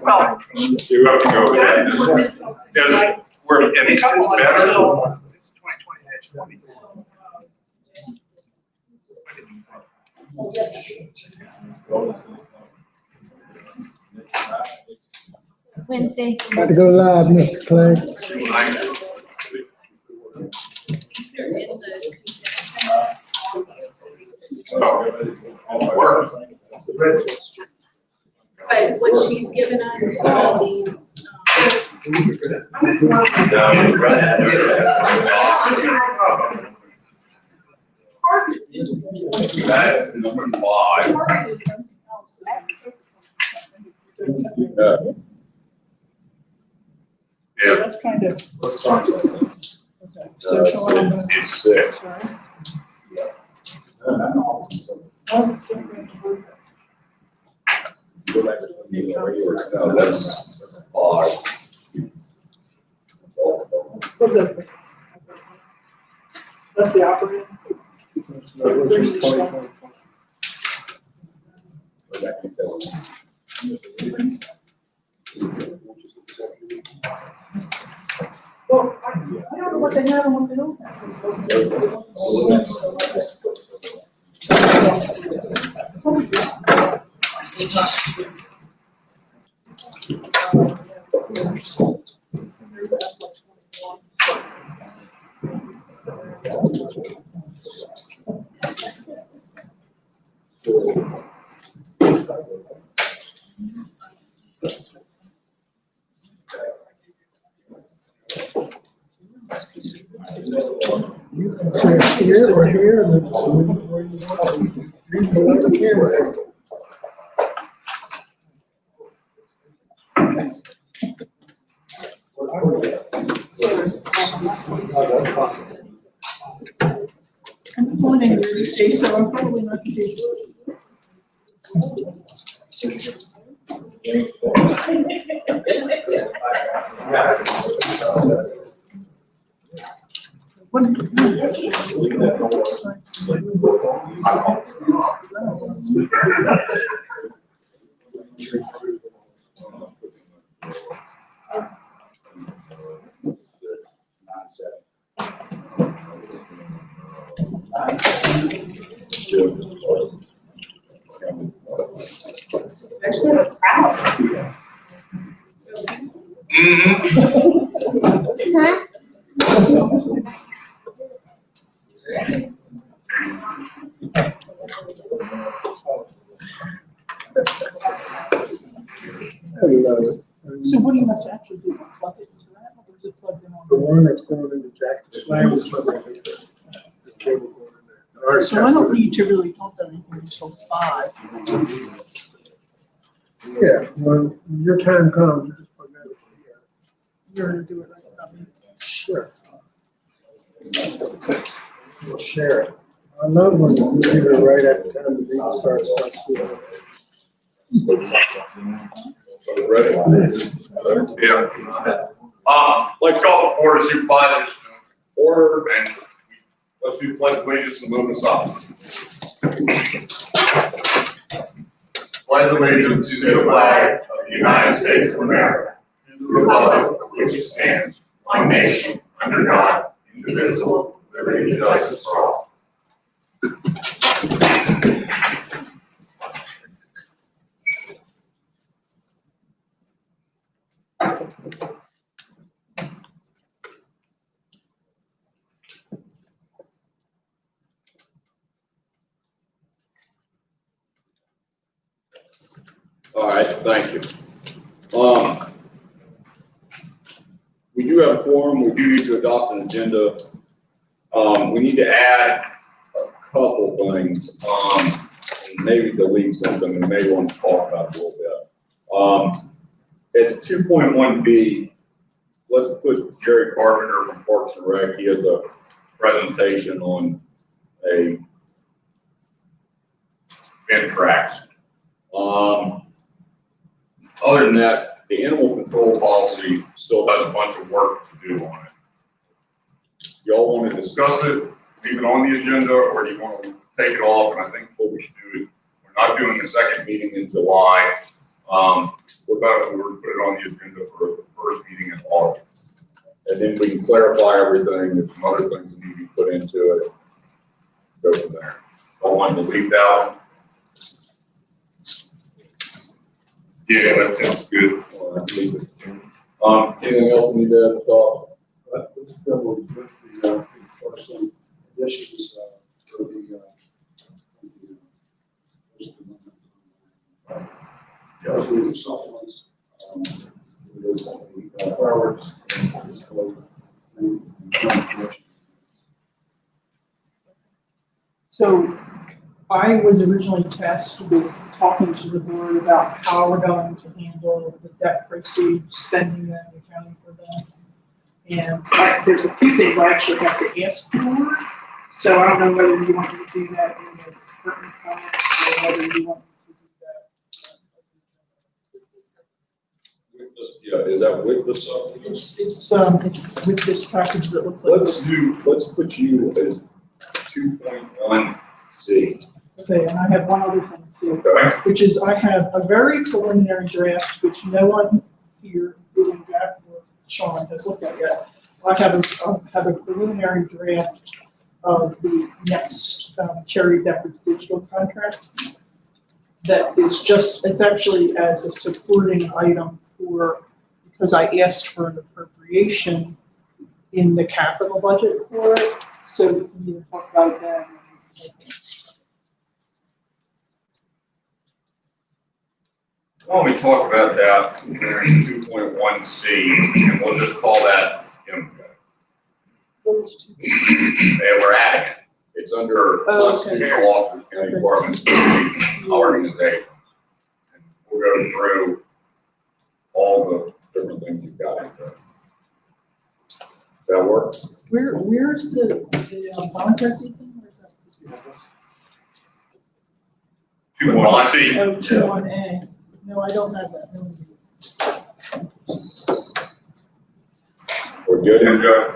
Well, you have to go with that. Because we're, and it's better. Wednesday. Got to go live, Mr. Clay. But what she's given us, all these, That's number 5. Yeah. That's kind of. Let's process it. Okay. So shall I? It's 6. No, that's 5. What's that? That's the operating. Well, I don't know what they have and what they don't You can say here or here, and then where you want. You can let the camera. I'm going in really stage, so I'm probably not going to do. actually have a crowd. Huh? So what do you have to actually do? Plug it into that, or is it plugged in on? The one that's going into Jackson's flag is probably the cable going in there. Already So I don't tested it. need to really talk about anything until 5. Yeah, when your time comes, you just plug that in. You're going to do it right now. Sure. We'll share it. I love when you do it right at the time the meeting starts. Ready? Yeah. Like call the board of supervisors to order, and let's do the pledge of allegiance and move us on. Pledge allegiance to the flag of the United States of America, to the republic for which it stands, one nation, under God, indivisible, with liberty and justice for all. All right, thank you. We do have a quorum, we do need to adopt an agenda. We need to add a couple things, and maybe delete something, we may want to talk about it a little bit. It's 2.1B, let's put Jerry Carpenter from Parks and Rec, he has a presentation on a Bin tracks. Other than that, the animal control policy still has a bunch of work to do on it. Y'all want to discuss it, leave it on the agenda, or do you want to take it off? And I think what we should do is, we're not doing the second meeting in July. What about if we were to put it on the agenda for the first meeting in August? And then we can clarify everything, there's some other things that need to be put into it. Go from there. I want to leave that one. Yeah, that sounds good. Anything else we need to add, Mr. Officer? Let's double with the parcel additions for the those are the supplements. There's the fireworks display. So I was originally tasked with talking to the board about how we're going to handle the debt proceeds, spending them, accounting for them. And there's a few things I actually have to ask for. So I don't know whether you want me to do that in the department comments or whether you want me to do that. With this, yeah, is that with the supplement? It's with this package that looks like this. Let's put you as 2.1C. Okay, and I have one other thing too, Okay. which is I have a very preliminary draft, which no one here, including Jack or Sean, has looked at yet. I have a preliminary draft of the next Cherry Deckard digital contract. That is just, it's actually as a supporting item because I asked for an appropriation in the capital budget for it. So we can either talk about that. Why don't we talk about that in 2.1C, and we'll just call that info. And we're adding it. It's under Oh, okay. constitutional officers, county departments, organizations. And we'll go through all the different things you've got in there. Does that work? Where's the bond trustee thing? Where's that? 2.1C. Oh, 2.1A. No, I don't have that. No. We're good in go.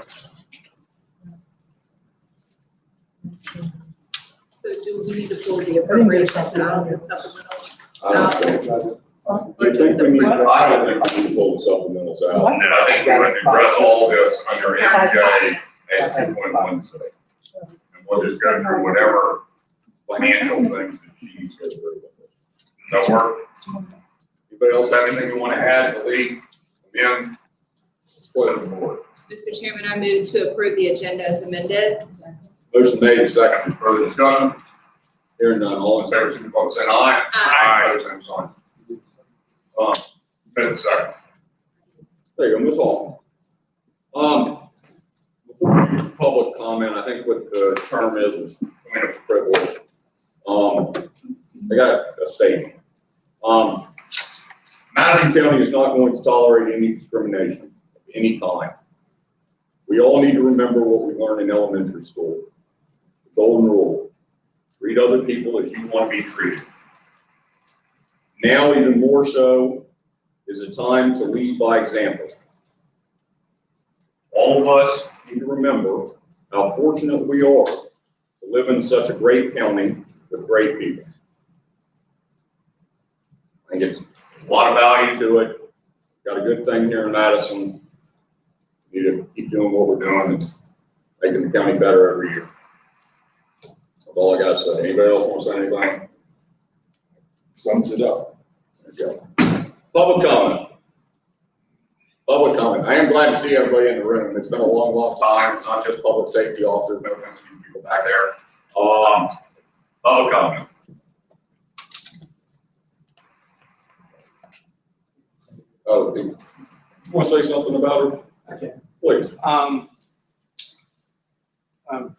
So do we need to pull the appropriations out of the supplemental? I don't think we need, I don't think we need to pull the supplementals out. And then I think we're going to address all this under MJ as 2.1C. And we'll just go through whatever financial things that she needs to go through. Does that work? Anybody else have anything you want to add, delete, amend? Split the board. Mr. Chairman, I move to approve the agenda as amended. Motion made and seconded. Further discussion? Hearing none, all All in in favor? favor, signify by saying aye. Aye. Opposed, same sign. Minute second. There you go, Ms. Hall. Before we get to public comment, I think what the term is point of privilege. I got a statement. Madison County is not going to tolerate any discrimination of any kind. We all need to remember what we learned in elementary school. The golden rule: treat other people as you want to be treated. Now, even more so, is a time to lead by example. All of us need to remember how fortunate we are to live in such a great county with great people. I think it's a lot of value to it. Got a good thing here in Madison. Need to keep doing what we're doing and making the county better every year. That's all I got to say. Anybody else want to say anything? Sums it up. There you go. Public comment. Public comment. I am glad to see everybody in the room. It's been a long, long time. It's not just public safety officers. No offense to you people back there. Public comment. Oh, you want to say something about her? Okay. Please. I'm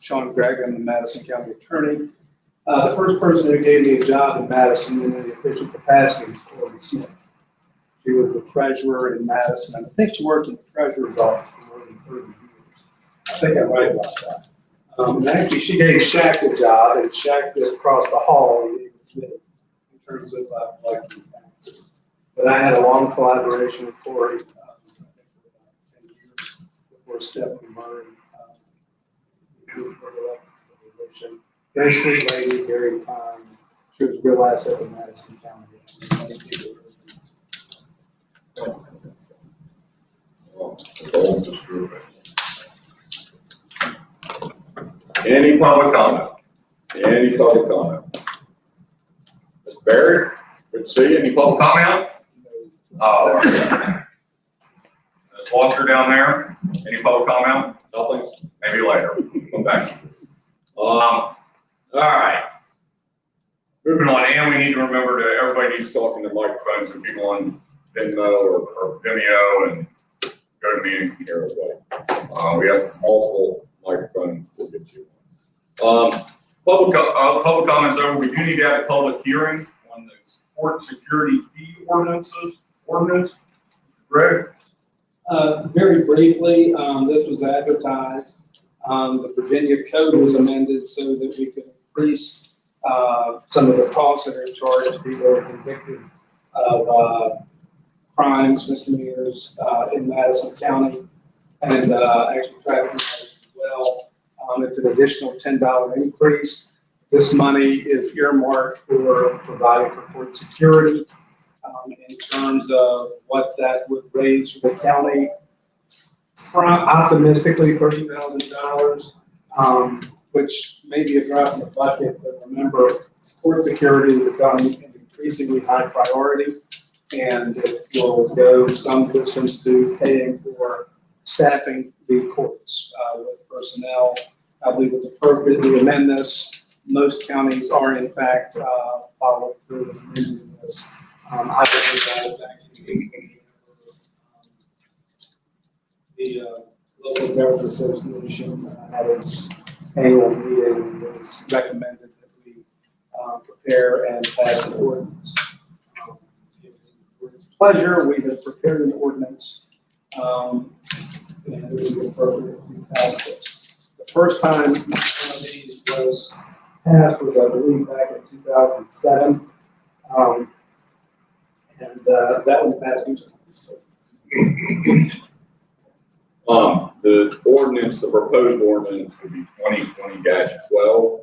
Sean Gregg, I'm the Madison County Attorney. The first person who gave me a job in Madison in the official capacity was Courtney Smith. She was the treasurer in Madison, and I think she worked in the treasurer's office for more than 30 years. I think I'm right about that. And actually, she gave Shaq the job, and Shaq was across the hall in terms of like these things. But I had a long collaboration with Corey, I think for about 10 years before Stephanie Murray moved for the position. Very sweet lady, very kind. She was a real asset in Madison County. Any public comment? Any public comment? Mr. Barry, good to see you. Any public comment? Oh. Ms. Foster down there, any public comment? Nothing? Maybe later. Come back. All right. Moving on, and we need to remember that everybody needs to talk in their microphones for people on Venmo or Vimeo and GoToMeeting can hear everybody. We have multiple microphones we'll get you. Public comments over. We do need to have a public hearing on the court security fee ordinance. Greg? Very briefly, this was advertised. The Virginia code was amended so that we could increase some of the costs that are charged to people who are convicted of crimes, misdemeanors in Madison County, and actually traffic as well. It's an additional $10 increase. This money is earmarked for providing for court security. In terms of what that would raise for the county, optimistically $30,000, which may be a drop in the bucket, but remember, court security has become an increasingly high priority, and it will go some distance to paying for staffing the courts with personnel. I believe it's appropriate to amend this. Most counties are, in fact, following through and amending this. I believe that the local government association had its annual meeting and it was recommended that we prepare and pass an ordinance. With its pleasure, we have prepared an ordinance and it would be appropriate to pass this. The first time one of these was passed was, I believe, back in 2007. And that one passed recently. The ordinance, the proposed ordinance would be 2020-12.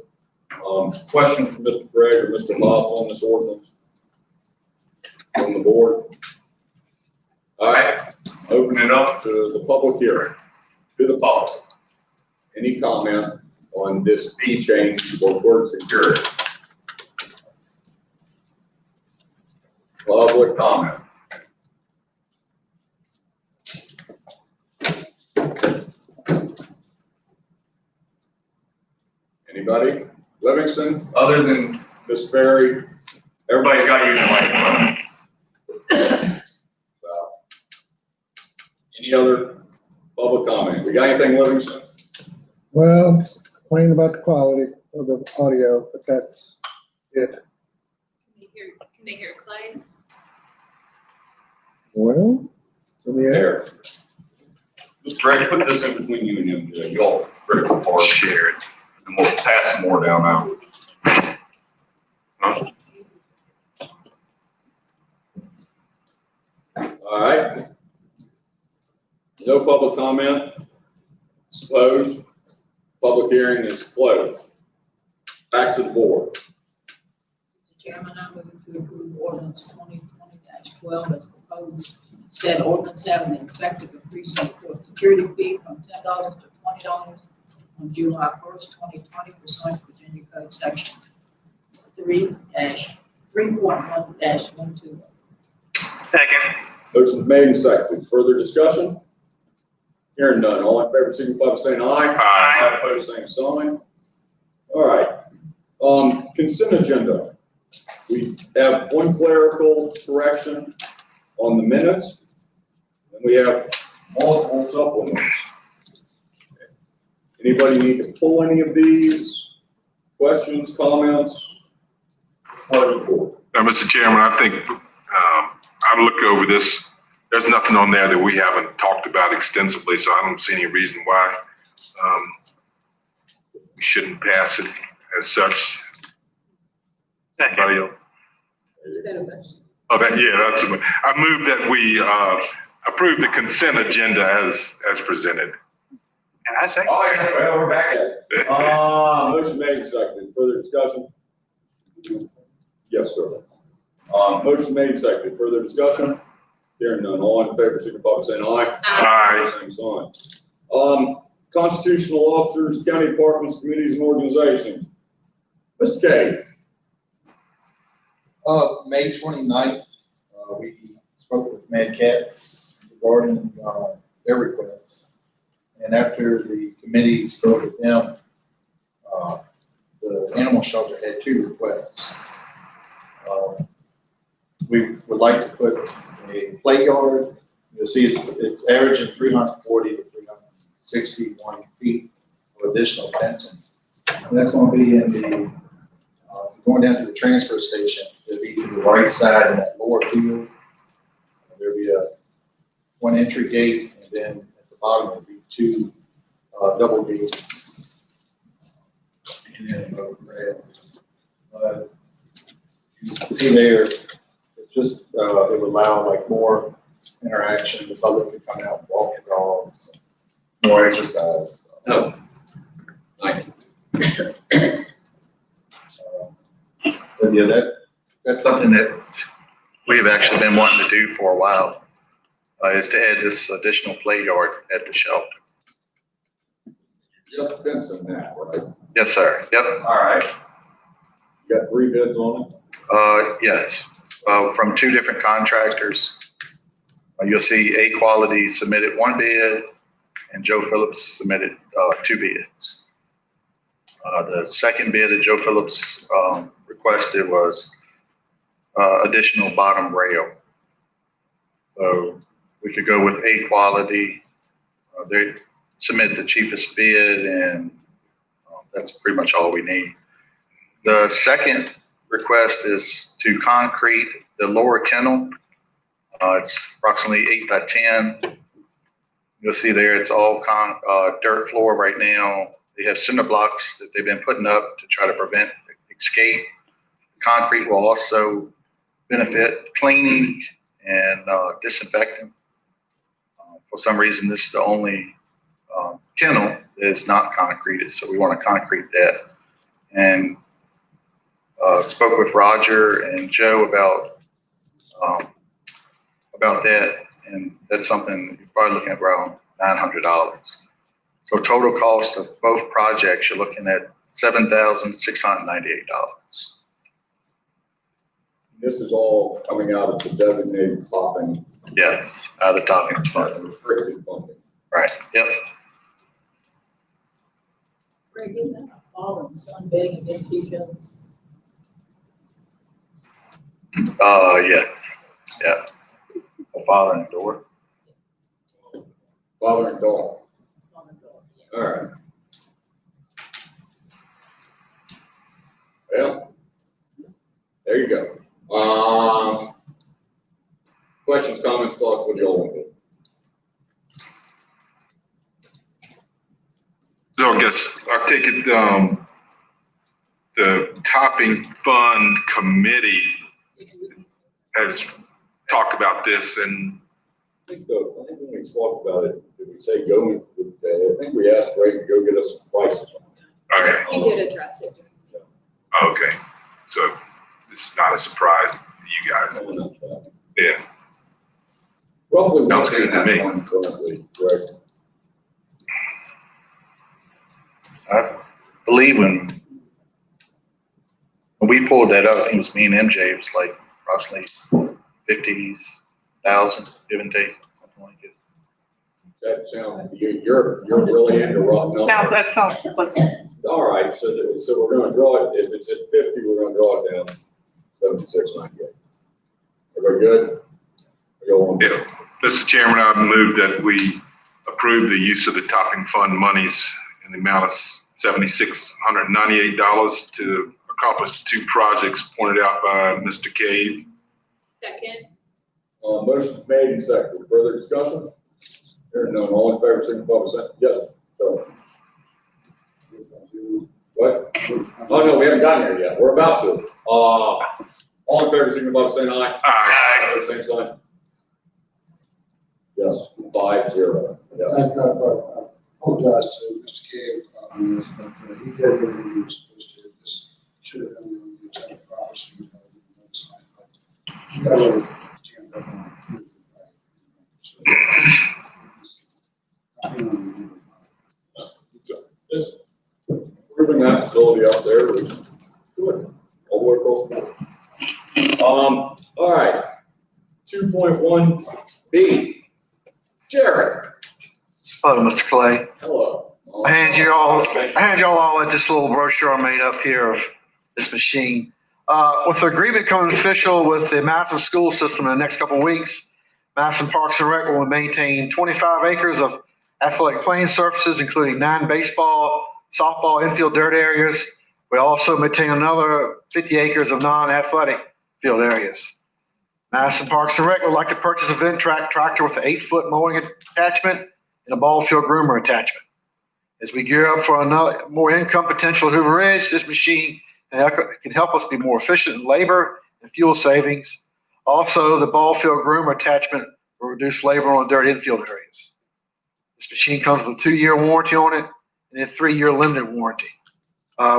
Questions from Mr. Gregg or Mr. Hobbs on this ordinance? On the board? All right, open it up to the public hearing, to the public. Any comment on this fee change for court security? Public comment. Anybody? Livingston, other than Miss Ferry? Everybody's got to use their microphone. Any other public comment? We got anything, Livingston? Well, complain about the quality of the audio, but that's it. Can they hear Clay? Well, in the air. There. Mr. Greg, put this in between you and him, Jay. Y'all critical part. Share it. And we'll pass some more down now. Huh? All right. No public comment. Supposed. Public hearing is closed. Back to the board. Mr. Chairman, I move to approve ordinance 2020-12 as proposed. Said ordinance having an effective increase in the court security fee from $10 to $20 on July 1st, 2020 pursuant to Virginia Code Section 3-3.1-120. Second. Motion made and seconded. Further discussion? Hearing none. All in favor, signify by saying aye. Aye. Opposed, same sign. All right. Consent agenda. We have one clerical correction on the minutes, and we have multiple supplements. Anybody need to pull any of these? Questions, comments? Part of the board. Now, Mr. Chairman, I think I looked over this. There's nothing on there that we haven't talked about extensively, so I don't see any reason why we shouldn't pass it as such. Anybody else? Is that a motion? Oh, that's. I move that we approve the consent agenda as presented. And I say. Oh, yeah, well, we're back at it. Motion made and seconded. Further discussion? Yes, sir. Motion made and seconded. Further discussion? Hearing none, all in favor, signify by saying aye. Aye. Same sign. Constitutional officers, county departments, committees, and organizations. Mr. K. May 29th, we spoke with Mad Cats regarding, their requests. And after the committee spoke with them, the animal shelter had 2 requests. We would like to put a play yard. You'll see it's averaging 340 to 361 feet of additional fencing. And that's going to be in the, going down to the transfer station. It'll be to the right side in that lower field. There'll be one entry gate, and then at the bottom there'll be 2 double gates. And then both reds. You can see there, it just, it would allow like more interaction. The public could come out and walk their dogs, more exercise. Oh. Nice. But yeah, that's something that we have actually been wanting to do for a while, is to add this additional play yard at the shelter. Just fencing that, right? Yes, sir. Yep. All right. You got 3 bids on it? Yes, from 2 different contractors. You'll see A Quality submitted 1 bid, and Joe Phillips submitted 2 bids. The second bid that Joe Phillips requested was additional bottom rail. So we could go with A Quality. They submit the cheapest bid, and that's pretty much all we need. The second request is to concrete the lower kennel. It's approximately 8 by 10. You'll see there it's all dirt floor right now. They have cinder blocks that they've been putting up to try to prevent escape. Concrete will also benefit cleaning and disinfecting. For some reason, this is the only kennel that is not concreted, so we want to concrete that. And spoke with Roger and Joe about that, and that's something you're probably looking at around $900. So total cost of both projects, you're looking at $7,698. This is all coming out of the designated topping, Yes, out of the topping fund. restricted funding. Right. Yep. Greg, isn't that a father and son betting against each other? Yes. Yeah. A father and a daughter. Father and daughter. On the door, yeah. All right. Well, there you go. Questions, comments, thoughts, what do y'all want to do? So I guess I take it, the topping fund committee has talked about this, and I think when we talked about it, did we say go with, I think we asked Ray to go get us some prices. okay, He did address it. okay. So it's not a surprise to you guys. Yeah. Roughly. Sounds good to me. Currently, correct? I believe when we pulled that up, I think it was me and MJ, it was like approximately 50,000, give and take, something like it. That sounds, you're really into rough numbers. That sounds pleasant. All right, so we're gonna draw it, if it's at 50, we're gonna draw it down 76.98. Everybody good? Go on. Yeah. Mr. Chairman, I move that we approve the use of the topping fund monies in the amount of $7,698 to accomplish 2 projects pointed out by Mr. Cave. Second. Motion's made and seconded. Further discussion? Hearing none, all in favor, signify by saying yes. So. What? Oh, no, we haven't gotten there yet. We're about to. All in favor, signify by saying aye. Aye. Same sign. Yes, 5-0. Yes. I apologize to Mr. Cave on this, but he did everything he was supposed to. This should have been on the agenda prior, so you know, you got a little jammed up on it. facility up there was good, all the way across the board. All right, 2.1B, Jared, Hello, Mr. Clay. hello. I hand you all this little brochure I made up here of this machine. With the agreement coming official with the Madison school system in the next couple of weeks, Madison Parks and Rec will maintain 25 acres of athletic playing surfaces, including 9 baseball, softball, infield dirt areas. We also maintain another 50 acres of non-athletic field areas. Madison Parks and Rec would like to purchase a Ventrac tractor with an 8-foot mowing attachment and a ball field groomer attachment. As we gear up for another more income potential at Hoover Ridge, this machine can help us be more efficient in labor and fuel savings. Also, the ball field groomer attachment will reduce labor on dirt infield areas. This machine comes with a 2-year warranty on it and a 3-year limited warranty.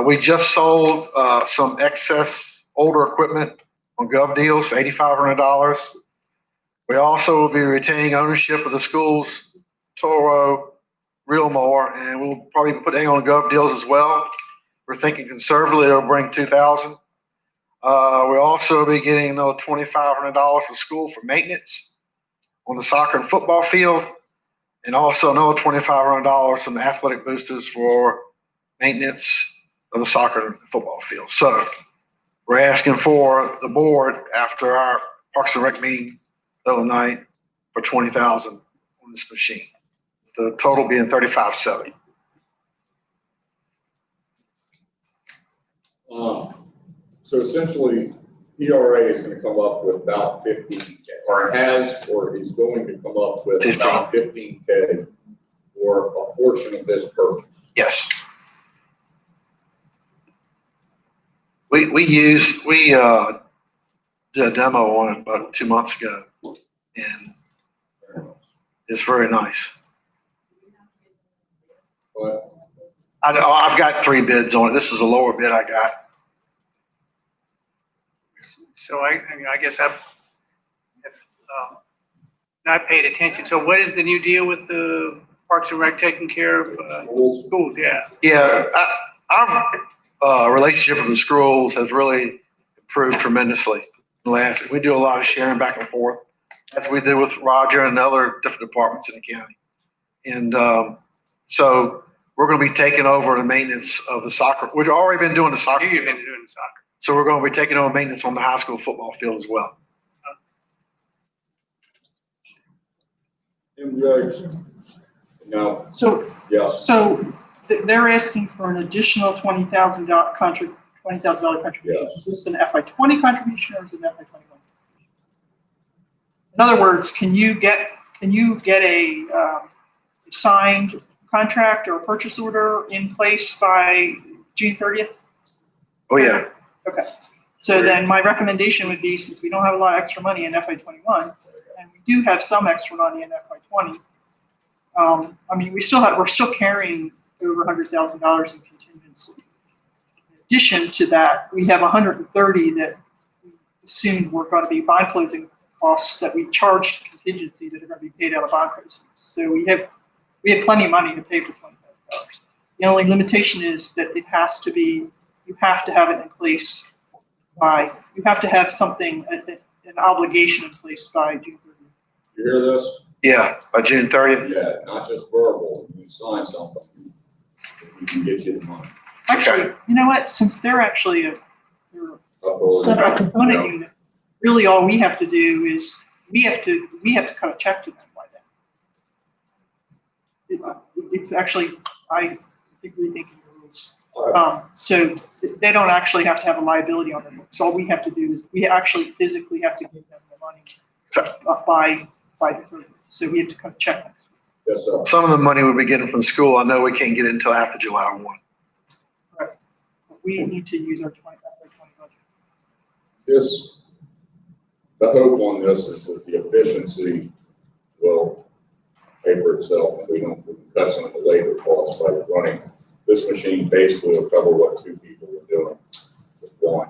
We just sold some excess older equipment on Gov Deals for $8,500. We also will be retaining ownership of the school's Toro reel mower, and we'll probably put it on Gov Deals as well. We're thinking conservatively it'll bring $2,000. We'll also be getting another $2,500 from school for maintenance on the soccer and football field, and also another $2,500 from the athletic boosters for maintenance of the soccer and football field. So we're asking for the board after our Parks and Rec meeting the other night for $20,000 on this machine. The total being $35,700. So essentially, PRA is going to come up with about 15K, or has, or is going to come up with about 15K for a portion of this purchase. Yes. We did a demo on it about 2 months ago, and it's very nice. But I've got 3 bids on it. This is a lower bid I got. So I guess I've not paid attention. So what is the new deal with the Parks and Rec taking care of schools? Yeah. Yeah, our relationship with the schools has really improved tremendously. We do a lot of sharing back and forth, as we did with Roger and other different departments in the county. And so we're going to be taking over the maintenance of the soccer. We've already been doing the soccer. You've been doing soccer. So we're going to be taking over maintenance on the high school football field as well. MJ, no, So, yes, so they're asking for an additional $20,000 contribution. Yes. Is this an FY20 contribution or is it an FY21? In other words, can you get a signed contract or a purchase order in place by June 30th? Oh, yeah. Okay. So then my recommendation would be, since we don't have a lot of extra money in FY21, and we do have some extra money in FY20, I mean, we're still carrying over $100,000 in contingency. In addition to that, we have 130 that we assumed were going to be bond closing costs that we charged contingency that are going to be paid out of bond proceeds. So we have plenty of money to pay for $20,000. The only limitation is that it has to be, you have to have it in place you have to have something, an obligation in place by June 30th. you hear this? Yeah, by June 30th. Yeah, not just verbal, you sign something, we can get you the money. Actually, you know what? Since they're actually a Authority. separate component unit, really all we have to do is we have to cut a check to them by then. It's actually, I think rethinking the rules. So they don't actually have to have a liability on their books. All we have to do is we actually physically have to give them the money by the 30th. So we have to cut a check next week. Yes, sir. Some of the money we'll be getting from school, I know we can't get it until after July 1. Right. But we need to use our 20 budget. This, the hope on this is that the efficiency will pay for itself, and we can cut some of the labor costs by running. This machine basically will cover what 2 people are doing with 1.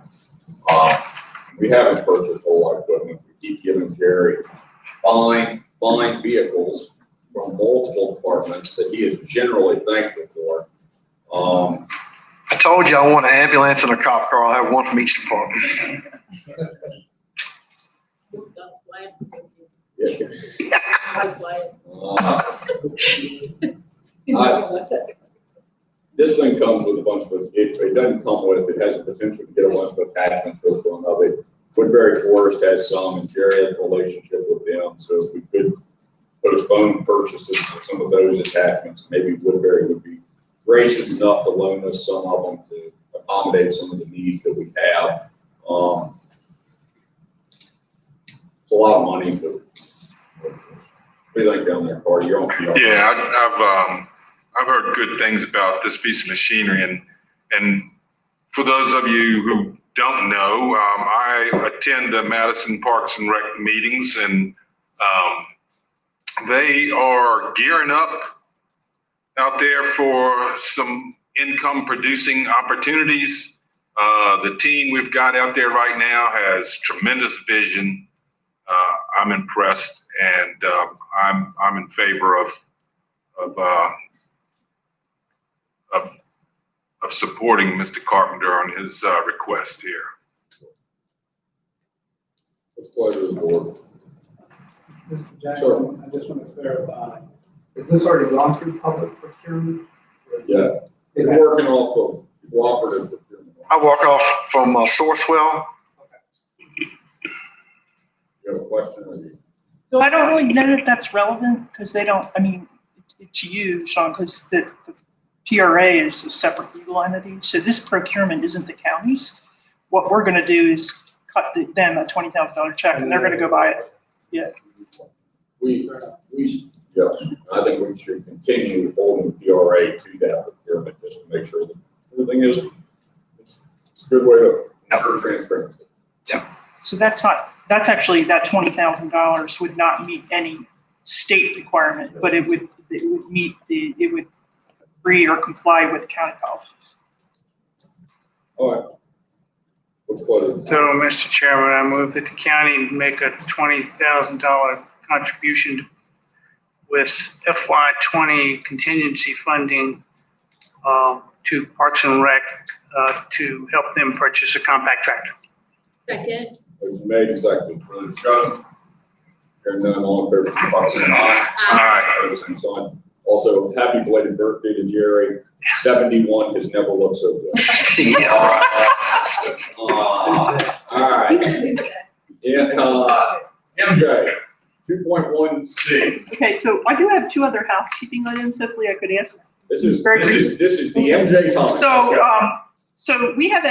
We haven't purchased a whole lot of equipment. We keep giving Jerry fine vehicles from multiple departments that he is generally thankful for. I told you I want an ambulance and a cop car. I'll have one from each department. This thing comes with a bunch of, it doesn't come with, it has the potential to get a bunch of attachments with one of it. Woodbury Forest has some, and Jerry has a relationship with them, so if we could postpone purchases of some of those attachments, maybe Woodbury would be gracious enough to loan us some of them to accommodate some of the needs that we have. It's a lot of money, but what do you think down there, Carter? You're on PR. Yeah, I've heard good things about this piece of machinery, and for those of you who don't know, I attend the Madison Parks and Rec meetings, and they are gearing up out there for some income producing opportunities. The team we've got out there right now has tremendous vision. I'm impressed, and I'm in favor of supporting Mr. Carpenter on his request here. It's pleasure of the board. Mr. Jackson, I just want to clarify, is this already gone through public procurement? Yeah, we're working off of cooperative procurement. I walk off from Sourcewell. You have a question? Or you? So I don't really know that that's relevant because they don't, I mean, to you, Sean, because the PRA is a separate legal entity. So this procurement isn't the county's. What we're going to do is cut them a $20,000 check and they're going to go buy it. Yeah. Yes, I think we should continue holding the PRA to that procurement just to make sure that everything is, it's a good way to ensure transparency. So that's actually, that $20,000 would not meet any state requirement, but it would agree or comply with county policies. All right. What's pleasure? So, Mr. Chairman, I move that the county make a $20,000 contribution with FY20 contingency funding to Parks and Rec to help them purchase a compact tractor. Second. Motion made and seconded. Further discussion? Hearing none, all in favor, signify by saying aye. Aye. Opposed, same sign. Also, happy belated birthday to Jerry. 71 has never looked so good. All right. Yeah, MJ, 2.1C. Okay, so I do have two other housekeeping items. Hopefully I could ask. This is the MJ time. So we have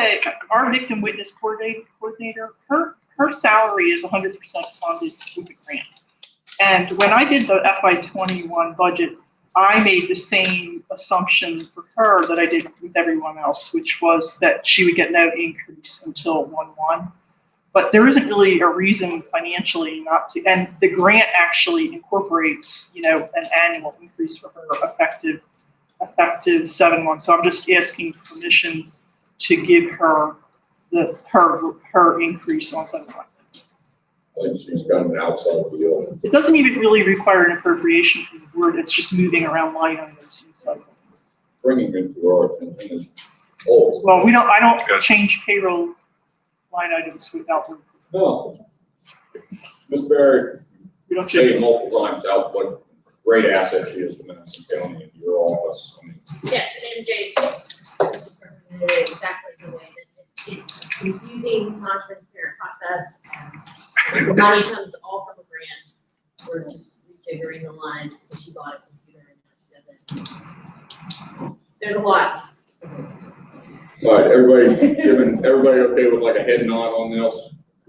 our victim witness coordinator, her salary is 100% funded with the grant. And when I did the FY21 budget, I made the same assumption for her that I did with everyone else, which was that she would get no increase until 1/1. But there isn't really a reason financially not to, and the grant actually incorporates, an annual increase for her effective 7/1. So I'm just asking permission to give her her increase on 7/1. Like she's got an outside deal. It doesn't even really require an appropriation from the board. It's just moving around line items. Bringing it to our attention is old. Well, I don't change payroll line items without. No. Ms. Barry, We don't say change. multiple times out what great asset she is to Madison County and your office. I mean, Yes, and MJ exactly the way that it's confusing, non-transparent process. The money comes all from a grant. We're just refiguring the lines because she bought a computer and now she doesn't. There's a lot. all right, everybody okay with like a head nod on this?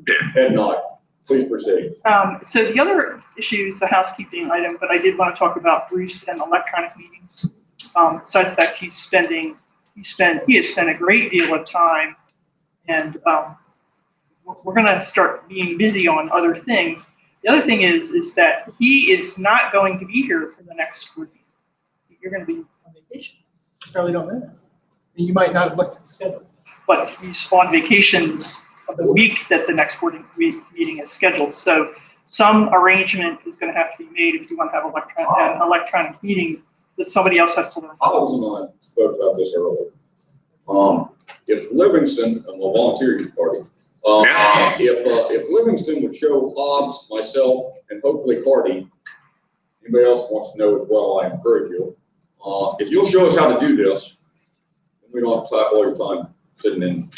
Yeah. Head nod. Please proceed. So the other issue is a housekeeping item, but I did want to talk about Bruce and electronic meetings. Besides that, he has spent a great deal of time, and we're going to start being busy on other things. The other thing is that he is not going to be here for the next board meeting. You're going to be on vacation. You probably don't know that. You might not have looked at the schedule, but he's on vacation of the week that the next board meeting is scheduled. So some arrangement is going to have to be made if you want to have an electronic meeting that somebody else has to learn. Holmes and I spoke about this earlier. If Livingston, I'm a volunteer party, if Livingston would show Hobbs, myself, and hopefully Cardi, anybody else wants to know as well, I encourage you. If you'll show us how to do this, then we don't have to type all your time sitting in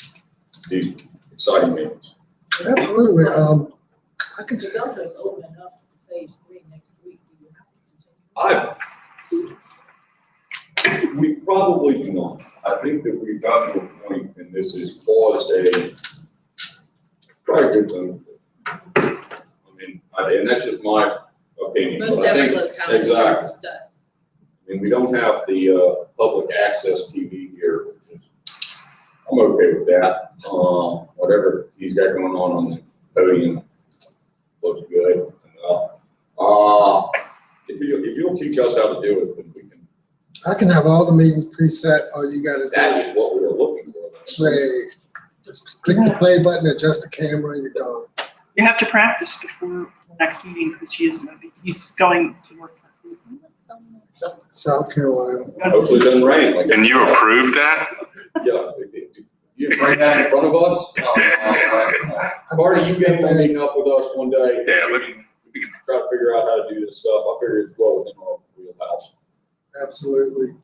these exciting meetings. Absolutely. I can, The Delta's opening up phase 3 next week. Do you have to continue? We probably do not. I think that we've gotten to a point, and this has caused a quite a good thing. I mean, and that's just my opinion, Most but I every think, locality exactly. does. I mean, we don't have the, public access TV here, which is, I'm okay with that. Whatever he's got going on the podium looks good. If you'll teach us how to do it, then we can. I can have all the meetings preset. All you gotta That do is what we were looking for. is say, just click the play button, adjust the camera, and you're done. You have to practice before the next meeting because he's going to work. South Carolina. Hopefully it doesn't rain like. And you approved that? Yeah. You bring that in front of us? Marty, you get one meeting up with us one day. Yeah, We can try to figure out how to do this stuff. I figure it's well within our wheelhouse. Absolutely.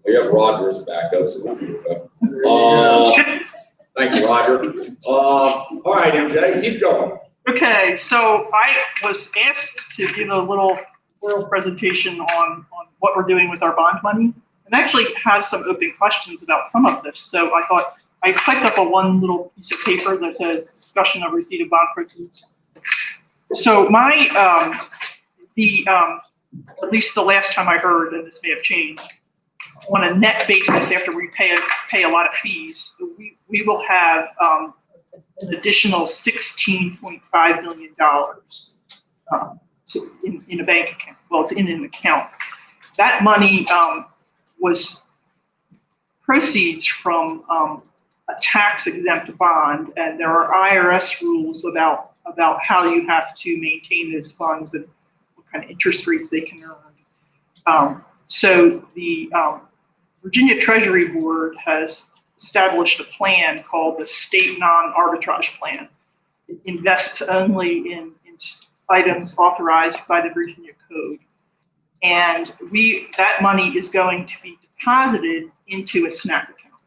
We have Roger's backup, so we'll be okay. There you go. Thank you, Roger. All right, MJ, keep going. Okay, so I was asked to give a little oral presentation on what we're doing with our bond money, and actually have some open questions about some of this. So I thought I typed up one little piece of paper that says discussion of receipt of bond proceeds. So my at least the last time I heard, and this may have changed, on a net basis after we pay a lot of fees, we will have an additional $16.5 million in a bank account. Well, it's in an account. That money was proceeds from a tax exempt bond, and there are IRS rules about how you have to maintain those funds and what kind of interest rates they can earn. So the Virginia Treasury Board has established a plan called the State Non-Arbitrage Plan. It invests only in items authorized by the Virginia Code. And that money is going to be deposited into a SNAP account.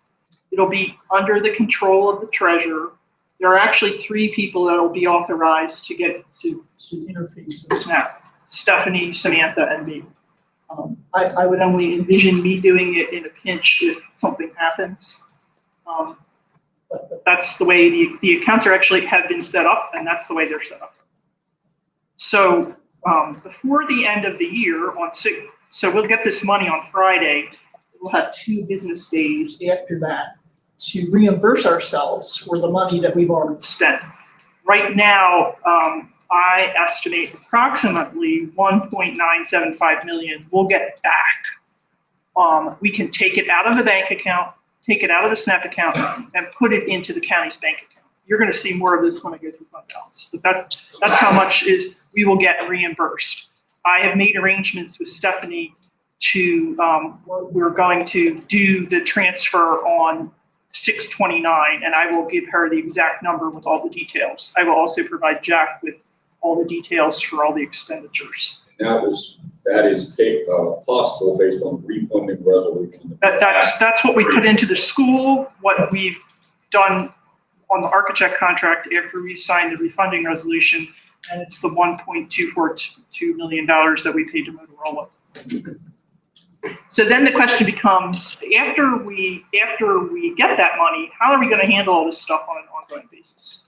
It'll be under the control of the treasurer. There are actually 3 people that will be authorized to get to interface with SNAP: Stephanie, Samantha, and me. I would only envision me doing it in a pinch if something happens. But that's the way the accounts have been set up, and that's the way they're set up. So before the end of the year, so we'll get this money on Friday. We'll have 2 business days after that to reimburse ourselves for the money that we've already spent. Right now, I estimate approximately $1.975 million we'll get back. We can take it out of the bank account, take it out of the SNAP account, and put it into the county's bank account. You're going to see more of this when I go through fund balance. But that's how much we will get reimbursed. I have made arrangements with Stephanie we're going to do the transfer on 6/29, and I will give her the exact number with all the details. I will also provide Jack with all the details for all the expenditures. And that is possible based on refunding resolution. That's what we put into the school, what we've done on the architect contract after we signed the refunding resolution, and it's the $1.242 million that we paid to Motorola. So then the question becomes, after we get that money, how are we going to handle all this stuff on an ongoing basis?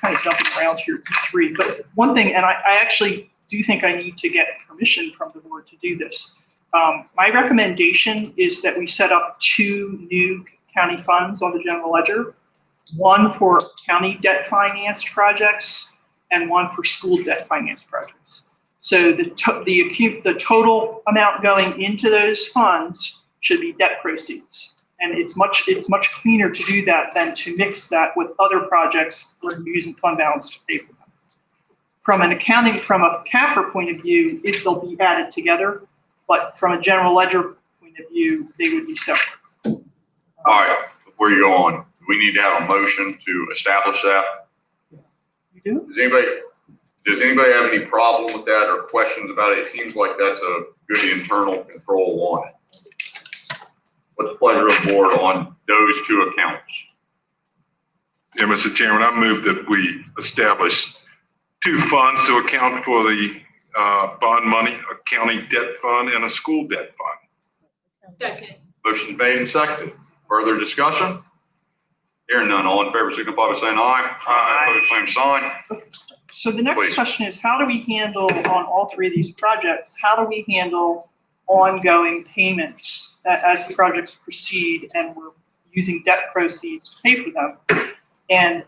Kind of jumping around here to 3, but one thing, and I actually do think I need to get permission from the board to do this. My recommendation is that we set up 2 new county funds on the general ledger, one for county debt finance projects and one for school debt finance projects. So the total amount going into those funds should be debt proceeds. And it's much cleaner to do that than to mix that with other projects where you're using fund balance to pay for them. From a CAFR point of view, they'll be added together, but from a general ledger point of view, they would be separate. All right, before you go on, we need to have a motion to establish that. You do? Does anybody have any problem with that or questions about it? It seems like that's a good internal control on it. What's the pleasure of the board on those two accounts? Yeah, Mr. Chairman, I move that we establish two funds to account for the bond money, a county debt fund and a school debt fund. Second. Motion made and seconded. Further discussion? Hearing none, all in favor, signify by saying aye. Aye. Opposed, same sign. So the next Please. question is, how do we handle on all three of these projects, how do we handle ongoing payments as the projects proceed and we're using debt proceeds to pay for them? And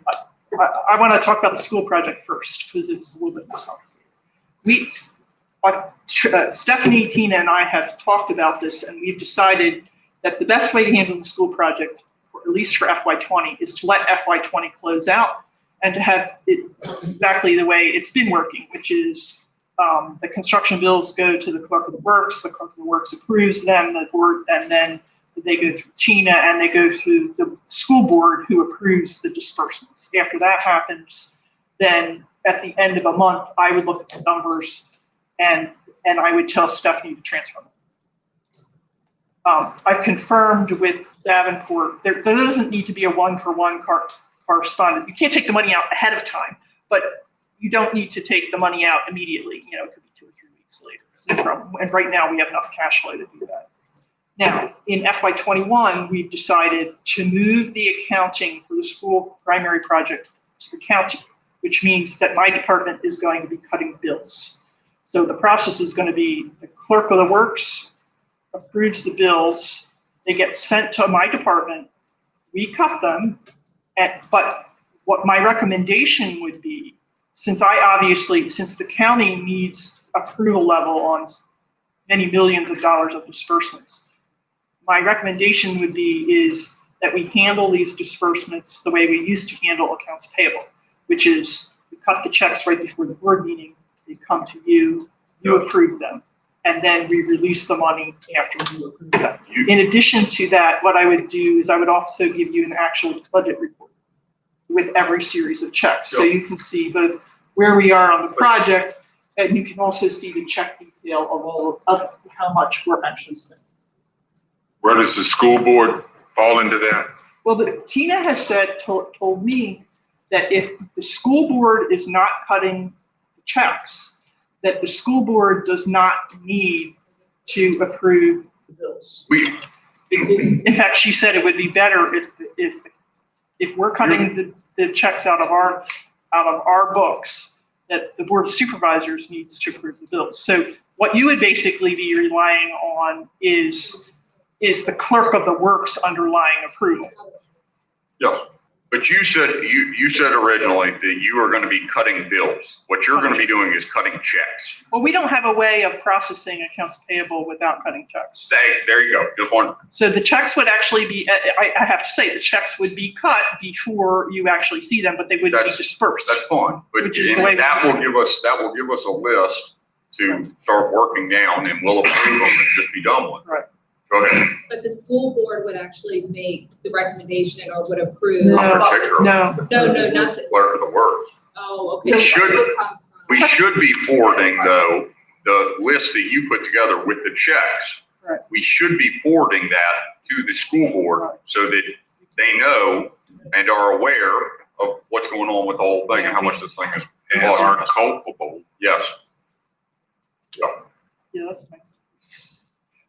I want to talk about the school project first because it's a little bit more complicated. Stephanie, Tina, and I have talked about this, and we've decided that the best way to handle the school project, or at least for FY20, is to let FY20 close out and to have it exactly the way it's been working, which is the construction bills go to the clerk of the works, the clerk of the works approves them, the board, and then they go through Tina and they go through the school board who approves the disbursements. After that happens, then at the end of a month, I would look at the numbers and I would tell Stephanie to transfer them. I've confirmed with Davenport, there doesn't need to be a one-for-one correspondent. You can't take the money out ahead of time, but you don't need to take the money out immediately. You know, it could be 2 or 3 weeks later. It's no problem. And right now we have enough cash flow to do that. Now, in FY21, we've decided to move the accounting for the school primary project to the county, which means that my department is going to be cutting bills. So the process is going to be the clerk of the works approves the bills, they get sent to my department, we cut them, but what my recommendation would be, since the county needs approval level on many millions of dollars of disbursements, my recommendation would be is that we handle these disbursements the way we used to handle accounts payable, which is we cut the checks right before the board meeting, they come to you, you approve them, and then we release the money after you approve them. In addition to that, what I would do is I would also give you an actual budget report with every series of checks. So you can see both where we are on the project, and you can also see the check detail of all of how much we're actually spending. Where does the school board fall into that? Well, Tina has told me that if the school board is not cutting the checks, that the school board does not need to approve the bills. In fact, she said it would be better if we're cutting the checks out of our books, that the board of supervisors needs to approve the bills. So what you would basically be relying on is the clerk of the works underlying approval. Yes, but you said originally that you are going to be cutting bills. What you're going to be doing is cutting checks. Well, we don't have a way of processing accounts payable without cutting checks. There you go. Just one. So the checks would actually be, I have to say, the checks would be cut before you actually see them, but they wouldn't be dispersed. That's fine, but Which is the way that will give us a list to start working down, and we'll approve them and just be done with. Right. Go ahead. But the school board would actually make the recommendation or would approve. No. I'm particular. No, not the, Clerk of the works. oh, okay. We should be forwarding though the list that you put together with the checks. Right. We should be forwarding that to the school board so that they know and are aware of what's going on with the whole thing and how much this thing is. And are culpable. Yes. Yeah, that's fine.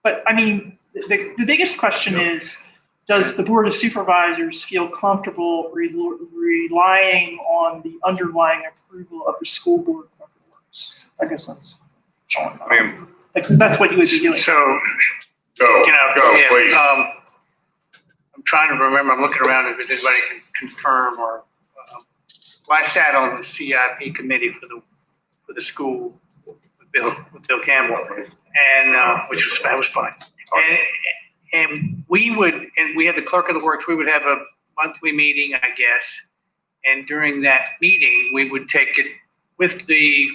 But I mean, the biggest question is, does the board of supervisors feel comfortable relying on the underlying approval of the school board of works? I guess that's, I mean, because that's what you would be doing. so, Go, yeah, please. I'm trying to remember, I'm looking around if anybody can confirm or, well, I sat on the CIP committee for the school with Bill Campbell, and, that was fine. And we had the clerk of the works, we would have a monthly meeting, I guess. And during that meeting, we would take it with the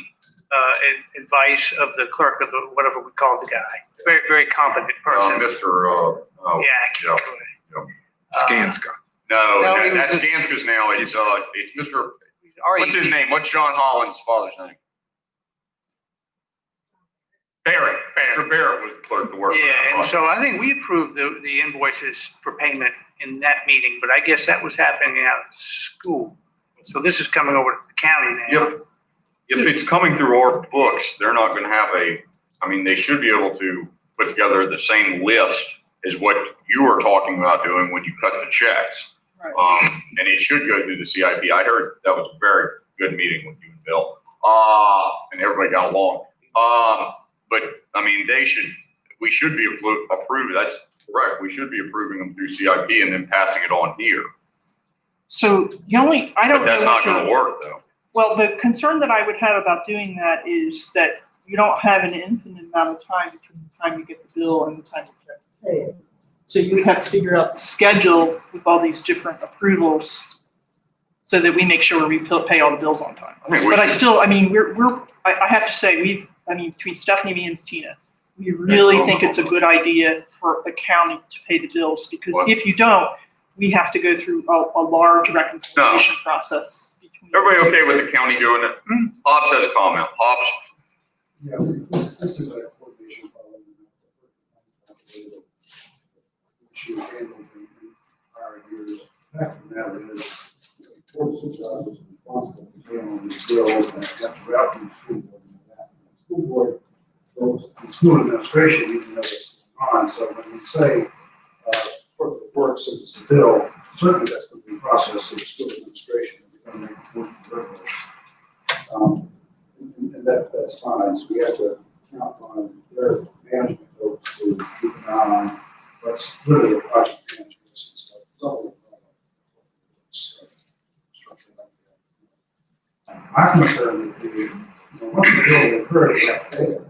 advice of the clerk of the, whatever we called the guy, very, very competent person. Mr. Yeah, I can't go Skanska. No, No, he was that's just- Skanska's now. It's Mr. Or What's his name? What's John Holland's father's name? Barrett. Mr. Barrett was the clerk to work. Yeah, and so I think we approved the invoices for payment in that meeting, but I guess that was happening out of school. So this is coming over to the county now. If it's coming through our books, they're not gonna have they should be able to put together the same list as what you were talking about doing when you cut the checks. Right. And it should go through the CIP. I heard that was a very good meeting with you and Bill. And everybody got along. But we should be approved, that's correct. We should be approving them through CIP and then passing it on here. So I don't But that's know not what gonna your- work though. Well, the concern that I would have about doing that is that you don't have an infinite amount of time between the time you get the bill and the time you get to pay it. So you would have to figure out the schedule with all these different approvals so that we make sure we pay all the bills on time. But I have to say, between Stephanie, me, and Tina, we really think it's a good idea for the county to pay the bills, because if you don't, we have to go through a large reconciliation process. Everybody okay with the county doing it? Hobbs has a comment. Hobbs? Yeah, this is a coordination problem. She handled in prior years. The fact of the matter is, the board of supervisors is responsible for paying on these bills, and they have to go out to the school board and that. And the school board, the school administration need to know what's going on. So when we say, public works and it's a bill, certainly that's going to be processed through the school administration. And they're going to make important work. And that's fine. So we have to count on their management folks to keep an eye on what's really a project management. It's like double structure like that. My concern would be, once the bill occurred, we have to pay it.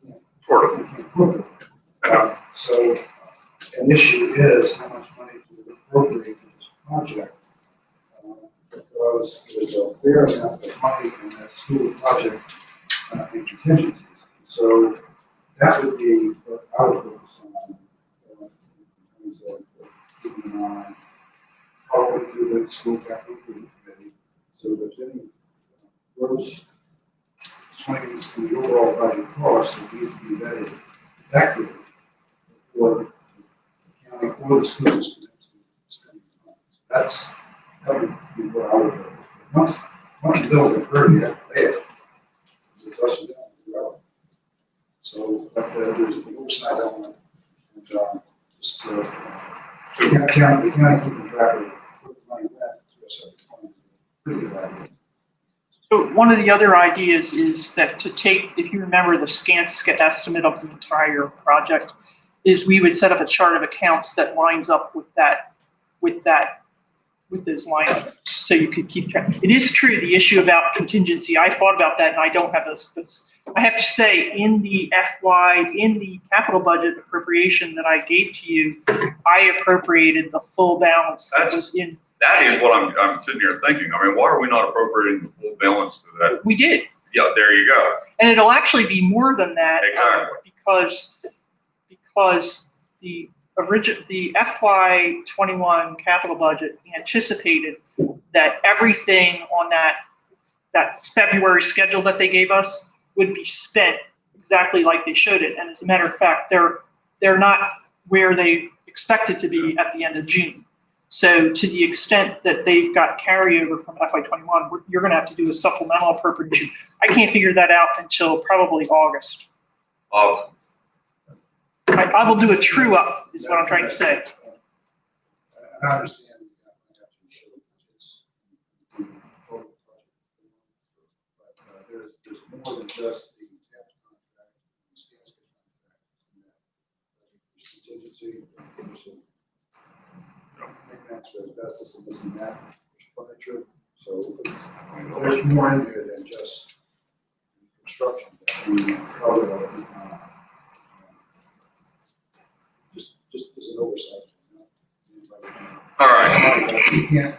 You can't prove it. So an issue is how much money to appropriate for this project. Because there's a fair amount of money in that school project in contingencies. So that would be what I would focus on in terms of keeping an eye, probably through the school capital improvement committee. So if there's any gross swings in the overall budget cost that needs to be vetted accurately before the county or the schools can spend funds. That would be what I would do. Once the bill is approved, you have to pay it. It's us and them. So, but there's the oversight element, and just the county keeping track of what the money went to us every time. Pretty good idea. So one of the other ideas is that if you remember the Skanska estimate of the entire project, is we would set up a chart of accounts that lines up with those line items, so you could keep track. It is true, the issue about contingency, I thought about that and I don't have this. I have to say, in the capital budget appropriation that I gave to you, I appropriated the full balance that was in. That is what I'm sitting here thinking. Why are we not appropriating the full balance to that? We did. Yeah, there you go. And it'll actually be more than that. Exactly. Because the FY 21 capital budget anticipated that everything on that February schedule that they gave us would be spent exactly like they showed it. And as a matter of fact, they're not where they expected to be at the end of June. So to the extent that they've got carryover from FY 21, you're going to have to do a supplemental appropriation. I can't figure that out until probably August. I will do a true up, is what I'm trying to say. And I understand we have to show it's the total budget. But there's more than just the TAP contract, the Skanska contract. There's contingency, there's some knickknacks for asbestos and this and that, there's furniture. So there's more in there than just construction that we probably ought to keep an eye on. Just as an oversight. All right. You can't.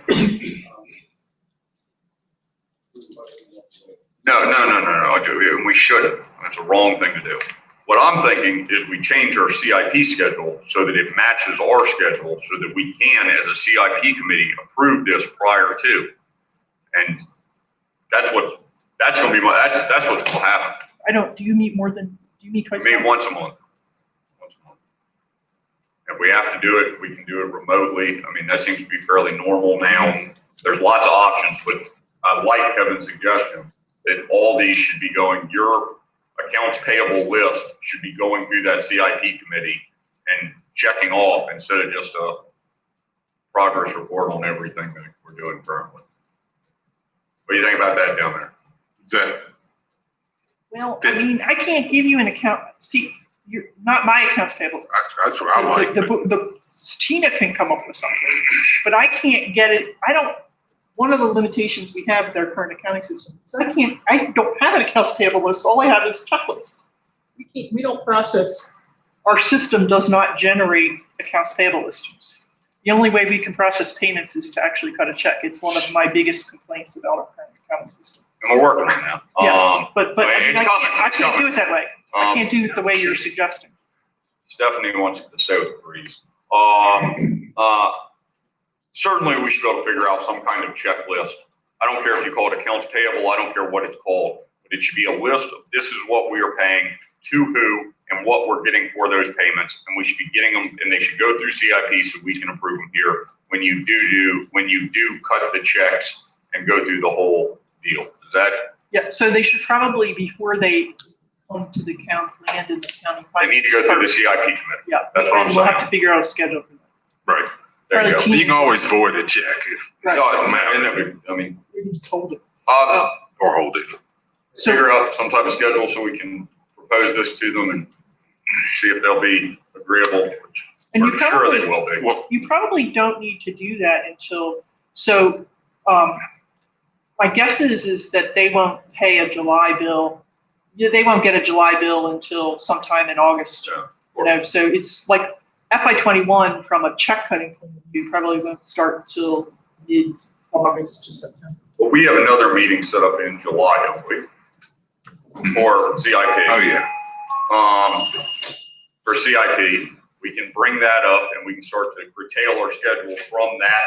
No. We shouldn't. It's a wrong thing to do. What I'm thinking is we change our CIP schedule so that it matches our schedule so that we can, as a CIP committee, approve this prior to. And that's what's gonna be that's what's gonna happen. Do you meet twice? We a meet month? once a month. If we have to do it, we can do it remotely. I mean, that seems to be fairly normal now. There's lots of options, but I like Kevin's suggestion that all these should be going, your accounts payable list should be going through that CIP committee and checking off instead of just a progress report on everything that we're doing currently. What do you think about that down there? Is that? Well, I mean, I can't give you an account, see, you're not my accounts payable. That's what I like. The Tina can come up with something, but I can't get it, one of the limitations we have with our current accounting system is I don't have an accounts payable list, all I have is checklists. We don't process, our system does not generate accounts payable lists. The only way we can process payments is to actually cut a check. It's one of my biggest complaints about our current accounting system. And we're working on that. Yes, but I mean, it's coming. I can't do it that way. I can't do it the way you're She's- suggesting. Stephanie wants to stay with the breeze. Certainly we should be able to figure out some kind of checklist. I don't care if you call it accounts payable, I don't care what it's called, but it should be a list of this is what we are paying to who and what we're getting for those payments. And we should be getting them, and they should go through CIP so we can approve them here when you do cut the checks and go through the whole deal. Is that? Yeah, so they should probably, before they come to the county, land in the county. They need to go through the CIP committee. Yeah. That's what I'm and we'll have saying. to figure out a schedule for that. Right. There you go. Team- You can always void a check if, Right. No, I mean, We can just hold it. or hold it. So- figure out some type of schedule so we can propose this to them and see if they'll be agreeable, which And you we're sure they probably, will be. Well, you probably don't need to do that until, my guess is that they won't pay a July bill. Yeah, they won't get a July bill until sometime in August. Yeah. You know, so it's like FY21 from a check cutting point of view probably won't start until mid-August to September. Well, we have another meeting set up in July, don't we? For CIP. oh yeah. For CIP, we can bring that up and we can start to curtail our schedule from that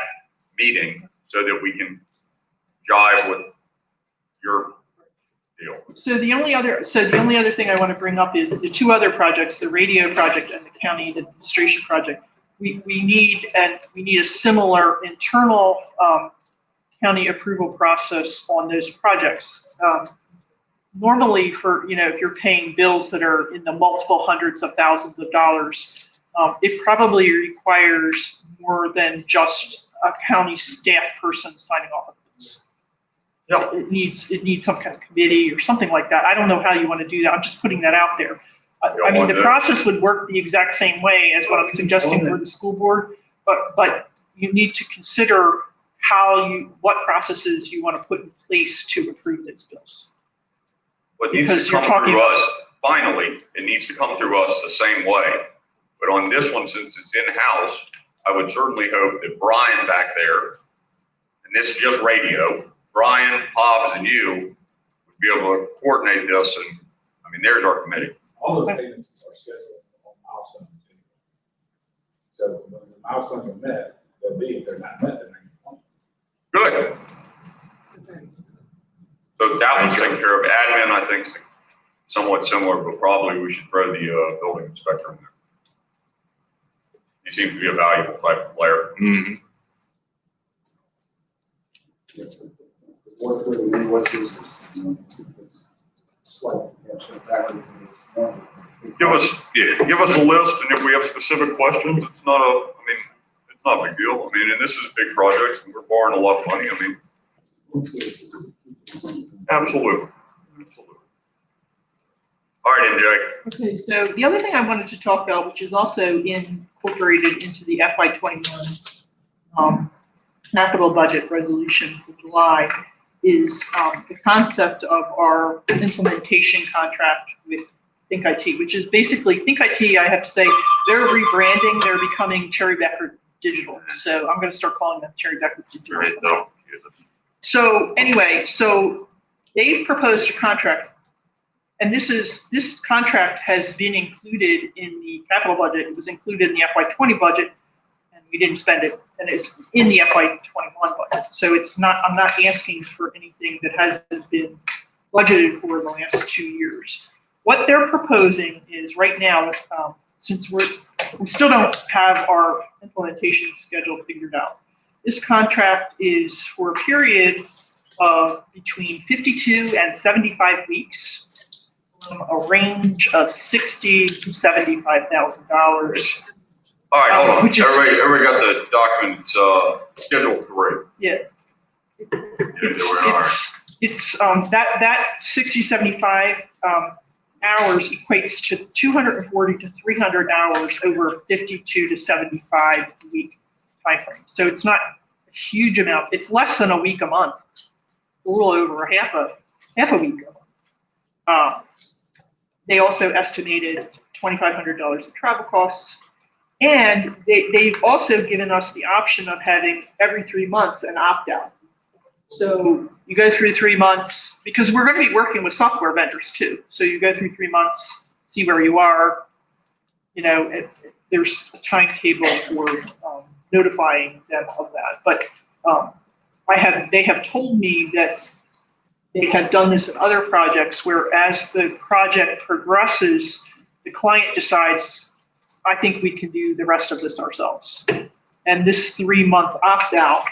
meeting so that we can jive with your deal. So the only other thing I want to bring up is the two other projects, the radio project and the county administration project. We need a similar internal county approval process on those projects. Normally if you're paying bills that are in the multiple hundreds of thousands of dollars, it probably requires more than just a county staff person signing off on this. Yeah. It needs some kind of committee or something like that. I don't know how you want to do that. I'm just putting that out there. I mean, the process would work the exact same way as what I'm suggesting for the school board, but you need to consider what processes you want to put in place to approve those bills. What needs Because to you're come through talking- us, finally, it needs to come through us the same way. But on this one, since it's in-house, I would certainly hope that Brian back there, and this is just radio, Brian, Hobbs, and you would be able to coordinate this, and, I mean, there's our committee. All those payments are scheduled on milestones. So when the milestones are met, they'll be, if they're not met, then they won't. Good. So that one's taken care of. Admin, I think, is somewhat similar, but probably we should throw the building inspector in there. He seems to be a valuable type of player. Mm-hmm. Work with the invoices, it's slight, backward. Give us a list, and if we have specific questions, it's not a big deal. I mean, and this is a big project, and we're borrowing a lot of money. I mean, absolutely. All right, MJ. Okay, so the other thing I wanted to talk about, which is also incorporated into the FY21 capital budget resolution for July, is the concept of our implementation contract with Think IT, which is basically Think IT. I have to say they're rebranding. They're becoming Cherry Becker Digital. So I'm going to start calling them Cherry Becker Digital. So anyway, so they've proposed a contract, and this contract has been included in the capital budget. It was included in the FY20 budget, and we didn't spend it, and it's in the FY21 budget. So I'm not asking for anything that hasn't been budgeted for the last 2 years. What they're proposing is right now, since we still don't have our implementation schedule figured out, this contract is for a period of between 52 and 75 weeks, a range of $60,000 to $75,000. All right, hold on. Which is- Everybody got the documents, scheduled correct? Yeah. All right. It's that 60, 75 hours equates to 240 to 300 hours over a 52 to 75 week time frame. So it's not a huge amount. It's less than a week a month, a little over half a week a month. They also estimated $2,500 in travel costs. And they've also given us the option of having every 3 months an opt-out. So you go through 3 months, because we're going to be working with software vendors too. So you go through 3 months, see where you are. You know, there's a timetable for notifying them of that. But they have told me that they have done this in other projects where as the project progresses, the client decides, I think we can do the rest of this ourselves. And this 3 month opt-out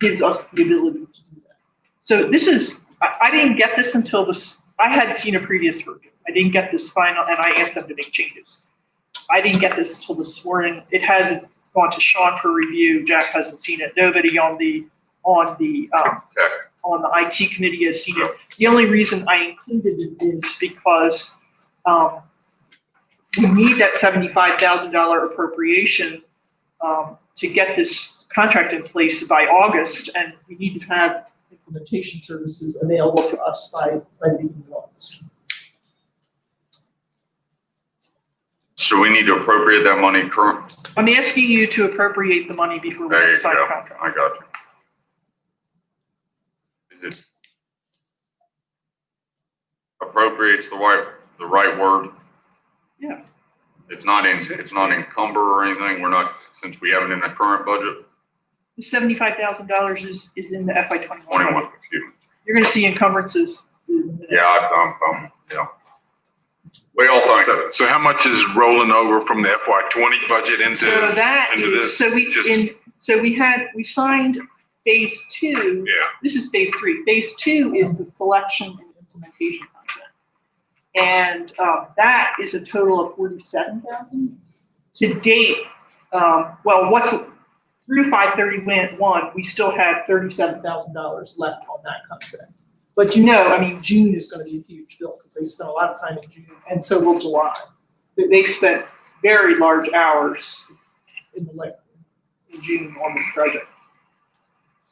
gives us the ability to do that. So this is, I didn't get this until I had seen a previous version. I didn't get this final, and I asked them to make changes. I didn't get this until this morning. It hasn't gone to Sean for review. Jack hasn't seen it. Nobody on the IT committee has seen it. The only reason I included it is because we need that $75,000 appropriation to get this contract in place by August, and we need to have implementation services available to us by the beginning of August. So we need to appropriate that money current? I'm asking you to appropriate the money before There we you sign go. the contract. I got you. Is it appropriate's the right word? Yeah. It's not encumber or anything. We're not, since we have it in the current budget. The $75,000 is in the FY21 21, budget. excuse me. You're going to see encumbrances. Yeah, yeah. What do y'all think? So how much is rolling over from the FY20 budget into this? We signed phase 2. Yeah. This is phase 3. Phase 2 is the selection and implementation contract. And that is a total of $47,000. To date, through 5/31, we still have $37,000 left on that contract. But June is going to be a huge bill because they spent a lot of time in June, and so will July. They've spent very large hours in June on this project.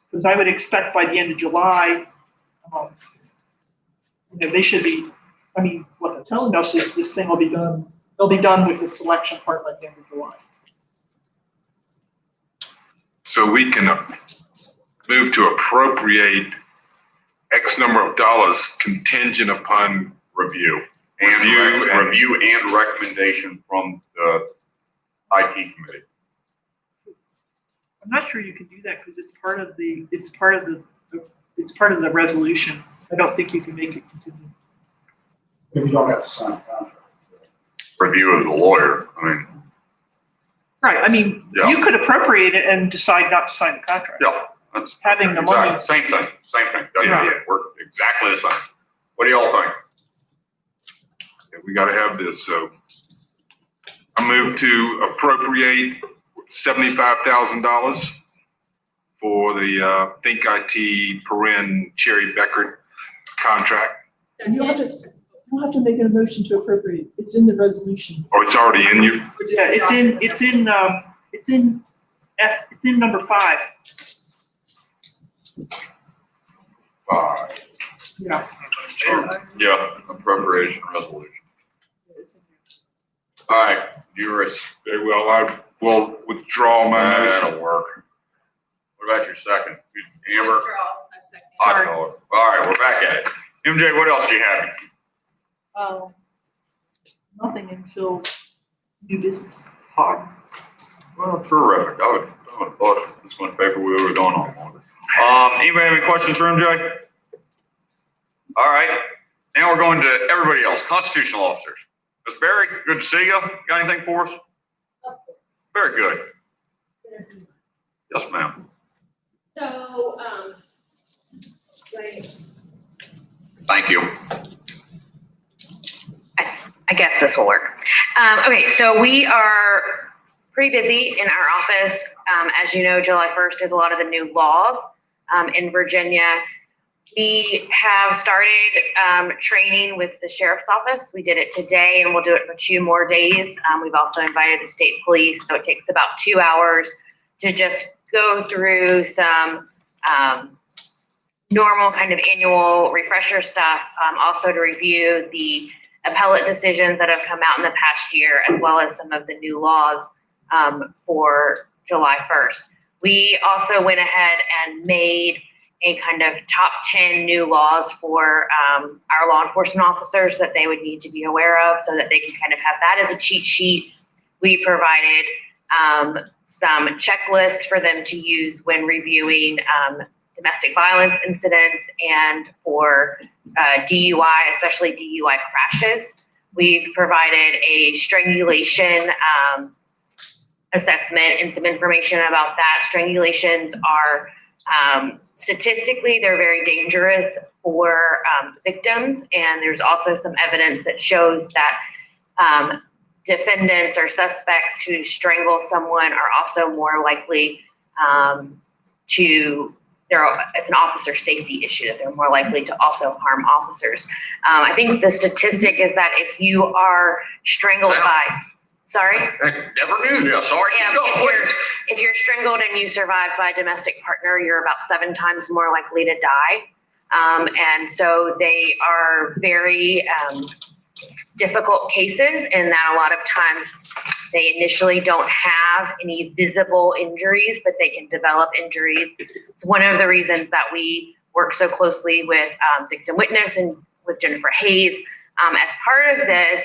Because I would expect by the end of July, they should be. What they're telling us is this thing will be done. They'll be done with the selection part by the end of July. So we can move to appropriate X number of dollars contingent upon review. Review and recommendation from the IT committee. I'm not sure you can do that because it's part of the resolution. I don't think you can make it contingent. If you don't have to sign a contract. Review of the lawyer, Right. Yeah. You could appropriate it and decide not to sign the contract. yeah, that's. Having the money. Same thing. Yeah. We're exactly the same. What do y'all think? Yeah, we gotta have this, so I move to appropriate $75,000 for the Think IT Cherry Beckert contract. You don't have to make a motion to appropriate. It's in the resolution. Oh, it's already in you? Yeah, it's in number 5. 5. Yeah. Yeah, appropriation resolution. All right, Very well, I will withdraw my motion. that'll work. What about your second? Amber? I second. All right, we're back at it. MJ, what else do you have? Nothing until new business. Hard. Well, terrific. I would have thought this one paper we would have gone on longer. Anybody have any questions for MJ? All right, now we're going to everybody else, constitutional officers. Ms. Berry, good to see you. Got anything for us? Of course. Very good. It's been a few months. Yes, ma'am. So, right, Thank you. I guess this will work. Okay, so we are pretty busy in our office. As you know, July 1st is a lot of the new laws in Virginia. We have started training with the sheriff's office. We did it today and we'll do it for 2 more days. We've also invited the state police, so it takes about 2 hours to just go through some normal kind of annual refresher stuff, also to review the appellate decisions that have come out in the past year, as well as some of the new laws for July 1st. We also went ahead and made a kind of top 10 new laws for our law enforcement officers that they would need to be aware of so that they can kind of have that as a cheat sheet. We provided some checklists for them to use when reviewing domestic violence incidents and for DUI, especially DUI crashes. We've provided a strangulation assessment and some information about that. Strangulations are statistically, they're very dangerous for victims, and there's also some evidence that shows that defendants or suspects who strangle someone are also more likely it's an officer safety issue, that they're more likely to also harm officers. I think the statistic is that if you are strangled sorry? Never knew this. Sorry. Yeah, if you're strangled and you survive by a domestic partner, you're about 7 times more likely to die. And so they are very difficult cases in that a lot of times they initially don't have any visible injuries, but they can develop injuries. It's one of the reasons that we work so closely with Victim Witness and with Jennifer Hayes. As part of this,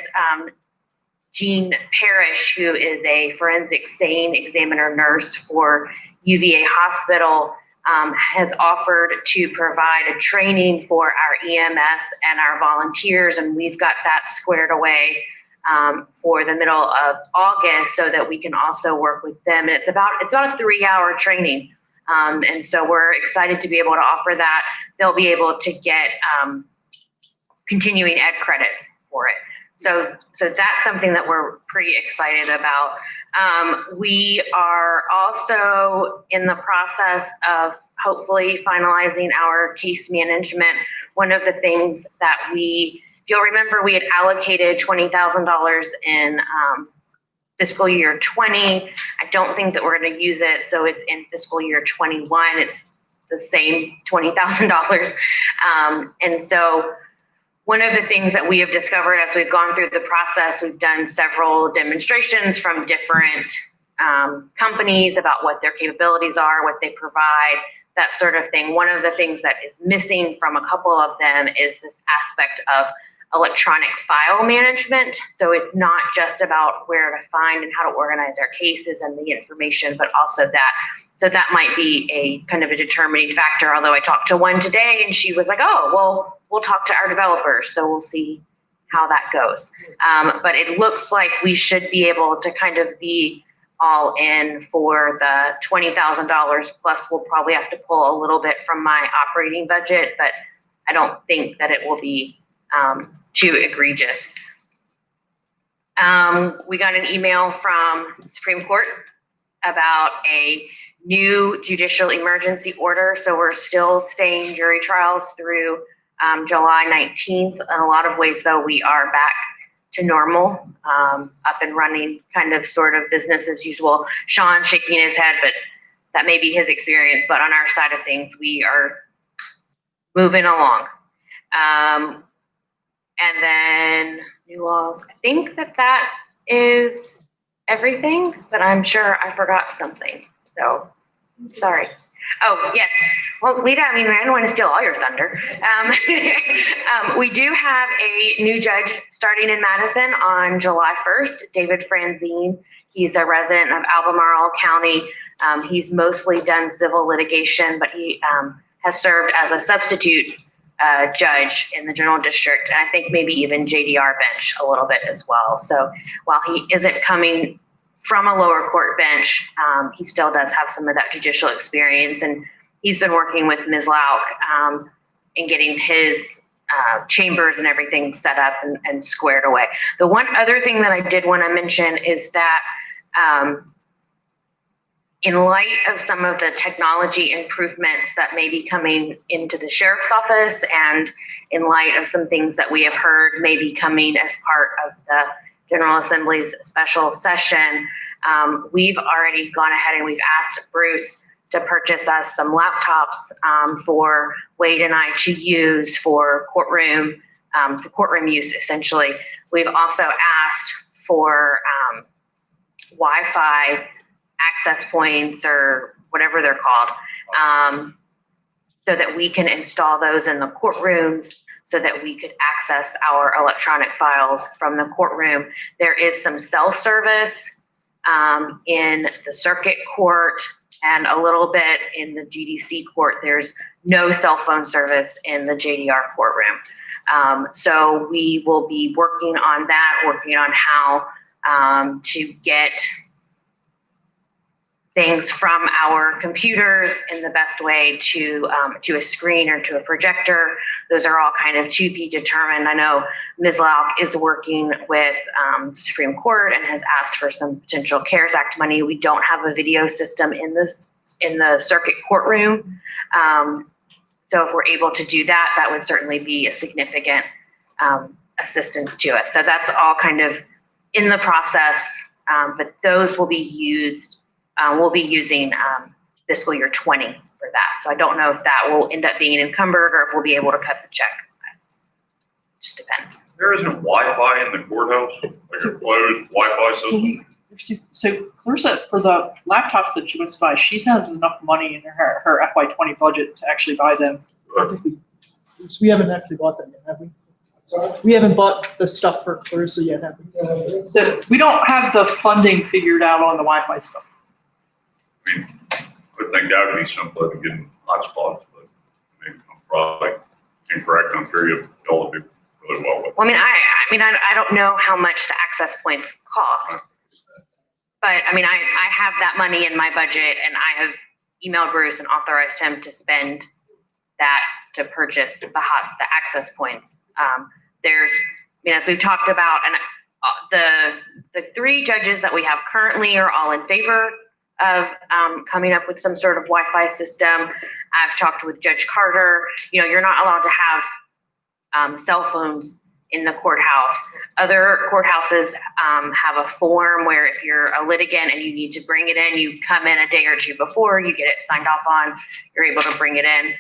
Jean Parrish, who is a forensic SANE examiner nurse for UVA Hospital, has offered to provide a training for our EMS and our volunteers, and we've got that squared away for the middle of August so that we can also work with them. And it's about a 3-hour training, and so we're excited to be able to offer that. They'll be able to get continuing ed credits for it. So that's something that we're pretty excited about. We are also in the process of hopefully finalizing our case management. One of the things that if you'll remember, we had allocated $20,000 in fiscal year 20. I don't think that we're going to use it, so it's in fiscal year 21. It's the same $20,000. And so one of the things that we have discovered as we've gone through the process, we've done several demonstrations from different companies about what their capabilities are, what they provide, that sort of thing. One of the things that is missing from a couple of them is this aspect of electronic file management. So it's not just about where to find and how to organize our cases and the information, but also that. So that might be a kind of a determining factor, although I talked to one today and she was like, oh, well, we'll talk to our developers. So we'll see how that goes. But it looks like we should be able to kind of be all in for the $20,000, plus we'll probably have to pull a little bit from my operating budget, but I don't think that it will be too egregious. We got an email from the Supreme Court about a new judicial emergency order. So we're still staying jury trials through July 19th. In a lot of ways, though, we are back to normal, up and running, kind of sort of business as usual. Sean shaking his head, but that may be his experience. But on our side of things, we are moving along. And then new laws. I think that is everything, but I'm sure I forgot something. So sorry. Oh, yes. Well, Lita, I mean, I don't want to steal all your thunder. We do have a new judge starting in Madison on July 1st, David Franzine. He's a resident of Albemarle County. He's mostly done civil litigation, but he has served as a substitute judge in the general district, and I think maybe even JDR bench a little bit as well. So while he isn't coming from a lower court bench, he still does have some of that judicial experience, and he's been working with Ms. Lauk in getting his chambers and everything set up and squared away. The one other thing that I did want to mention is that in light of some of the technology improvements that may be coming into the sheriff's office, and in light of some things that we have heard may be coming as part of the General Assembly's special session, we've already gone ahead and we've asked Bruce to purchase us some laptops for Wade and I to use for courtroom use, essentially. We've also asked for Wi-Fi access points, or whatever they're called, so that we can install those in the courtrooms so that we could access our electronic files from the courtroom. There is some self-service in the circuit court and a little bit in the GDC court. There's no cell phone service in the JDR courtroom. So we will be working on that, working on how to get things from our computers in the best way to a screen or to a projector. Those are all kind of to be determined. I know Ms. Lauk is working with the Supreme Court and has asked for some potential CARES Act money. We don't have a video system in the circuit courtroom. So if we're able to do that, that would certainly be a significant assistance to us. So that's all kind of in the process, but those will be used. We'll be using fiscal year 20 for that. So I don't know if that will end up being encumbered or if we'll be able to cut the check. Just depends. There isn't Wi-Fi in the courthouse, like a closed Wi-Fi system? So Clarissa, for the laptops that she wants to buy, she has enough money in her FY20 budget to actually buy them. We haven't actually bought them yet, have we? Sorry? We haven't bought the stuff for Clarissa yet, have we? So we don't have the funding figured out on the Wi-Fi stuff. I mean, I would think that would be simpler than getting hotspots, but I mean, I'm probably incorrect. I'm sure y'all do really well with it. Well, I don't know how much the access points cost, but I mean, I have that money in my budget, and I have emailed Bruce and authorized him to spend that to purchase the access points. There's, as we've talked about, and the 3 judges that we have currently are all in favor of coming up with some sort of Wi-Fi system. I've talked with Judge Carter. You're not allowed to have cell phones in the courthouse. Other courthouses have a form where if you're a litigant and you need to bring it in, you come in a day or 2 before, you get it signed off on, you're able to bring it in.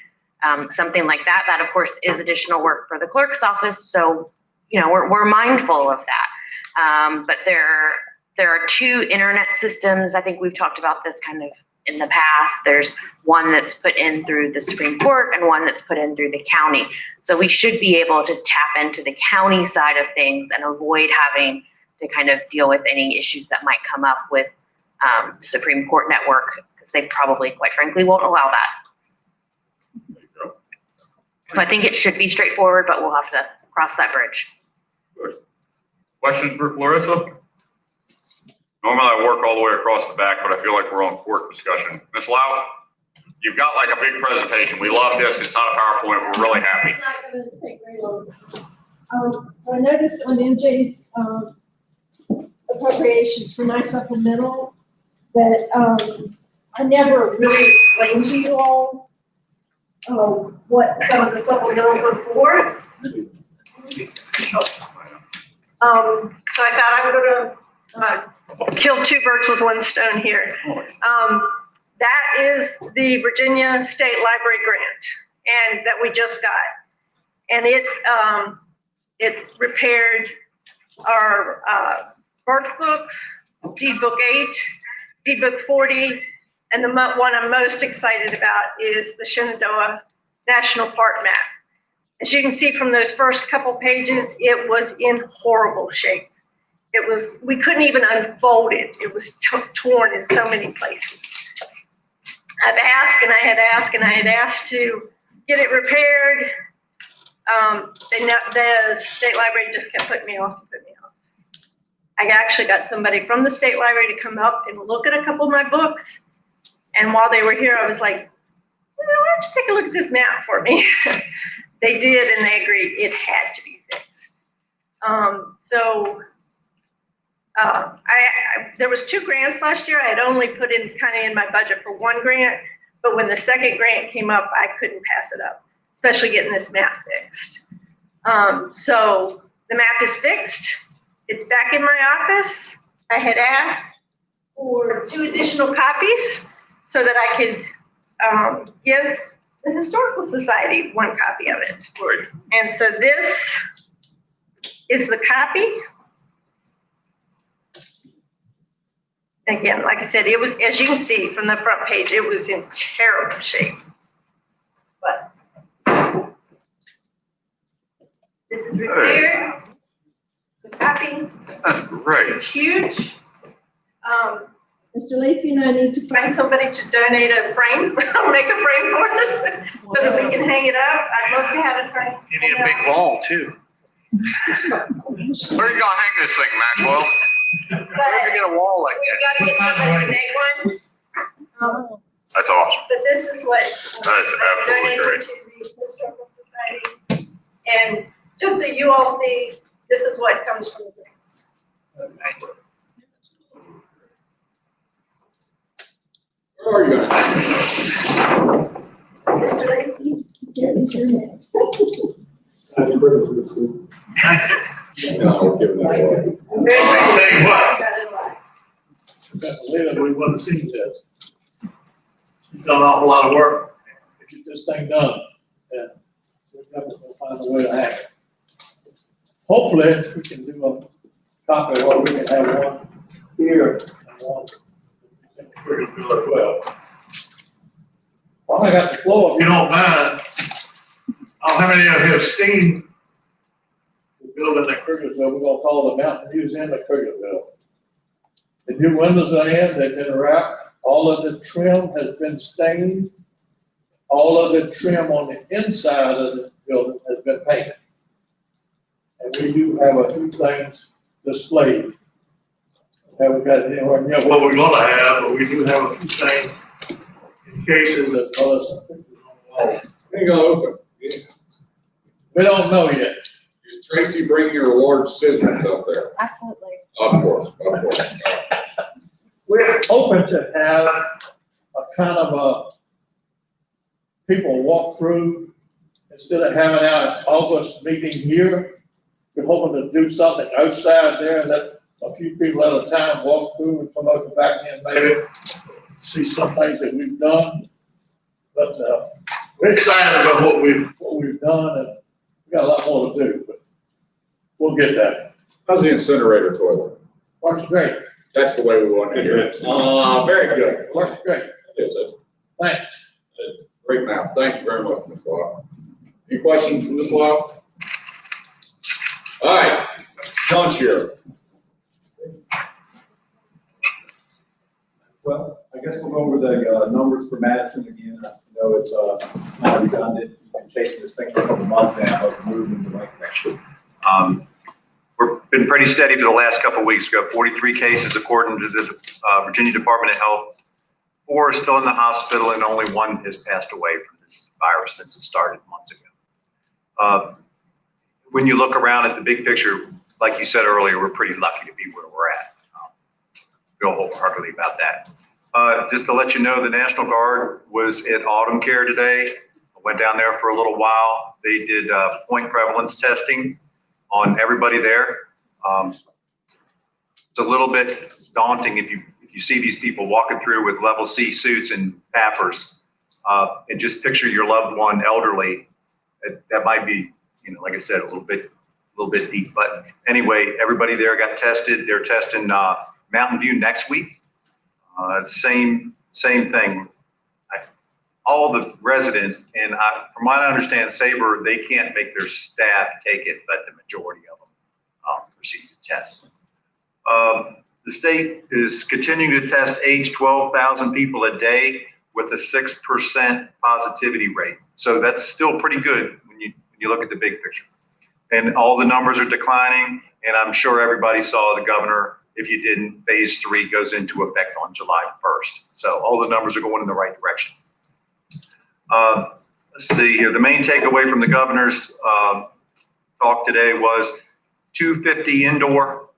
Something like that. That, of course, is additional work for the clerk's office. So, we're mindful of that. But there are 2 internet systems. I think we've talked about this kind of in the past. There's one that's put in through the Supreme Court and one that's put in through the county. So we should be able to tap into the county side of things and avoid having to kind of deal with any issues that might come up with the Supreme Court network, because they probably, quite frankly, won't allow that. There you go. So I think it should be straightforward, but we'll have to cross that bridge. Good. Questions for Clarissa? Normally I work all the way across the back, but I feel like we're on court discussion. Ms. Lau, you've got like a big presentation. We love this. It's not a PowerPoint. We're really happy. It's not gonna take very long. So I noticed on MJ's appropriations for my supplemental that I never really explained to you all what some of the supplementals are for. So I thought I would kill 2 birds with 1 stone here. That is the Virginia State Library grant, and that we just got. And it repaired our birth books, deed book 8, deed book 40, And the one I'm most excited about is the Shenandoah National Park map. As you can see from those first couple pages, it was in horrible shape. We couldn't even unfold it. It was torn in so many places. I've asked and I had asked and I had asked to get it repaired. The state library just kept putting me off and putting me off. I actually got somebody from the state library to come up and look at a couple of my books. And while they were here, I was like, why don't you take a look at this map for me? They did, and they agreed it had to be fixed. There was 2 grants last year. I had only put in kind of in my budget for 1 grant, but when the second grant came up, I couldn't pass it up, especially getting this map fixed. So the map is fixed. It's back in my office. I had asked for 2 additional copies so that I could give the Historical Society 1 copy of it. And so this is the copy. Again, like I said, it was, as you can see from the front page, it was in terrible shape. But this is repaired. The copy. That's great. It's huge. Mr. Lacy and I need to find somebody to donate a frame, make a frame for us so that we can hang it up. I'd love to have it framed. You need a big wall too. Where are you gonna hang this thing, Maxwell? Where do you get a wall like We that? gotta get somebody to make one. That's awesome. But this is what That is absolutely donated great. to the Historical Society. And just so you all see, this is what comes from the grants. Where are you going? Mr. Lacy, here is your name. No, we're giving that away. I'm very I'll tell you what. excited. We want to see this. She's done an awful lot of work to get this thing done. And we're going to find a way to have it. Hopefully, we can do a copy or we can have one here and one in the Crickettville as well. While I got the floor, if you don't mind, I don't know how many of you have seen the building at Crickettville. We're gonna call the Mountain Museum at Crickettville. The new windows are in, they've been wrapped, all of the trim has been stained. All of the trim on the inside of the building has been painted. And we do have a few things displayed. Haven't got it anywhere near what we're gonna have, but we do have a few things in cases as well as some pictures on the wall. When you gonna open? We don't know yet. Is Tracy bringing your large scissors up there? Absolutely. Of course, of course. We're hoping to have a kind of a people walk through instead of having our August meeting here. We're hoping to do something outside there and let a few people at a time walk through and come out the back end, maybe see some things that we've done. But we're excited about what we've done, and we got a lot more to do, but we'll get that. How's the incinerator toilet? Works great. That's the way we want to hear it. Very good. Works great. It is. That's Thanks. a great map. Thank you very much, Ms. Law. Any questions from Ms. Law? All right, John Shearer. Well, I guess we'll go over the numbers for Madison again. I know it's kind of redundant. We've been chasing this thing for a couple months now, but we're moving in the right direction. We've been pretty steady for the last couple of weeks. We've got 43 cases according to the Virginia Department of Health. 4 are still in the hospital and only 1 has passed away from this virus since it started months ago. When you look around at the big picture, like you said earlier, we're pretty lucky to be where we're at. Feel wholeheartedly about that. Just to let you know, the National Guard was at Autumn Care today. I went down there for a little while. They did point prevalence testing on everybody there. It's a little bit daunting if you see these people walking through with level C suits and pappers, and just picture your loved one elderly. That might be, like I said, a little bit deep. But anyway, everybody there got tested. They're testing Mountain View next week. Same same thing. All the residents, and from what I understand, Sabre, they can't make their staff take it, but the majority of them receive the test. The state is continuing to test age 12,000 people a day with a 6% positivity rate. So that's still pretty good when you look at the big picture. And all the numbers are declining, and I'm sure everybody saw the governor. If you didn't, phase 3 goes into effect on July 1st. So all the numbers are going in the right direction. Let's see here. The main takeaway from the governor's talk today was 250 indoor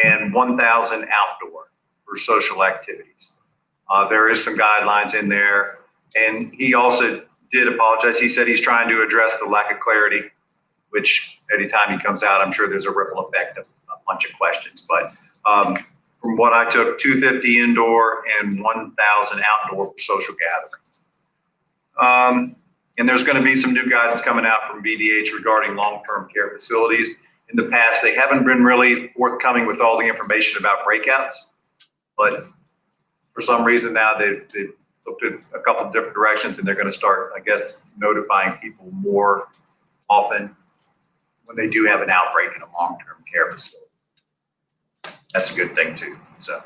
and 1,000 outdoor for social activities. There is some guidelines in there, and he also did apologize. He said he's trying to address the lack of clarity, which anytime he comes out, I'm sure there's a ripple effect of a bunch of questions. But from what I took, 250 indoor and 1,000 outdoor for social gatherings. And there's going to be some new guidance coming out from BDH regarding long-term care facilities. In the past, they haven't been really forthcoming with all the information about breakouts, but for some reason now they've looked at a couple of different directions, and they're going to start, I guess, notifying people more often when they do have an outbreak in a long-term care facility. That's a good thing too. So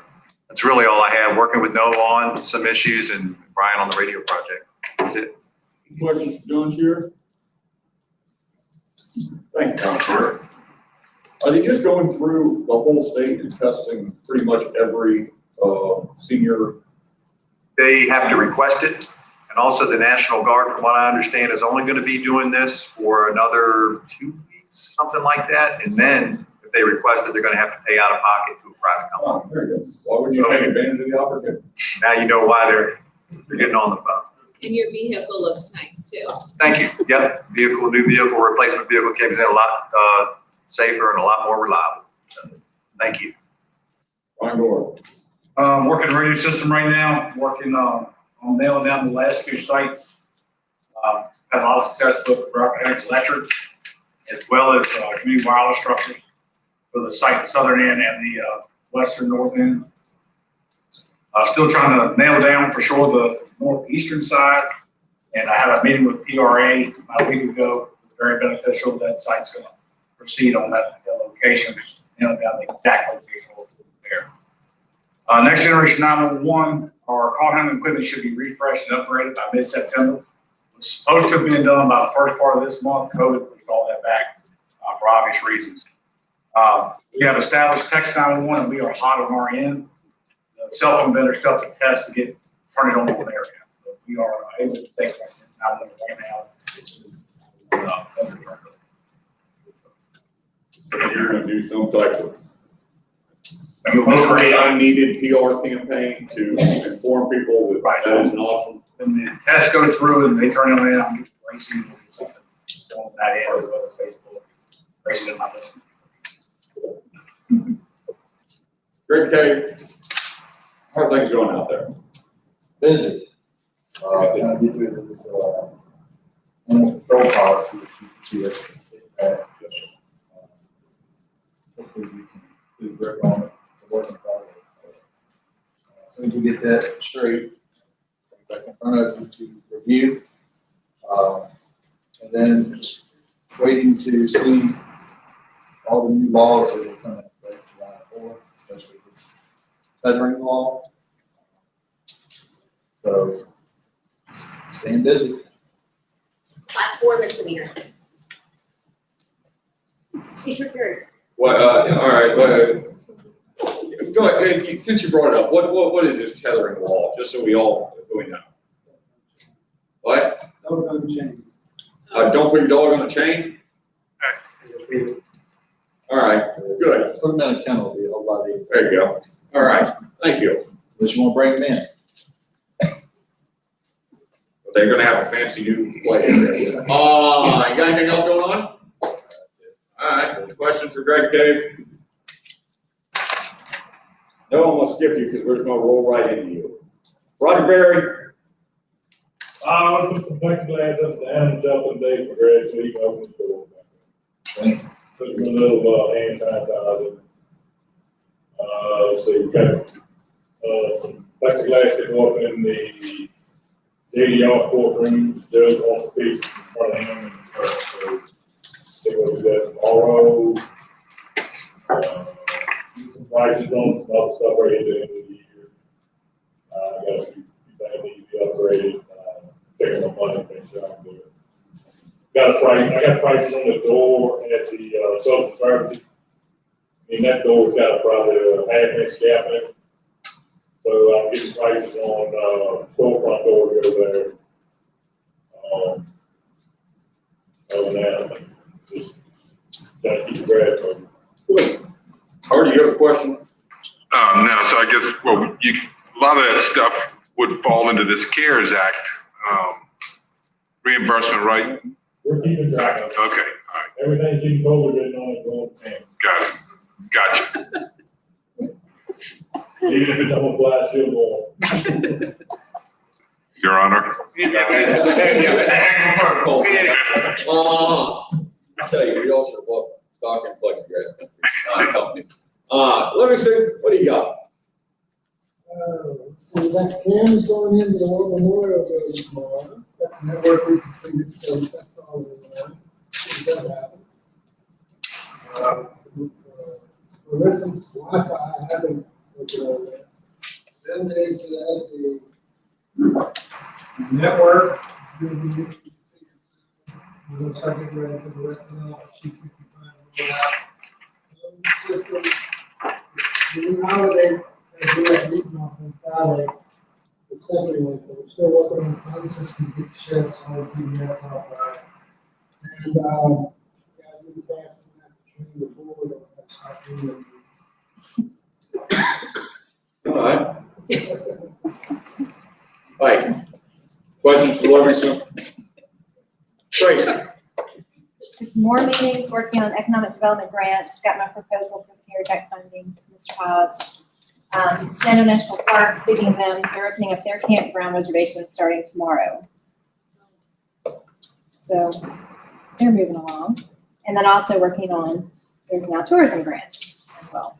that's really all I have. Working with Noah on some issues and Brian on the radio project. That's it. Questions for John Shearer? Thank you, John Shearer. Are they just going through the whole state and testing pretty much every senior? They have to request it. And also the National Guard, from what I understand, is only going to be doing this for another 2 weeks, something like that. And then if they request it, they're going to have to pay out of pocket to a private company. Oh, very good. Why wouldn't you take advantage of the opportunity? Now you know why they're getting on the phone. And your vehicle looks nice too. Thank you. Yep, new vehicle replacement vehicle came in a lot safer and a lot more reliable. So, thank you. Fine door. Working the radio system right now, working on nailing down the last 2 sites. Had a lot of success with Brockhampton Electric, as well as community wireless structures for the site, the southern end and the western north end. Still trying to nail down for sure the northeastern side. And I had a meeting with PRA about a week ago. It was very beneficial. That site's going to proceed on that location, just nail down the exact location there. Next generation 911, our call handling equipment should be refreshed and upgraded by mid-September. It was supposed to have been done by the first part of this month. COVID pushed all that back for obvious reasons. We have established text 911 and we are hot on our end. The cell phone vendor stuff to test to turn it on one area. But we are able to take 911 right now. So you're going to do some type of Right. unneeded PR campaign to inform people that Right. that is an option. When the tests go through and they turn it on, I'm racing with something on that end as well as Facebook, racing in my list. Greg K, how are things going out there? Busy. Trying to get through this, animal control policy, if you can see us. Hopefully we can do the grip on it, it's a work in progress. So, as soon as we get that straight, bring it back in front of you to review. And then just waiting to see all the new laws that will come into play July 4th, especially this tethering law. So, staying busy. Class 4 misdemeanor. Case repairs. What, all right, go ahead, since you brought it up, what is this tethering law, just so we know? What? No, no change. Don't put your dog on a chain? All right, good, Put them in a kennel, be a whole lot easier. there you go, all right, thank you. Unless you want to bring them in. They're gonna have a fancy new play area. You got anything else going on? All right, questions for Greg Cave? No, I'm gonna skip you because we're just gonna roll right into you. Roger Berry? I put some plexiglass up the animal shelter today for Greg, so he can open the door. Put some little hand sanitizer. Let's see, we got some plexiglass that go up in the JDR courtroom, judge wants to speak in front of him, and, so they will do that tomorrow. Some prices on some other stuff right at the end of the year. I got a few things need to be upgraded, checking my money, things like that. I got prices on the door at the, social services. I mean, that door's got probably a half-inch gap in it. So I'm getting prices on, storefront door to go there. Other than that, just trying to keep the grass moving. Good. Artie, you have a question? No, so I guess, well, a lot of that stuff would fall into this CARES Act, reimbursement, right? We're keeping track of it. Okay, all right, Everything's in code written on it, going to got it, gotcha. even if it don't apply, it's still going. Your Honor. That's a heck of a protocol. I tell you, we all should have bought stock in plexiglass companies. Let me see, what do you got? That Cam's going into the War Memorial Building tomorrow. That network we completed, so that's all in there. That happened. For instance, Wi-Fi, I haven't looked at all that. Then they said the network is going to be configured. We're going to start getting ready for the rest of the office. She's going to be systems. The holiday, we have a meeting on Friday, the second one, but we're still working on the phone system to get the sheriff's all PBS off right. And, yeah, we'll be passing that to train the board on that stuff. All right. Mike, questions for Livingston? Tracy? Just more meetings, working on economic development grants, got my proposal for the CARES Act funding to Mr. Hobbs. Shenandoah National Park, speaking of them, they're opening up their campground reservations starting tomorrow. So they're moving along. And then also working on, there's now tourism grants as well.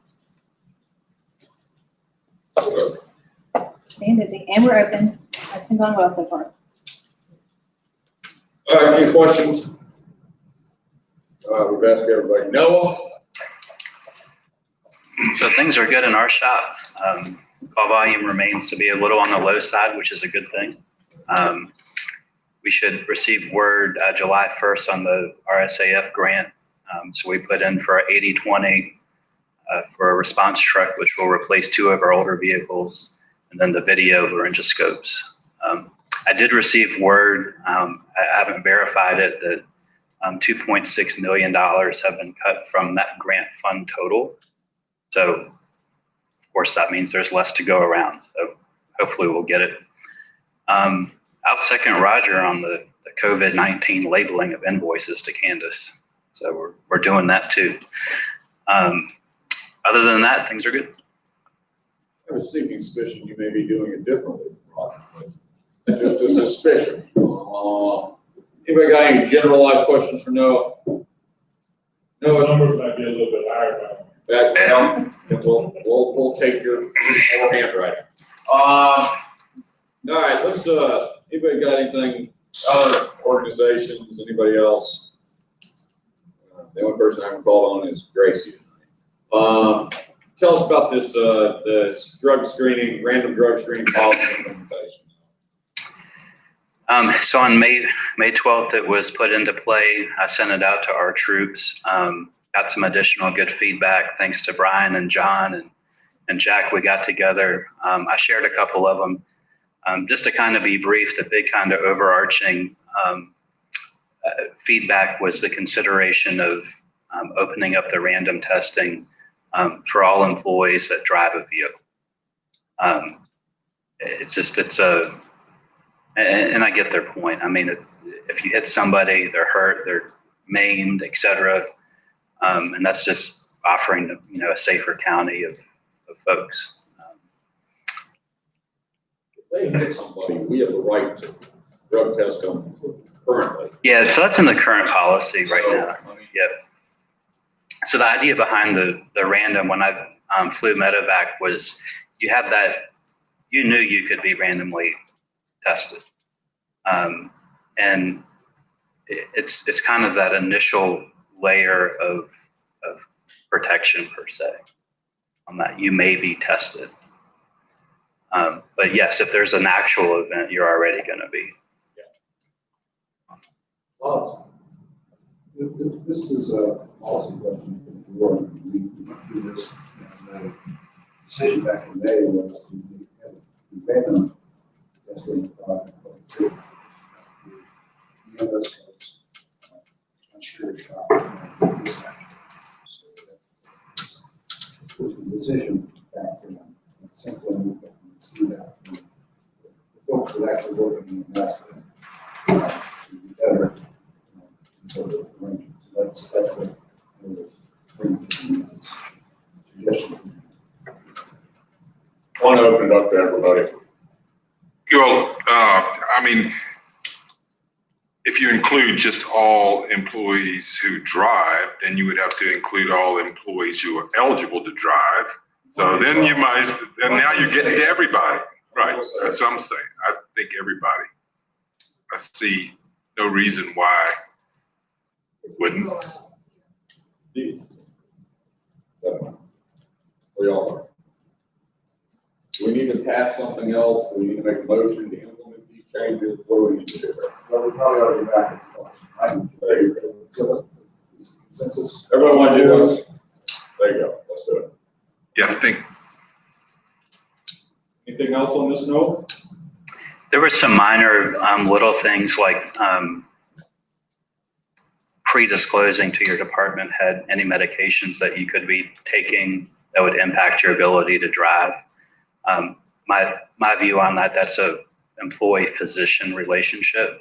Staying busy, and we're open. That's been going well so far. All right, any questions? We've asked everybody. Noah? So things are good in our shop. Call volume remains to be a little on the low side, which is a good thing. We should receive word July 1st on the RSAF grant. So we put in for 80-20 for a response truck, which will replace 2 of our older vehicles, and then the video laryngoscopes. I did receive word, I haven't verified it, that $2.6 million have been cut from that grant fund total. So, of course, that means there's less to go around. So hopefully we'll get it. I'll second Roger on the COVID-19 labeling of invoices to Candace. So we're doing that too. Other than that, things are good. I have a sneaking suspicion you may be doing it differently. That's just a suspicion. Anybody got any generalized questions for Noah? The numbers might be a little bit higher now. We'll take your handwriting. All right, let's, anybody got anything, other organizations, anybody else? The only person I haven't called on is Gracie tonight. Tell us about this, this drug screening, random drug screening policy implementation. So on May 12th, it was put into play. I sent it out to our troops. Got some additional good feedback thanks to Brian and John and Jack. We got together. I shared a couple of them. Just to kind of be brief, the big kind of overarching feedback was the consideration of opening up the random testing for all employees that drive a vehicle. And I get their point. I mean, if you hit somebody, they're hurt, they're maimed, et cetera. And that's just offering, a safer county of folks. If they hit somebody, we have the right to drug test them currently. Yeah, so that's in the current policy right now. Yep. So the idea behind the random, when I flew medevac, was you have that you knew you could be randomly tested. And it's kind of that initial layer of protection per se, on that you may be tested. But yes, if there's an actual event, you're already going to be. This is a policy question for the board. We went through this, and the decision back in May was to have random testing of product. The others folks, unsure shop, dispatch. So that's the decision back then. Since then, we've been see that from the folks that actually work in the accident to be better. So that's what I was bringing to this suggestion. I want to open it up to everybody. Well, I mean, if you include just all employees who drive, then you would have to include all employees who are eligible to drive. So then you might, and now you're getting to everybody. Right, that's what I'm saying. I think everybody. I see no reason why it wouldn't. We all. Do we need to pass something else? Do we need to make a motion to implement these changes? What do we need to do? Well, we probably ought to be back in There you go. consensus. Everyone want to do this? There you go. Let's do it. Yeah, I think. Anything else on this note? There were some minor little things like pre-disclosing to your department head any medications that you could be taking that would impact your ability to drive. My view on that, that's a employee-physician relationship.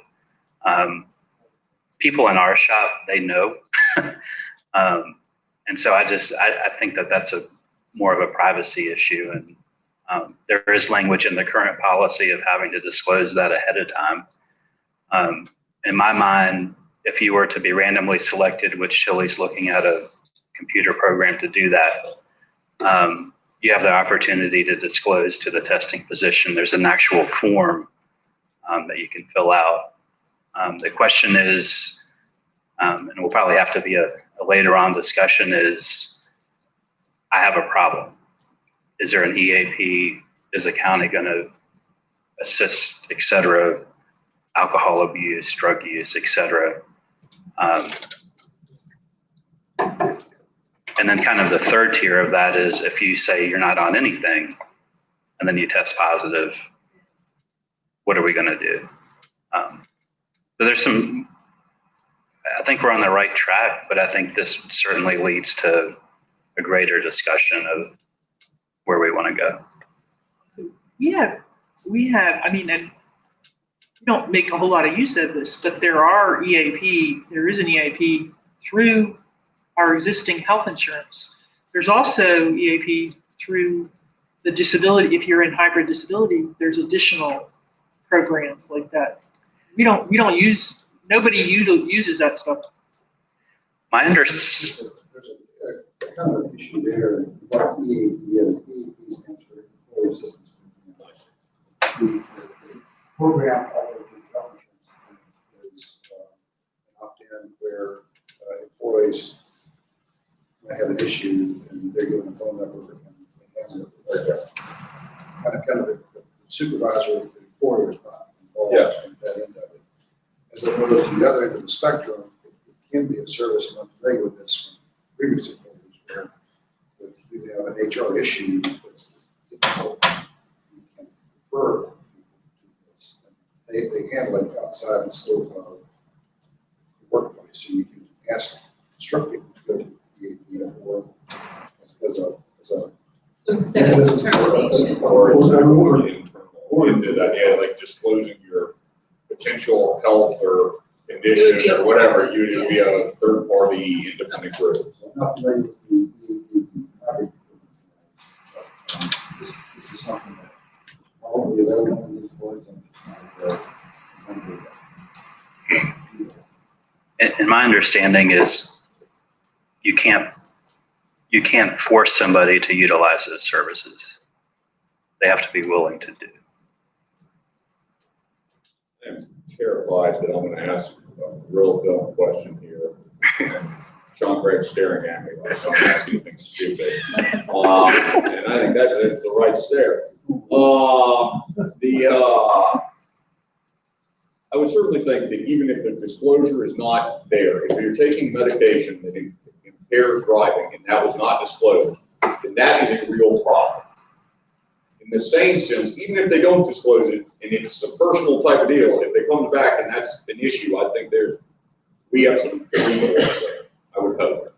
People in our shop, they know. And so I think that that's more of a privacy issue. And there is language in the current policy of having to disclose that ahead of time. In my mind, if you were to be randomly selected, which Chili's looking at a computer program to do that, you have the opportunity to disclose to the testing physician. There's an actual form that you can fill out. The question is, and it will probably have to be a later on discussion, is I have a problem. Is there an EAP? Is the county going to assist, et cetera, alcohol abuse, drug use, et cetera? And then kind of the third tier of that is if you say you're not on anything and then you test positive, what are we going to do? So there's some, I think we're on the right track, but I think this certainly leads to a greater discussion of where we want to go. We have, I mean, and we don't make a whole lot of use of this, but there is an EAP through our existing health insurance. There's also EAP through the disability. If you're in hybrid disability, there's additional programs like that. Nobody uses that stuff. My There's a kind of an issue there. What EAP is, EAP stands for Employee Assistance Program. The program offered through health insurance is an opt-in where employees might have an issue and they're given a phone number and answer it. It's kind of the supervisor, the employer is not involved in that end of it. As opposed to the other end of the spectrum, it can be a service, and I'm familiar with this from previous employers, where if you have an HR issue that's difficult, you can refer people to this. And they handle it outside the scope of the workplace, so you can instruct people to go to the EAP or as a So instead of determination. Or into that, yeah, like disclosing your potential health or condition or whatever, you would be a third party independent group. So I'm not familiar with the EAP. This is something that probably available in these boards. And my understanding is you can't force somebody to utilize those services. they have to be willing to do. I'm terrified that I'm gonna ask a real dumb question here. John Gregg's staring at me like I'm asking anything stupid. And I think that's the right stare. I would certainly think that even if the disclosure is not there, if you're taking medication that impairs driving and that was not disclosed, then that is a real problem. In the same sense, even if they don't disclose it and it's a personal type of deal, if it comes back and that's an issue, I think we have some recourse there, I would hope.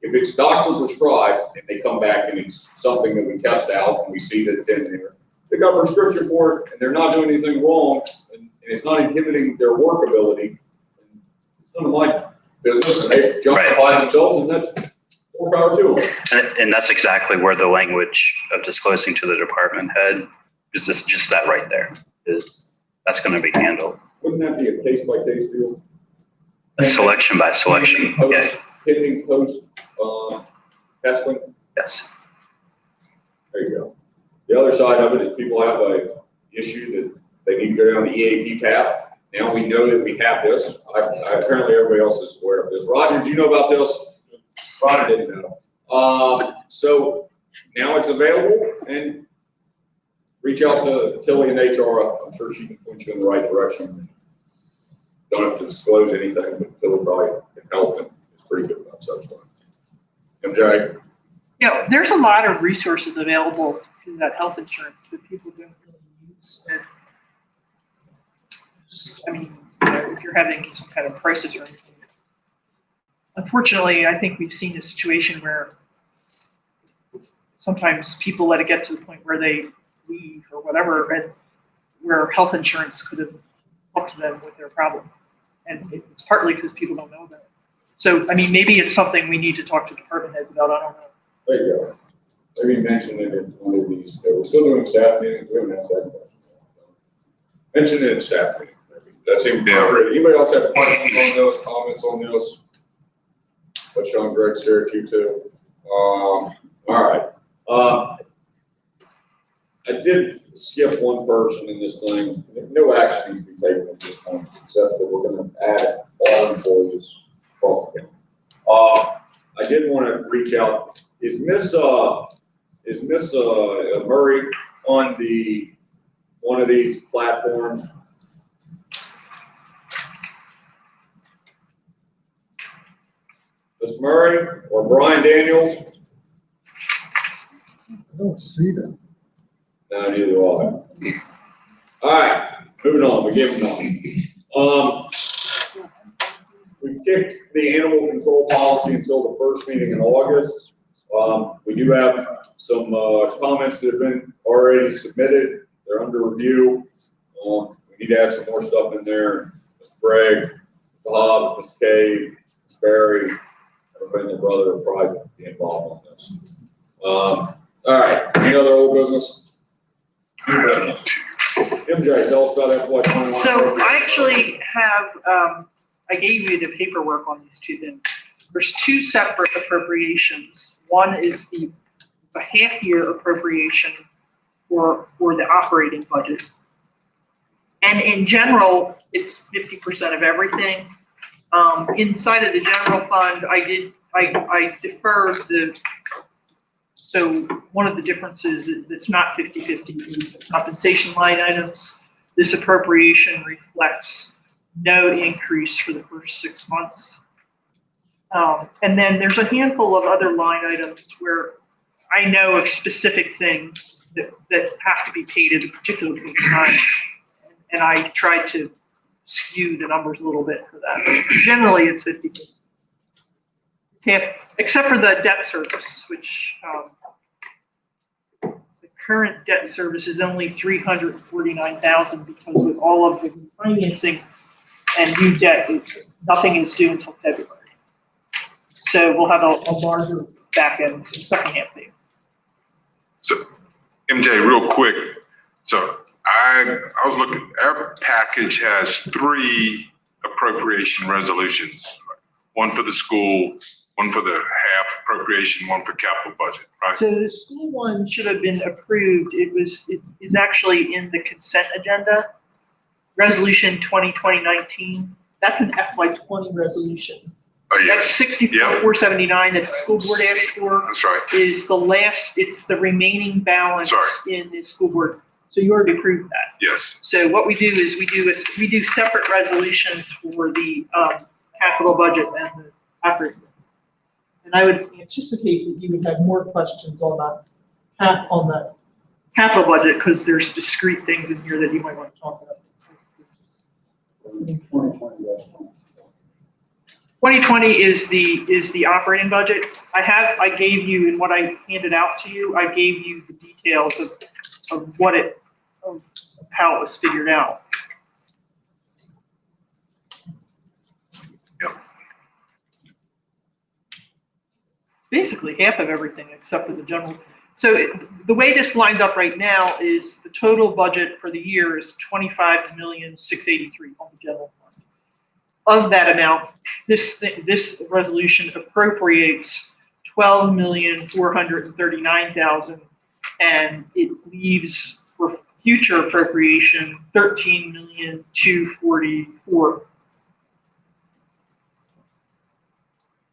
If it's doctor prescribed and they come back and it's something that we test out and we see that it's in there, they got a prescription for it and they're not doing anything wrong and it's not inhibiting their work ability, it's none of my business and they justify themselves and that's more power to them. And that's exactly where the language of disclosing to the department head is just that right there, that's going to be handled. Wouldn't that be a case by case deal? Selection by selection, yeah. Pending post testing? Yes. There you go. The other side of it is people have a issue that they need to go down the EAP path. Now we know that we have this. Apparently everybody else is aware of this. Roger, do you know about this? Roger didn't know. So now it's available and reach out to Tilly in HR. I'm sure she can point you in the right direction. Don't have to disclose anything, but Tilly probably can help and it's pretty good about such things. MJ? Yeah, there's a lot of resources available in that health insurance that people don't really use. And just, I mean, if you're having some kind of crisis or anything. Unfortunately, I think we've seen a situation where sometimes people let it get to the point where they leave or whatever, and where health insurance could have helped them with their problem. And it's partly because people don't know that. So, I mean, maybe it's something we need to talk to department heads about, I don't know. There you go. Maybe mention it in one of these. We're still doing staff meetings. We haven't asked that question. Mention it in staff meeting. That seems appropriate. Anybody else have questions on this, comments on this? But Sean Gregg stare at you too. All right. I did skip one person in this thing. No action needs to be taken at this point, except that we're going to add all employees across the county. I did want to reach out. Is Miss Murray on one of these platforms? Miss Murray or Brian Daniels? I don't see them. No, neither do I. All right, moving on. We give them on. We've kicked the animal control policy until the first meeting in August. We do have some comments that have been already submitted. They're under review. We need to add some more stuff in there. Mr. Gregg, Mr. Hobbs, Mr. Cave, Mr. Barry, everybody and their brother will probably be involved on this. All right, any other old business? MJ, tell us about FY21. So I actually have, I gave you the paperwork on these two things. There's two separate appropriations. One is it's a half-year appropriation for the operating budget. And in general, it's 50% of everything. Inside of the general fund, I deferred so one of the differences that's not 50-50 is compensation line items. This appropriation reflects no increase for the first 6 months. And then there's a handful of other line items where I know of specific things that have to be paid at a particular point in time. And I tried to skew the numbers a little bit for that. But generally, it's 50-50. Except for the debt service, which the current debt service is only $349,000 because with all of the financing and new debt, nothing is due until February. So we'll have a larger back end second half there. So MJ, real quick. So I was looking, our package has 3 appropriation resolutions. One for the school, one for the half appropriation, one for capital budget, right? So the school one should have been approved. It is actually in the consent agenda. Resolution 2020-19, that's an FY20 resolution. Oh, yeah, That's 64,479 that the school board asked for that's right. is the last, it's the remaining balance Sorry. in the school board. So you already approved that. Yes. So what we do is we do separate resolutions for the capital budget and the operating. And I would anticipate that you would have more questions on the capital budget because there's discrete things in here that you might want to talk about. 2020 is the operating budget. I gave you, in what I handed out to you, I gave you the details of how it was figured out. Yep. Basically half of everything except for the general. So the way this lines up right now is the total budget for the year is $25,683,000 on the general fund. Of that amount, this resolution appropriates $12,439,000, and it leaves for future appropriation $13,244,000.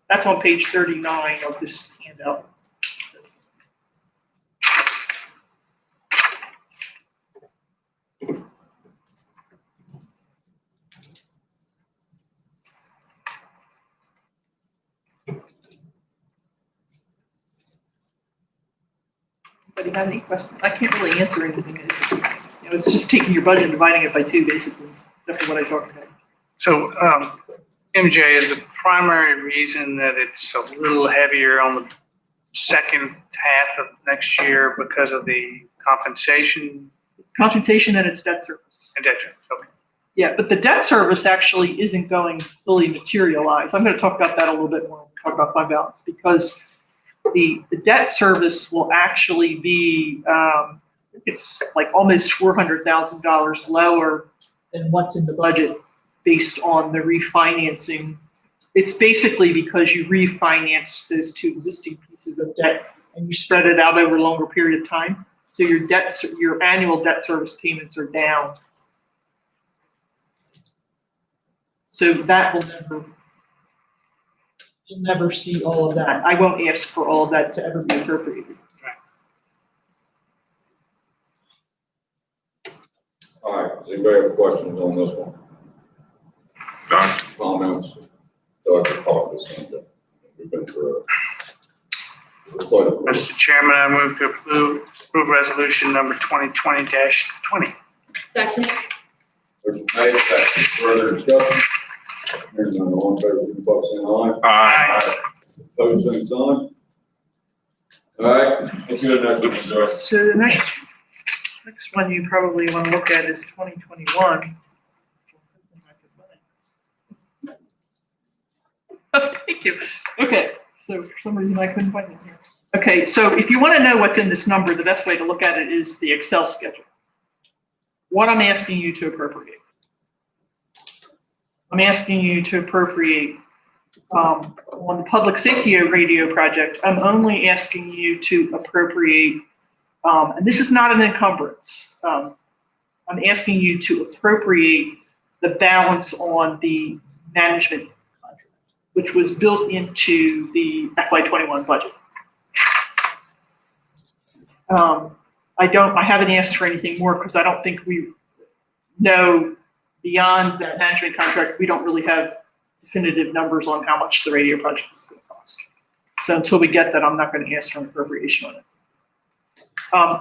That's on page 39 of this handout. Anybody have any questions? I can't really answer anything. It's just taking your budget and dividing it by 2, basically, except for what I talked about. So, MJ, is the primary reason that it's a little heavier on the second half of next year because of the compensation? Compensation and its debt service. And debt service, okay. Yeah, but the debt service actually isn't going to fully materialize. I'm going to talk about that a little bit when we talk about fund balance, because the debt service will actually be, it's like almost $400,000 lower than what's in the budget based on the refinancing. It's basically because you refinance those 2 existing pieces of debt and you spread it out over a longer period of time. So your annual debt service payments are down. So that will you'll never see all of that. I won't ask for all of that to ever be appropriated. All right, does anybody have questions on this one? Done. Comments? So I can talk this one. We've been through it. Mr. Chairman, I move to approve resolution number 2020-20. Second. Motion made, second. Further discussion? Hearing none, all in favor, signify by saying aye. Aye. Opposed, same sign. All right, let's go to the next one, Joe. So the next one you probably want to look at is 2021. Thank you. Okay, so for some reason I couldn't find it here. Okay, so if you want to know what's in this number, the best way to look at it is the Excel schedule. What I'm asking you to appropriate. I'm asking you to appropriate on the public safety radio project. I'm only asking you to appropriate, and this is not an encumbrance. I'm asking you to appropriate the balance on the management contract, which was built into the FY21 budget. I haven't asked for anything more because I don't think we know beyond that management contract. We don't really have definitive numbers on how much the radio project is going to cost. So until we get that, I'm not going to ask for an appropriation on it.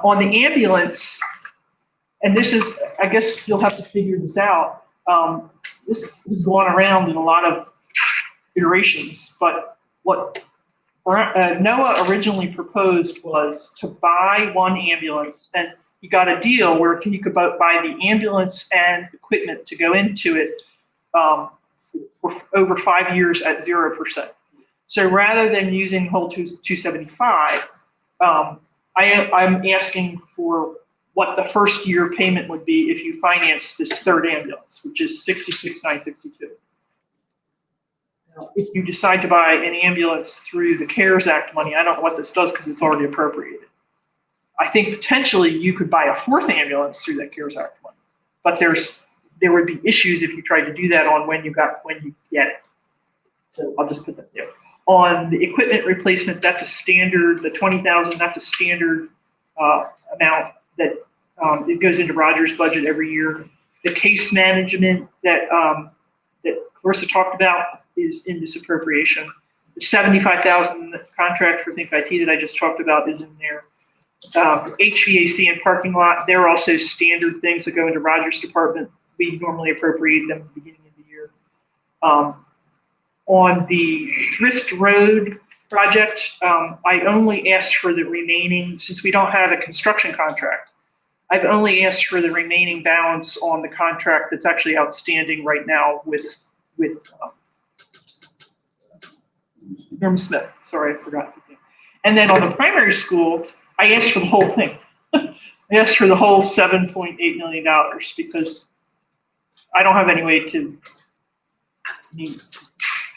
On the ambulance, and this is, I guess you'll have to figure this out. This has gone around in a lot of iterations, but what NOAA originally proposed was to buy one ambulance, and you got a deal where you could buy the ambulance and equipment to go into it for over 5 years at 0%. So rather than using the whole 275, I'm asking for what the first year payment would be if you finance this third ambulance, which is $66,962. if you decide to buy an ambulance through the CARES Act money, I don't know what this does because it's already appropriated. I think potentially you could buy a 4th ambulance through that CARES Act money, but there would be issues if you tried to do that on when you get it. So I'll just put that there. On the equipment replacement, that's a standard, the 20,000, that's a standard amount that it goes into Roger's budget every year. The case management that Clarissa talked about is in this appropriation. The 75,000 contract for Think IT that I just talked about is in there. HVAC and parking lot, they're also standard things that go into Roger's department. We normally appropriate them at the beginning of the year. On the Thrift Road project, I only asked for the remaining, since we don't have a construction contract, I've only asked for the remaining balance on the contract that's actually outstanding right now with Norm Smith. Sorry, I forgot the name. And then on the primary school, I asked for the whole thing. I asked for the whole $7.8 million because I don't have any way to meet.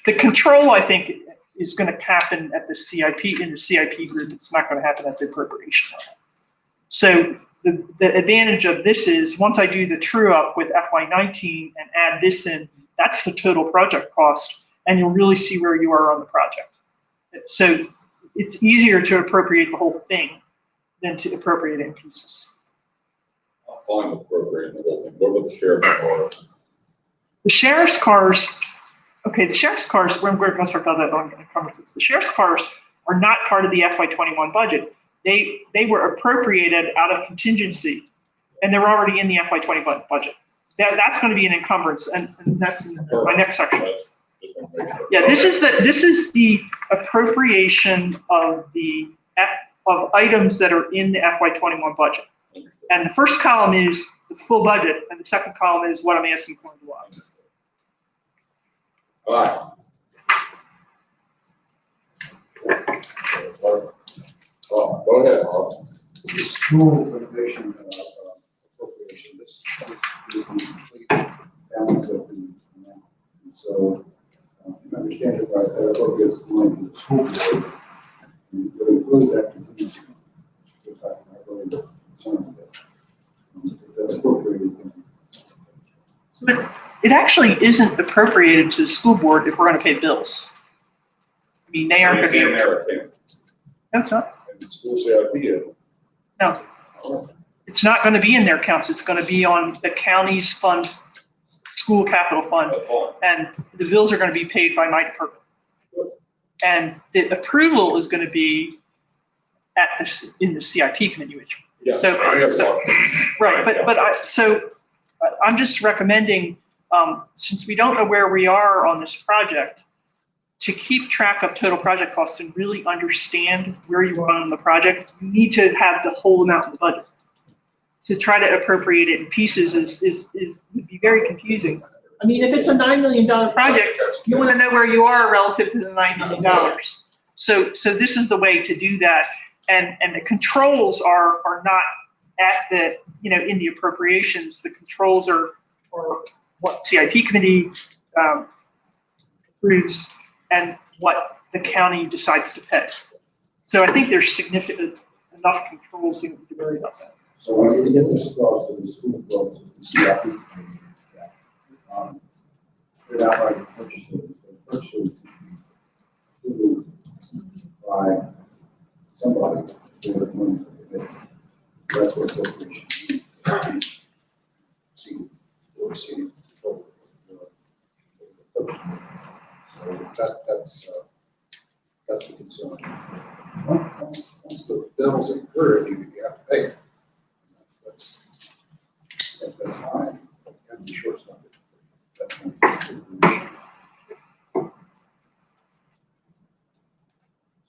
The control, I think, is going to happen at the CIP, in the CIP group. It's not going to happen at the appropriation level. So the advantage of this is once I do the true up with FY19 and add this in, that's the total project cost, and you'll really see where you are on the project. So it's easier to appropriate the whole thing than to appropriate it in pieces. I'm fine with appropriating the whole thing. What about the sheriff's cars? The sheriff's cars, okay, the sheriff's cars, we're going to talk about that on conferences. The sheriff's cars are not part of the FY21 budget. They were appropriated out of contingency, and they're already in the FY21 budget. That's going to be an encumbrance, and that's in my next section. Yeah, this is the appropriation of of items that are in the FY21 budget. And the first column is the full budget, and the second column is what I'm asking for in the law. All right. Oh, go ahead, Bob. The school renovation appropriation, this is the complete balance of the amount. And so, if I understand it right, that appropriates the money from the school board, and would include that contingency. Which I'm not really concerned with that. If that's appropriated, then. It actually isn't appropriated to the school board if we're going to pay bills. I mean, they aren't going to be. American. No, it's not. And the school CIP. No. It's not going to be in their accounts. It's going to be on the county's fund, school capital fund, and the bills are going to be paid by my department. And the approval is going to be in the CIP committee, which. Yeah. So I'm just recommending, since we don't know where we are on this project, to keep track of total project costs and really understand where you are on the project, you need to have the whole amount in the budget. To try to appropriate it in pieces would be very confusing. I mean, if it's a $9 million project, you want to know where you are relative to the $9 million. So this is the way to do that. And the controls are not at the, in the appropriations. The controls are what CIP committee approves and what the county decides to pay. So I think there's significant enough controls to worry about that. So I need to get this across to the school folks, the CIP committee, put out like purchase orders. Purchase orders to be approved by somebody for the money. That's what appropriation is. See, or see. So that's the concern. Once the bills are incurred, you have to pay it. That's fine. You have to be short-sighted.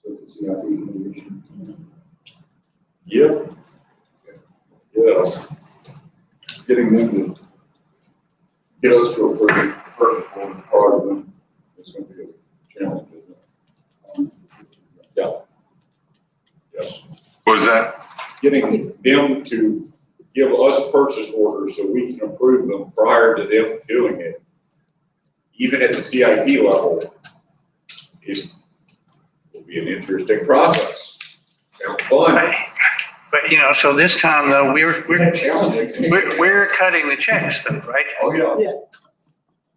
So it's a CIP committee. Yep. Yeah. Getting them to get us to a purchase order part of them is going to be a challenge, isn't it? Yeah. Yes. What was that? Getting them to give us purchase orders so we can approve them prior to them doing it. Even at the CIP level, it will be an interesting process. Sounds fun. But, you know, so this time though, we're Challenging. cutting the checks though, right? Oh, yeah.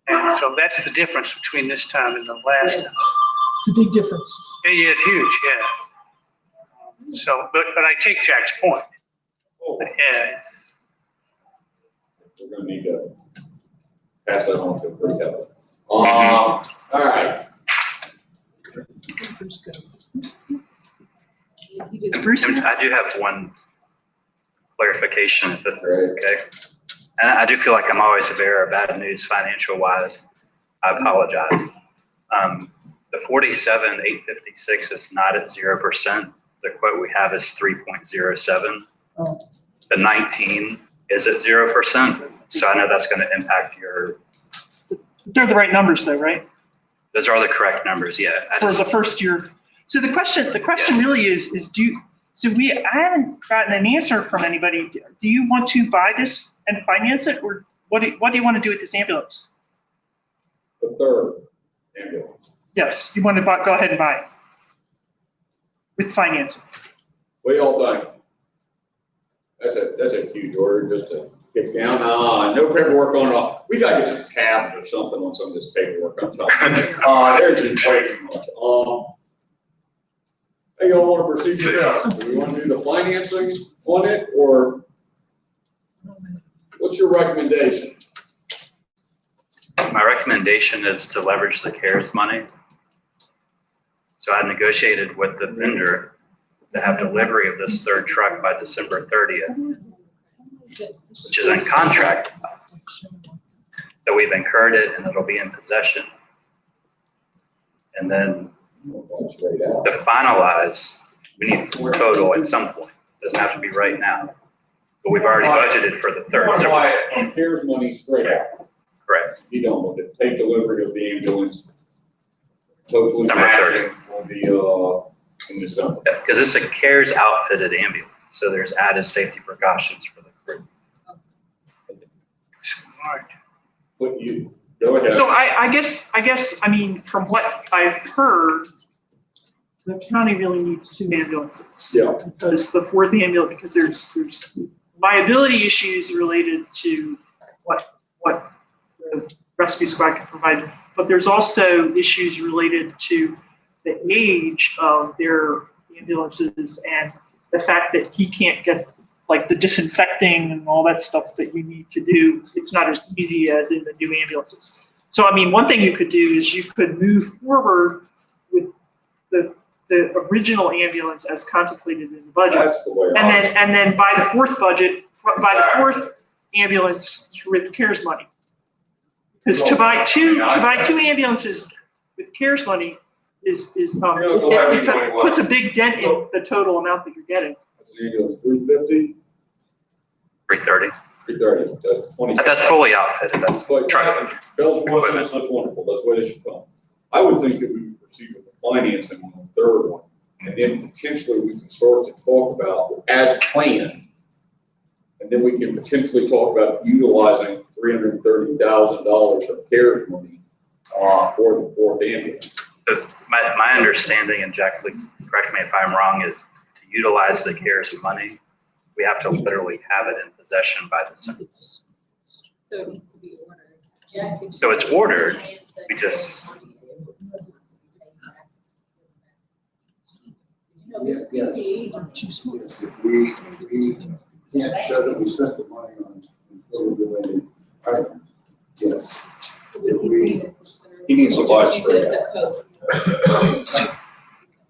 And so that's the difference between this time and the last time. It's a big difference. Yeah, it's huge, yeah. So, but I take Jack's point. Oh, Yeah, we're gonna need to pass that on to pretty heavily. All right. I do have one clarification, if it's okay. And I do feel like I'm always a bearer of bad news financial wise. I apologize. The 47,856 is not at 0%. The quote we have is 3.07. Oh. The 19 is at 0%. So I know that's going to impact your, They're the right numbers though, right? those are the correct numbers, yeah. For the first year. So the question really is I haven't gotten an answer from anybody. Do you want to buy this and finance it, or what do you want to do with this ambulance? The third ambulance. Yes, you want to go ahead and buy it with financing. What do y'all think? That's a huge order just to kick down. No paperwork on it. We gotta get some tabs or something on some of this paperwork. I'm telling you. There's just way too much. Hey, y'all want to proceed with this? Do you want to do the financing on it, or what's your recommendation? My recommendation is to leverage the CARES money. So I negotiated with the vendor to have delivery of this third truck by December 30th, which is in contract. So we've incurred it and it'll be in possession. And then to finalize, we need total at some point. It doesn't have to be right now. But we've already budgeted for the third. That's why on CARES money straight out. Correct. You don't want to take delivery of the ambulance. Hopefully, December 30th. matching will be in December. Because it's a CARES outfitted ambulance. So there's added safety precautions for the crew. smart. But you, go ahead. So I guess, I mean, from what I've heard, the county really needs 2 ambulances. Yeah. Because the fourth ambulance, because there's liability issues related to what the rescue squad can provide, but there's also issues related to the age of their ambulances and the fact that he can't get like the disinfecting and all that stuff that you need to do. It's not as easy as in the new ambulances. So, I mean, one thing you could do is you could move forward with the original ambulance as contemplated in the budget. That's the way. And then by the fourth ambulance with CARES money. Because to buy two ambulances with CARES money it puts a big dent in the total amount that you're getting. That's an ambulance, 350? 330. 330, that's 20. That's fully outfitted. That's truck. Bells and whistles, that's wonderful, that's the way they should come. I would think that we would proceed with the financing on the third one, and then potentially we can start to talk about as planned. And then we can potentially talk about utilizing $330,000 of CARES money for the fourth ambulance. So my understanding, and Jack, correct me if I'm wrong, is to utilize the CARES money, we have to literally have it in possession by December. So it needs to be ordered. So it's ordered, we just, Yes, yes. If we can't show that we spent the money on COVID-related items, yes. He needs to buy straight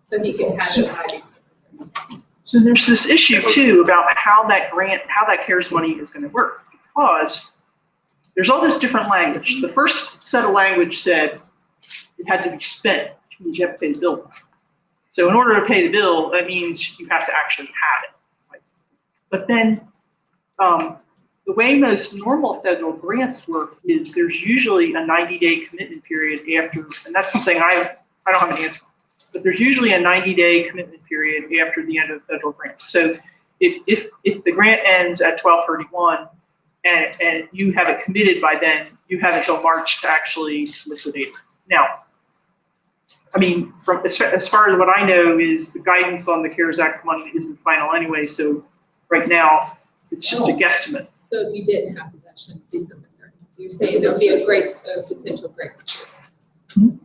So he can have it by December. So there's this issue too about how that CARES money is going to work, because there's all this different language. The first set of language said it had to be spent, which means you have to pay the bill. So in order to pay the bill, that means you have to actually have it. Right? But then the way most normal federal grants work is there's usually a 90-day commitment period after, and that's something I don't have an answer for, but there's usually a 90-day commitment period after the end of the federal grant. So if the grant ends at 12/31 and you have it committed by then, you have until March to actually liquidate it. Now, I mean, from, as far as what I know is the guidance on the CARES Act money isn't final anyway, so right now, it's just a guesstimate. So if you didn't have possession, December 30th, you're saying there'll be a grace, a potential grace period.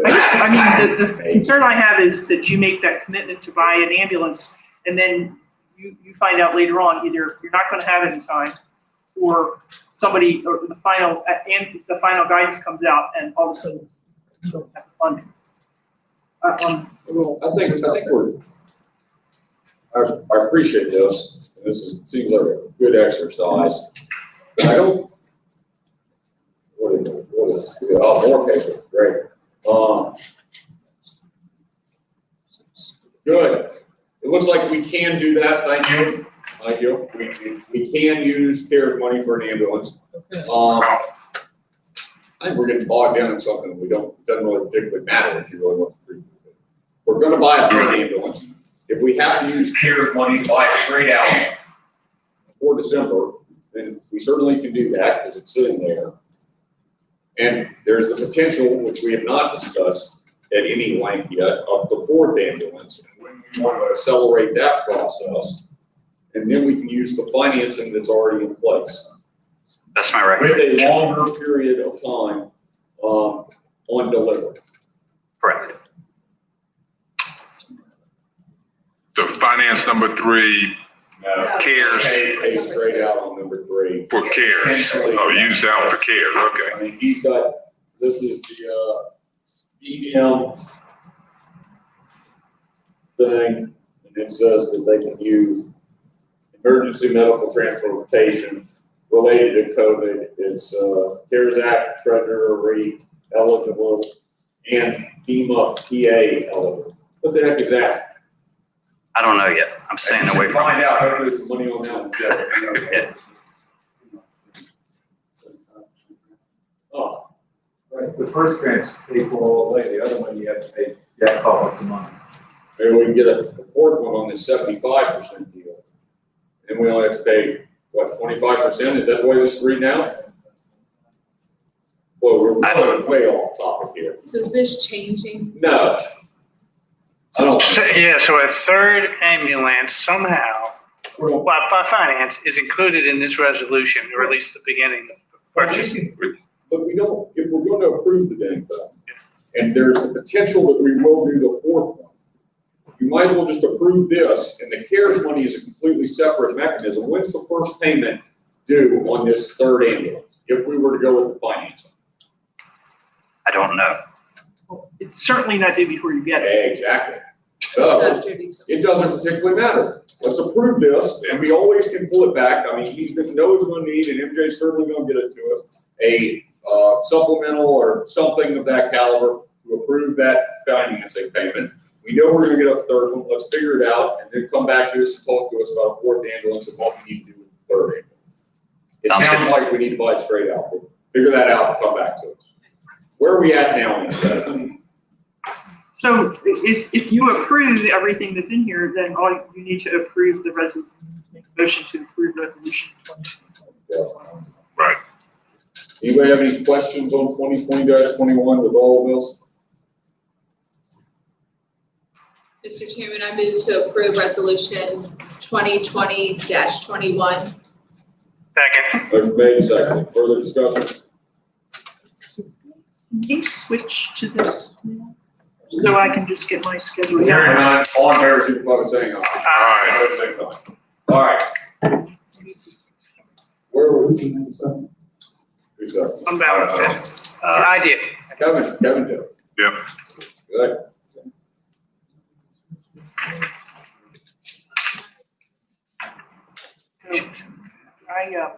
I mean, the concern I have is that you make that commitment to buy an ambulance, and then you find out later on, either you're not gonna have it in time, or somebody, or the final guidance comes out, and all of a sudden, you don't have the funding. I'm a little I think we're, I appreciate this, and seems like a good exercise. But I don't, what is, oh, more paper, great. Good. It looks like we can do that, thank you. Thank you. We can use CARES money for an ambulance. I think we're getting bogged down in something it doesn't really particularly matter if you really want to treat it. We're gonna buy a third ambulance. If we have to use CARES money to buy it straight out for December, then we certainly can do that because it's sitting there. And there's the potential, which we have not discussed at any length yet, of the fourth ambulance. And when we want to accelerate that process, and then we can use the financing that's already in place. That's my recommendation. With a longer period of time on delivery. Correct. So finance number 3, CARES. Pay straight out on number 3. For CARES. Oh, use that for CARES, okay. I mean, he's got, this is the EM thing, and it says that they can use emergency medical transportation related to COVID. It's CARES Act, Treasurer eligible, and FEMA PA eligible. What the heck is that? I don't know yet. I'm staying away from Find it. out, hopefully there's some money on that. Oh, Right, the first grant's paid for all the way, the other one you have to pay, you have to pop up some money. maybe we can get a fourth one on this 75% deal. And we only have to pay, what, 25%? Is that the way this is reading out? Well, we're way off topic here. So is this changing? No. I don't. Yeah, so a third ambulance somehow, by finance, is included in this resolution, or at least the beginning of purchase. But we don't, if we're going to approve the dang thing, and there's the potential that we will do the fourth one, you might as well just approve this, and the CARES money is a completely separate mechanism. When's the first payment due on this third ambulance, if we were to go with the financing? I don't know. Well, it's certainly not due before you get it. Exactly. So, After December. it doesn't particularly matter. Let's approve this, and we always can pull it back. I mean, he's gonna know he's gonna need, and MJ's certainly gonna get it to us, a supplemental or something of that caliber to approve that financing payment. We know we're gonna get a third one. Let's figure it out, and then come back to us and talk to us about a fourth ambulance and what we need to do with the third ambulance. It Sounds sounds like we need to buy it straight out. We'll figure that out and come back to us. Where are we at now? So if you approve everything that's in here, then all you need to approve the motion to approve resolution 2020. Right. Anybody have any questions on 2020-21 with all of this? Mr. Chairman, I move to approve resolution 2020-21. Second. Motion made and seconded. Further discussion? Can you switch to this now? So I can just get my schedule. Hearing none, all in favor, signify by saying aye. Opposed, same sign. All right. Where were we? Who's that? I'm balanced. I did. Kevin did. Yep. Good. I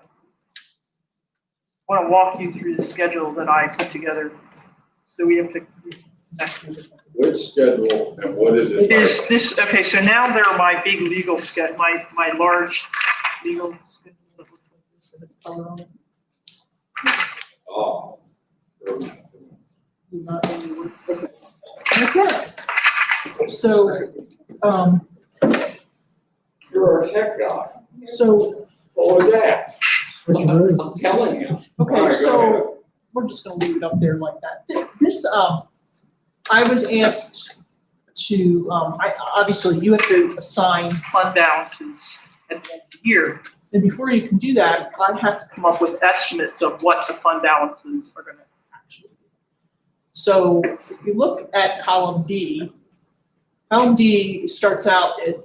want to walk you through the schedule that I put together. So we have to. Which schedule and what is it? It is this, okay, so now there are my big legal my large legal schedule that looks like this, that has color on it. Oh. Okay. So, You're our tech guy. so, What was that? I'm telling you. All okay, right, go ahead. so we're just gonna leave it up there like that. This, I was asked to, obviously you have to assign fund balances at the end of the year. And before you can do that, I have to come up with estimates of what the fund balances are gonna actually be. So if you look at column D starts out at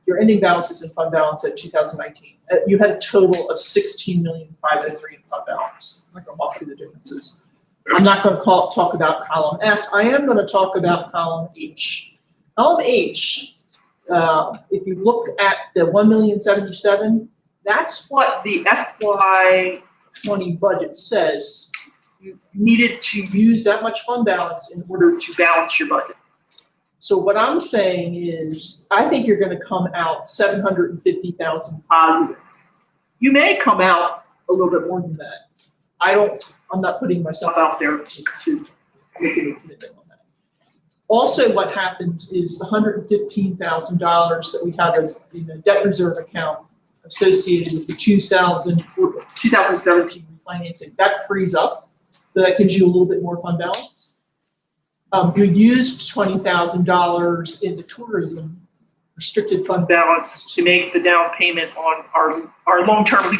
your ending balances and fund balance at 2019. You had a total of 16,503,000 in fund balance. I'm not gonna walk through the differences. I'm not gonna talk about column F. I am gonna talk about column H. Column H, if you look at the 1,077,000, that's what the FY20 budget says. You needed to use that much fund balance in order to balance your budget. So what I'm saying is, I think you're gonna come out 750,000 positive. You may come out a little bit more than that. I'm not putting myself out there to make any commitment on that. Also, what happens is the $115,000 that we have as in the debt reserve account associated with the 2017 refinancing, that frees up. So that gives you a little bit more fund balance. You used $20,000 in the tourism restricted fund balance to make the down payment on our long-term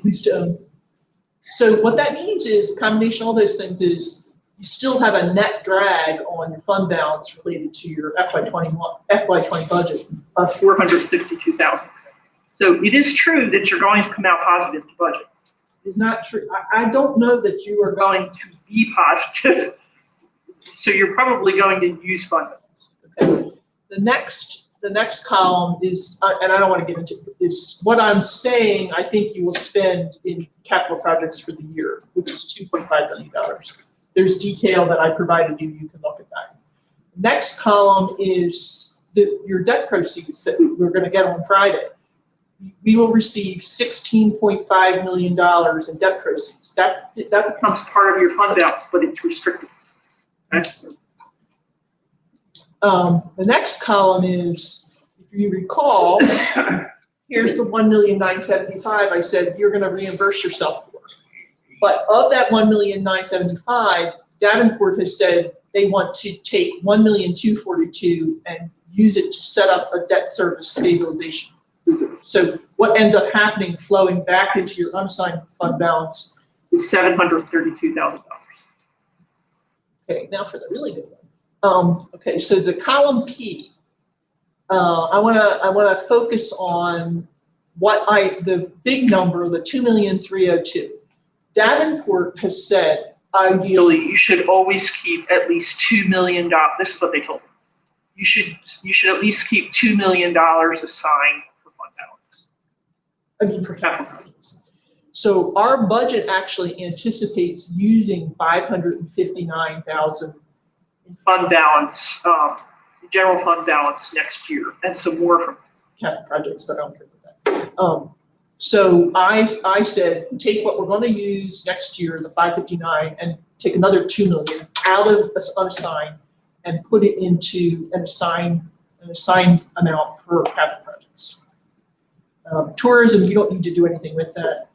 lease to own. So what that means is, a combination of all those things is, you still have a net drag on your fund balance related to your FY20 budget of 462,000. So it is true that you're going to come out positive to budget. It's not true. I don't know that you are going to be positive. So you're probably going to use fund balance. Okay. The next column is, and I don't want to get into is what I'm saying. I think you will spend in capital projects for the year, which is $2.5 million. There's detail that I provided you. You can look at that. Next column is your debt proceeds that we're going to get on Friday. We will receive $16.5 million in debt proceeds. That becomes part of your fund balance, but it's restricted. Okay? The next column is, if you recall, here's the 1,975,000 I said you're going to reimburse yourself for. But of that 1,975,000, Davenport has said they want to take 1,242,000 and use it to set up a debt service stabilization. So what ends up happening, flowing back into your unassigned fund balance, is $732,000. Okay, now for the really good one. Okay, so the column P, I wanna focus on the big number, the 2,302,000. Davenport has said, ideally, you should always keep at least $2 million. This is what they told me. You should at least keep $2 million assigned for fund balance. I mean, for capital projects. So our budget actually anticipates using $559,000 in fund balance, general fund balance next year, and some more from capital projects, but I don't care about that. So I said, take what we're going to use next year, the 559, and take another 2 million out of unassigned and put it into an assigned amount for capital projects. Tourism, you don't need to do anything with that.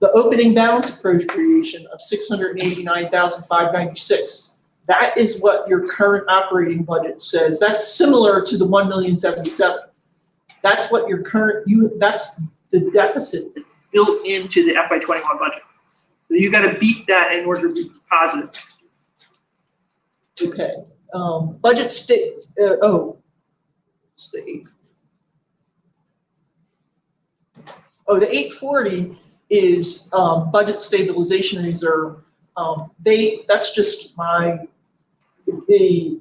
The opening balance appropriation of 689,596. That is what your current operating budget says. That's similar to the 1,077,000. That's what your current that's the deficit built into the FY21 budget. So you got to beat that in order to be positive. Okay. Budget state. The 840 is budget stabilization reserve. That's just the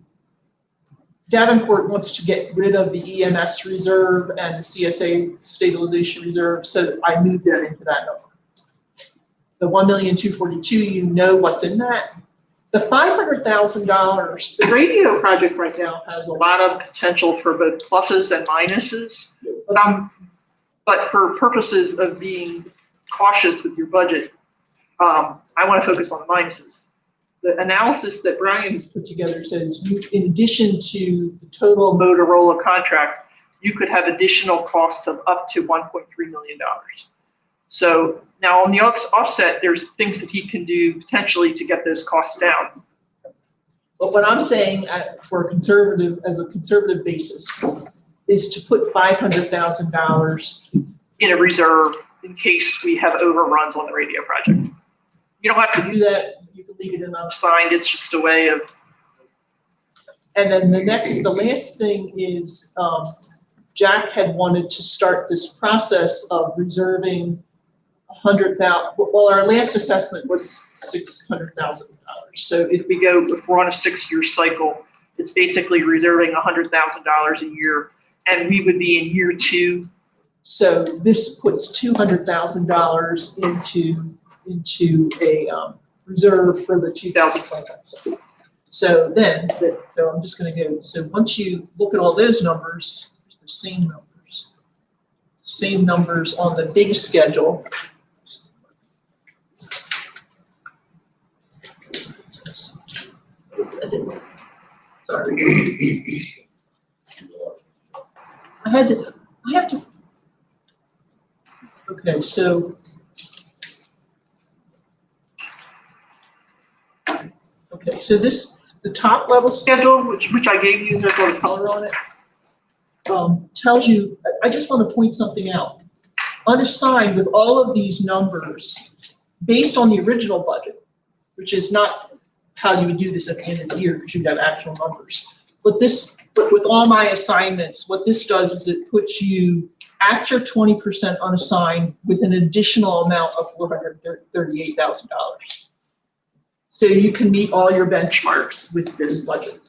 Davenport wants to get rid of the EMS reserve and the CSA stabilization reserve, so I moved that into that number. The 1,242,000, you know what's in that. The $500,000, the radio project right now has a lot of potential for both pluses and minuses, but for purposes of being cautious with your budget, I want to focus on the minuses. The analysis that Brian has put together says in addition to the total Motorola contract, you could have additional costs of up to $1.3 million. So now on the offset, there's things that he can do potentially to get those costs down. But what I'm saying for a conservative, as a conservative basis, is to put $500,000 in a reserve in case we have overruns on the radio project. You don't have to do that. You can leave it in unassigned. It's just a way of. And then the last thing is Jack had wanted to start this process of reserving $100,000. Well, our last assessment was $600,000. So if we're on a 6-year cycle, it's basically reserving $100,000 a year, and we would be in year 2. So this puts $200,000 into a reserve for the 2025 cycle. So so I'm just going to go. So once you look at all those numbers, the same numbers on the big schedule. Sorry. I have to. Okay, so. Okay, so the top level schedule, which I gave you, there's a little color on it, tells you, I just want to point something out. Unassigned with all of these numbers, based on the original budget, which is not how you would do this at the end of the year, because you'd have actual numbers. But with all my assignments, what this does is it puts you at your 20% unassigned with an additional amount of $438,000. So you can meet all your benchmarks with this budget.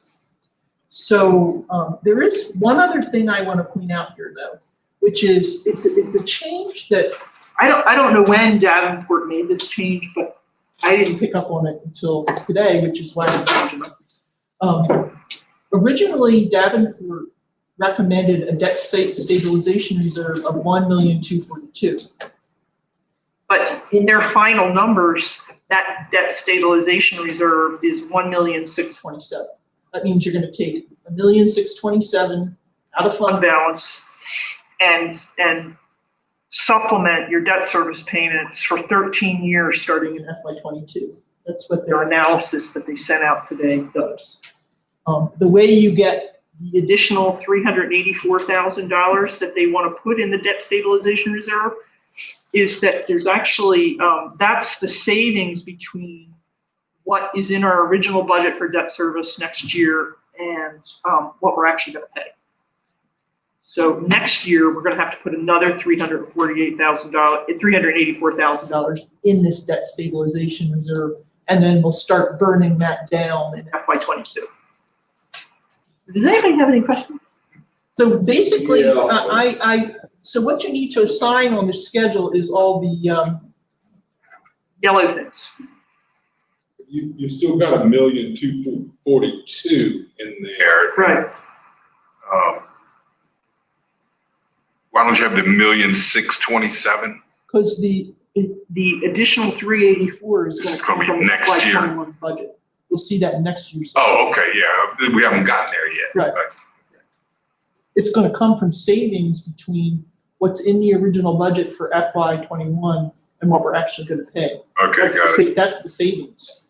So there is one other thing I want to point out here, though, which is it's a change that I don't know when Davenport made this change, but I didn't pick up on it until today, which is why I'm mentioning it. Originally, Davenport recommended a debt stabilization reserve of $1,242,000. But in their final numbers, that debt stabilization reserve is $1,627,000. That means you're going to take $1,627,000 out of fund balance and supplement your debt service payments for 13 years starting in FY22. That's what their analysis that they sent out today does. The way you get the additional $384,000 that they want to put in the debt stabilization reserve is that there's actually, that's the savings between what is in our original budget for debt service next year and what we're actually going to pay. So next year, we're going to have to put another $384,000 in this debt stabilization reserve, and then we'll start burning that down in FY22. Does anybody have any questions? So basically, so what you need to assign on the schedule is all the yellow things. You still got $1,242,000 in there. Right. Why don't you have the $1,627,000? Because the additional 384 is going to come from the next year. FY21 budget. We'll see that in next year's. Oh, okay, yeah, we haven't gotten there yet. Right. It's going to come from savings between what's in the original budget for FY21 and what we're actually going to pay. Okay, got it. That's the savings.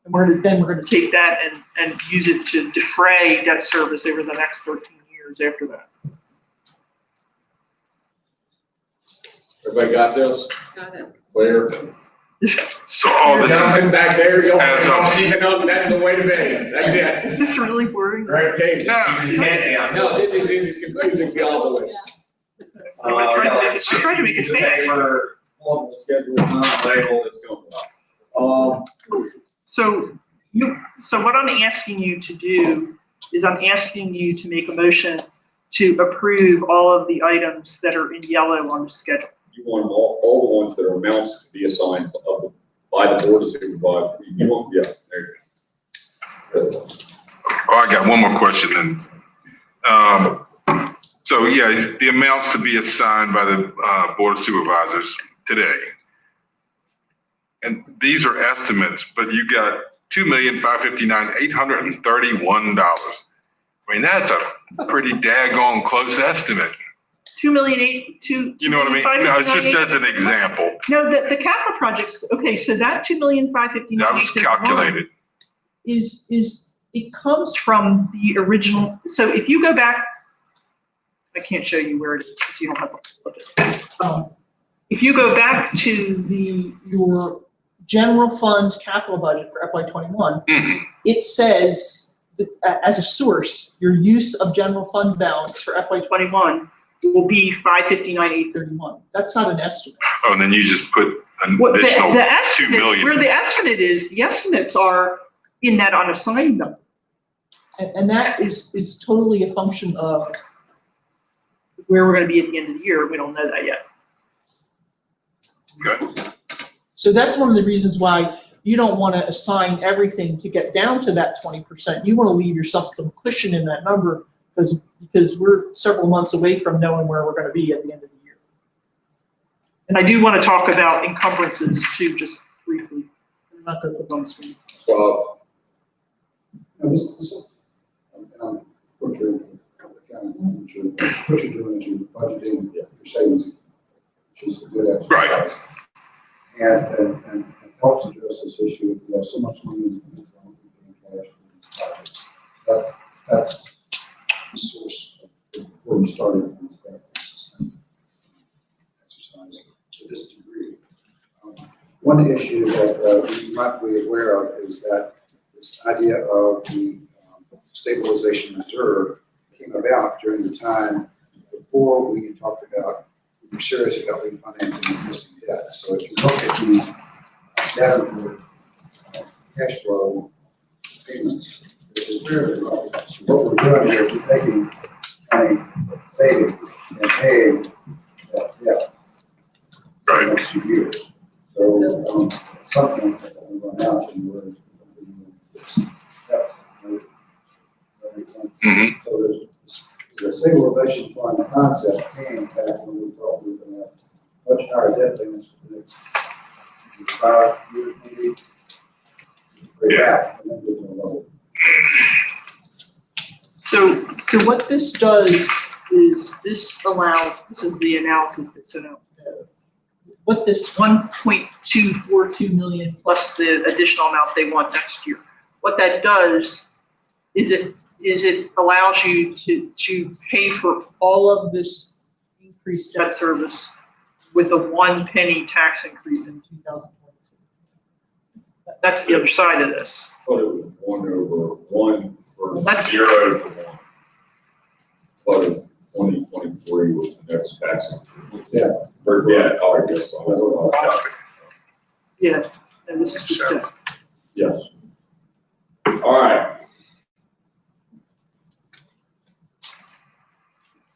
And we're going to take that and use it to defray debt service over the next 13 years after that. Everybody got this? Got it. Clear? So all this is back there, you as don't of- even know, that's the way to be. That's it. Is this really boring? Right, David. Yeah. No, this is confusing the all the way. I tried to make it fair. We're on the schedule, not labeled, it's going up. So what I'm asking you to do is I'm asking you to make a motion to approve all of the items that are in yellow on the schedule. You want all the ones that are amounts to be assigned by the board of supervisors. You want, yeah, there you go. Oh, I got one more question then. So yeah, the amounts to be assigned by the Board of Supervisors today. And these are estimates, but you got $2,559,831. I mean, that's a pretty daggone close estimate. You know what I mean? No, it's just as an example. No, the capital projects, okay, so that 2,559,851. That was calculated. Is, it comes from the original, so if you go back, I can't show you where it is, because you don't have to look at it. If you go back to your general fund capital budget for FY '21, it says that, as a source, your use of general fund balance for FY '21 will be 559,831. That's not an estimate. Oh, and then you just put an What additional the 2 estimate, million. where the estimate is, the estimates are in that unassigned number. And that is totally a function of where we're gonna be at the end of the year. We don't know that yet. Good. So that's one of the reasons why you don't wanna assign everything to get down to that 20%. You wanna leave yourself some cushion in that number because we're several months away from knowing where we're gonna be at the end of the year. And I do wanna talk about encumbrances too, just briefly. I'm not gonna put them on the screen. Now, I'm butchering the accounting, what you're doing is you're budgeting your savings, which is a good exercise. And it helps address this issue if you have so much money in the account in cash for these projects. That's the source of where we started on this exercise to this degree. One issue that you might be aware of is that this idea of the stabilization reserve came about during the time before we talked about, we were serious about refinancing existing debt. So if you look at the data for cash flow payments, it is very low. So what we're doing here is we're taking any savings and paying that debt for the next few years. So something that we run out and we're steps. That makes sense. So there's the stabilization fund concept came back when we thought we were going to have much higher debt payments for the next 5 years, maybe. Way back, and then we're going to level. So what this does is this is the analysis that's in out. What this 1.242 million plus the additional amount they want next year. What that does is it allows you to pay for all of this increased debt service with a 1 penny tax increase in 2022. That's the other side of this. I thought it was 1/1 versus That's 0 to 1. But 2023 was the next tax increase. Yeah. Oh, I guess so. Yeah, and this is just it. Yes. All right.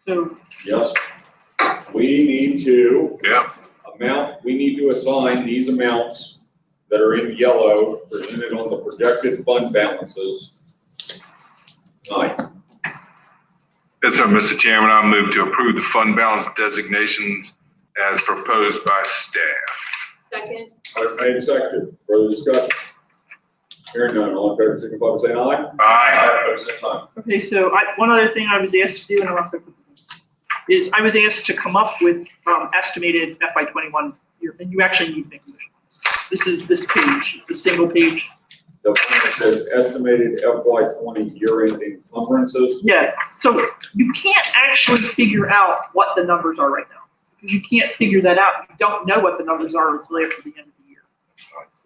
So. Yes. We need to. We need to assign these amounts that are in yellow presented on the projected fund balances tonight. Yes, sir, Mr. Chairman, I move to approve the fund balance designations as proposed by staff. Second. Motion made and seconded. Further discussion? Hearing none, all in favor, signify by saying aye. Aye. Opposed, same sign. Okay, so one other thing I was asked to do, and I'm not going to put this, is I was asked to come up with estimated FY '21 year, and you actually need things. This is this page. It's a single page. The one that says estimated FY '20 year-end encumbrances. Yeah, so you can't actually figure out what the numbers are right now. Because you can't figure that out. You don't know what the numbers are until after the end of the year.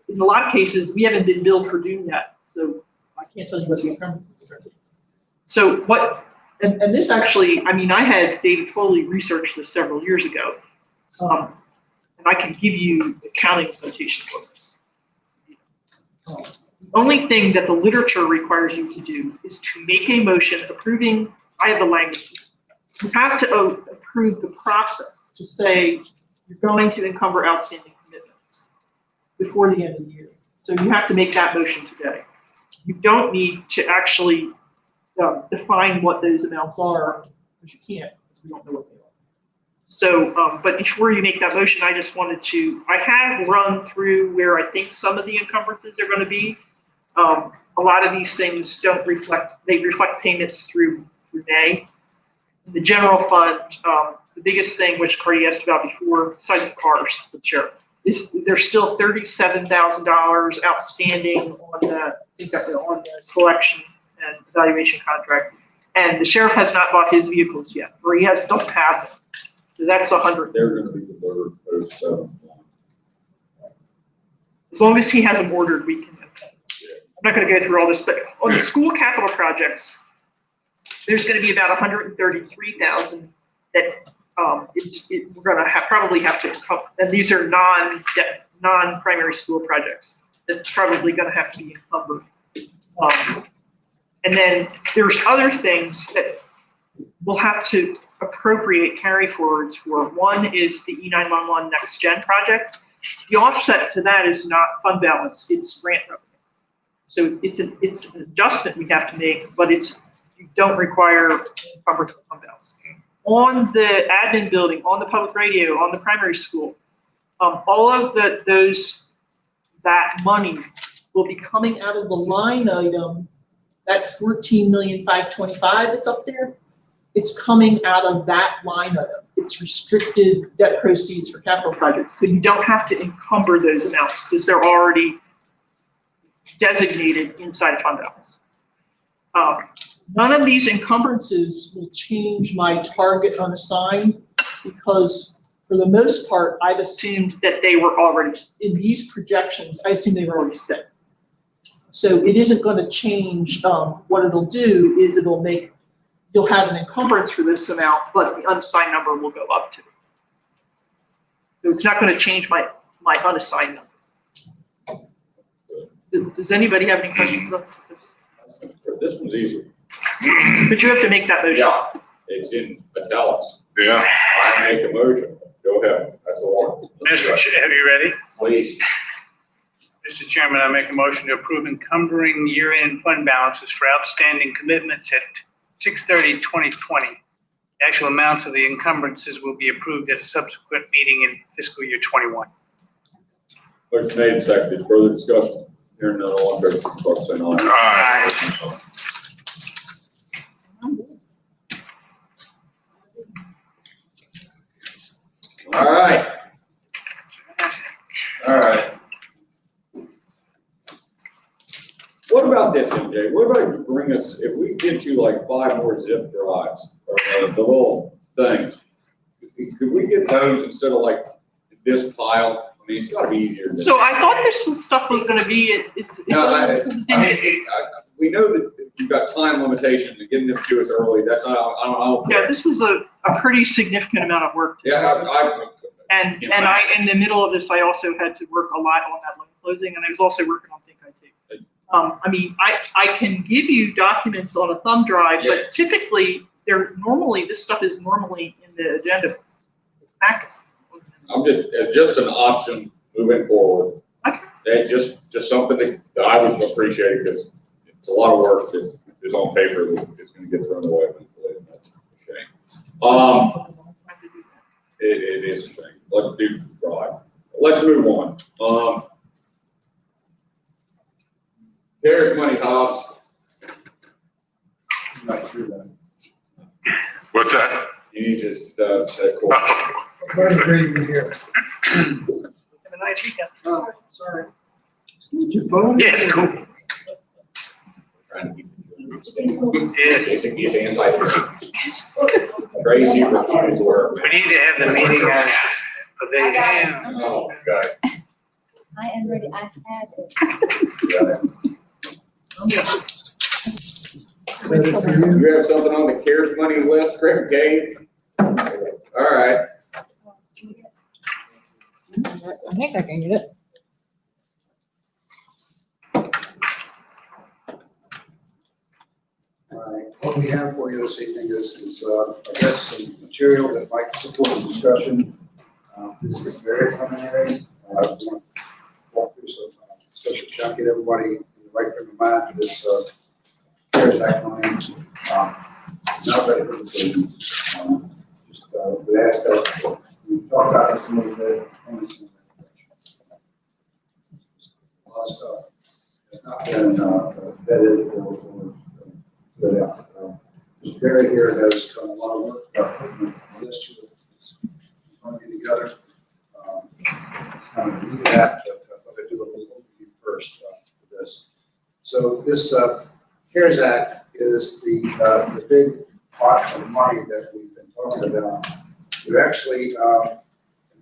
In a lot of cases, we haven't been billed for June yet, so I can't tell you what the encumbrances are. So and this actually, I mean, I had David Foley research this several years ago. And I can give you accounting notation for this. The only thing that the literature requires you to do is to make a motion approving, I have the language. You have to approve the process to say you're going to encumber outstanding commitments before the end of the year. So you have to make that motion today. You don't need to actually define what those amounts are, because you can't, because we don't know what they are. So, but before you make that motion, I just wanted to, I have run through where I think some of the encumbrances are going to be. A lot of these things don't reflect, they reflect payments through May. In the general fund, the biggest thing, which Cardi asked about before, besides the cars, the sheriff, is there's still $37,000 outstanding on the collection and evaluation contract. And the sheriff has not bought his vehicles yet, or he doesn't have them. So that's 100. They're gonna be delivered, those 7. As long as he has them ordered, we can. I'm not gonna go through all this, but on the school capital projects, there's gonna be about 133,000 that, we're gonna probably have to, and these are non-primary school projects. That's probably gonna have to be encumbered. And then there's other things that we'll have to appropriate carry forwards for. One is the E911 Next Gen project. The offset to that is not fund balance, it's grant revenue. So it's an adjustment we have to make, but you don't require encumbered fund balance. On the admin building, on the public radio, on the primary school, all of that money will be coming out of the line item, that 14,525,000 that's up there. It's coming out of that line item. It's restricted debt proceeds for capital projects. So you don't have to encumber those amounts because they're already designated inside of fund balance. None of these encumbrances will change my target unassigned because for the most part, I've assumed that they were already, in these projections, I assume they were already spent. So it isn't going to change. What it'll do is you'll have an encumbrance for this amount, but the unassigned number will go up too. So it's not going to change my unassigned number. Does anybody have any questions about this? This one's easy. But you have to make that motion. Yeah, it's in italics. Yeah. I make a motion. Go ahead. That's the one. Mr. Chair, have you ready? Please. Mr. Chairman, I make a motion to approve encumbering year-end fund balances for outstanding commitments at 6/30/2020. The actual amounts of the encumbrances will be approved at a subsequent meeting in fiscal year 21. Motion made and seconded. Further discussion? Hearing none, all in favor, signify by saying aye. Aye. All right. All right. What about this, MJ? What about if you bring us, if we get you like 5 more zip drives, or the little things, could we get those instead of like this pile? I mean, it's gotta be easier than. So I thought this stuff was going to be, We know that you've got time limitations and getting them to us early, that's not, I don't know. yeah, this was a pretty significant amount of work. Yeah, And in the middle of this, I also had to work a lot on that loan closing, and I was also working on Think IT. I mean, I can give you documents on a thumb drive, but typically this stuff is normally in the agenda packet. I'm just an option moving forward. Okay. And just something that I would appreciate because it's a lot of work that is on paper that is going to get thrown away eventually. And that's a shame. It is a shame. Let's do drive. Let's move on. There's money, Hobbs. I'm not sure that. What's that? You need just that course. Glad to be here. Oh, sorry. Just need your phone. Yeah, cool. Trying to keep it's anti crazy refuse work. We need to have the meeting on for the. Oh, God. I am ready, I have it. You have something on the CARES money list, Craig Gay? All right. I think I can get it. What we have for you this evening is I guess some material that might support the discussion. This is very preliminary. I want to walk through some special chunk, get everybody in the right frame of mind for this CARES Act money. Not ready for this evening. Just we asked that we talked about this a little bit. A lot of stuff has not been vetted or put out. Mr. Perry here has done a lot of work putting a list of together. Kind of read that, but I do a little overview first for this. So this CARES Act is the big pot of money that we've been talking about. We actually, in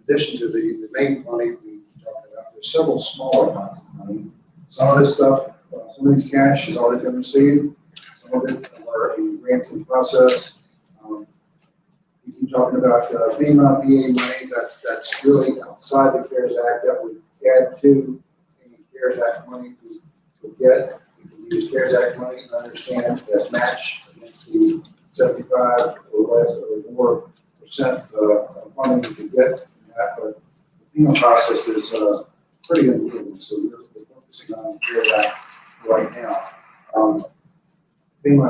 addition to the main money we talked about, there's several smaller amounts of money. Some of this stuff, some of these cash has already been received. Some of it are in grants in process. We keep talking about FEMA, BA money. That's really outside the CARES Act that would add to any CARES Act money we would get. We can use CARES Act money and understand as match against the 75 or less or more percent of money we could get from that. But the FEMA process is pretty unwieldy, so we're focusing on the CARES Act right now. FEMA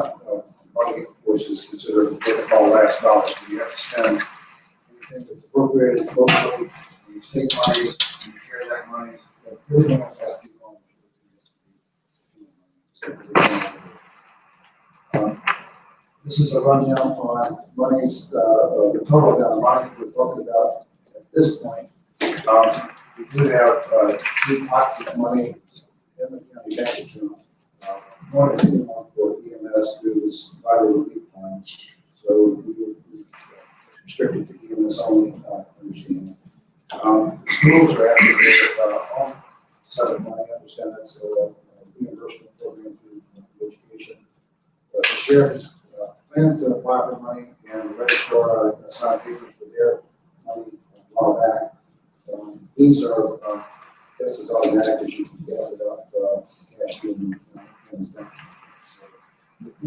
money, of course, is considered what they call last dollars. So you have to spend anything that's appropriated locally, the state monies, and the CARES Act monies, everything else has to be on. This is a rundown on monies, the total amount of money we're talking about at this point. We do have 3 pots of money in the county bank account. One is in one for EMS through this vital relief fund. So we restricted to EMS only, understand. The schools are after their own set of money. I understand that's a reimbursement program through education. The sheriff's plans to apply for money and the registrar assigned papers for their money a while back. These are, this is automatic as you can get without cash being done.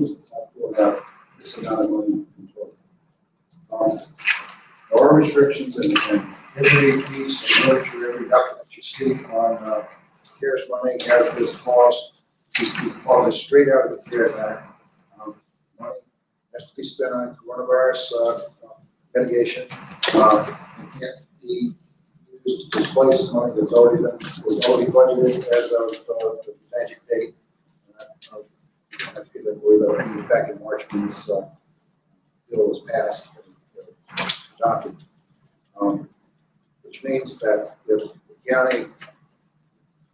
So about this amount of money in total. There are restrictions and every piece of literature, every document you see on CARES money has this clause. This clause is straight out of the CARES Act. Money has to be spent on coronavirus mitigation. It can't be used to displace money that's already budgeted as of the magic date. I have to get that for you, but it was back in March when this bill was passed and adopted. Which means that if the county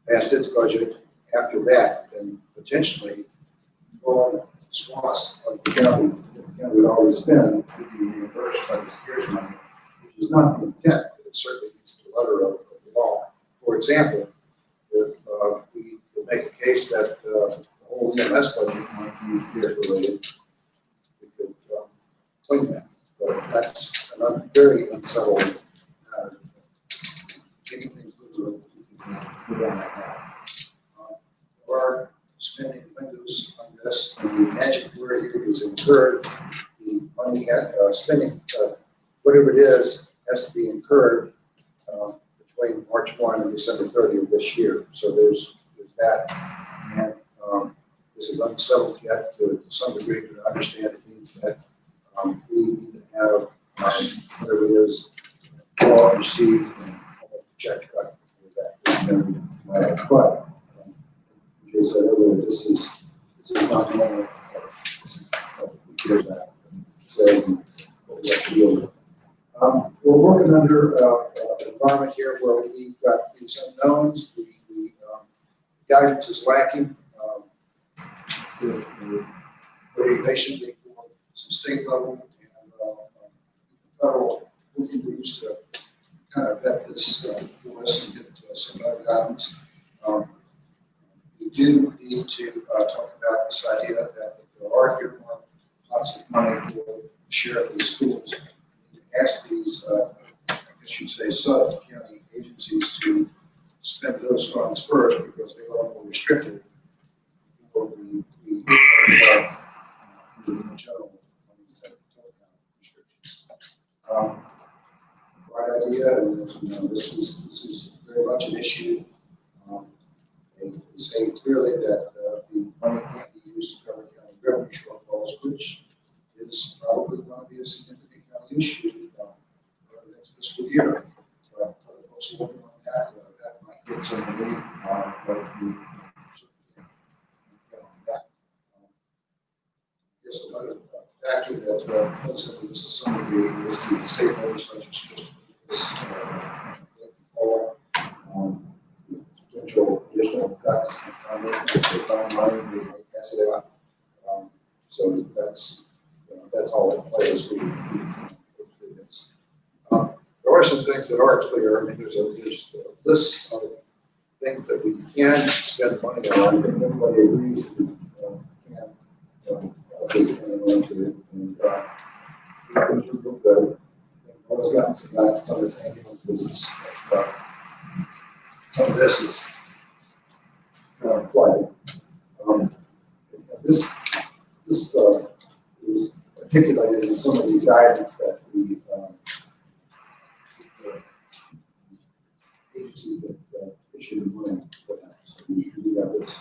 passed its budget after that, then potentially all swaths of the county that the county would always spend would be reimbursed by this CARES money, which is not the intent, but it certainly meets the letter of the law. For example, if we could make a case that the whole EMS budget might be CARES related, we could claim that. But that's a very unsettled matter. Getting things moving, we can move on like that. There are spending windows on this, and the magic word here is incurred. The money spending, whatever it is, has to be incurred between March 1 and December 30 of this year. So there's that. And this is unsettled yet to some degree, but I understand it means that we need to have whatever it is, all received and check cut for that. But as I said earlier, this is not normal. This is what the CARES Act says and what we have to deal with. We're working under an environment here where we've got these unknowns. The guidance is lacking. We're waiting patiently for some state level and federal working groups to kind of vet this for us and get some better guidance. We do need to talk about this idea that if there are earmarked lots of money for the sheriff of the schools, we need to ask these, I guess you'd say, sub-county agencies to spend those funds first because they are more restricted before we in general restrictions. Right idea, and this is very much an issue. They say clearly that the money can't be used to cover county revenue shortfalls, which is probably going to be a significant county issue for the next fiscal year. Other folks are working on that. That might get some relief, but we I guess another factor that plays into this to some degree is the state legislature supposed to this, potential additional cuts on this, if they find money, they may pass it out. So that's all in play as we go through this. There are some things that are clear. I mean, there's a list of things that we can spend money on, and everybody agrees that we can allocate money to. And those are real good. Always gotten some of this ambulance business. Some of this is play. This is articulated in some of the guidance that the agencies that issue the money put out. So we do have this.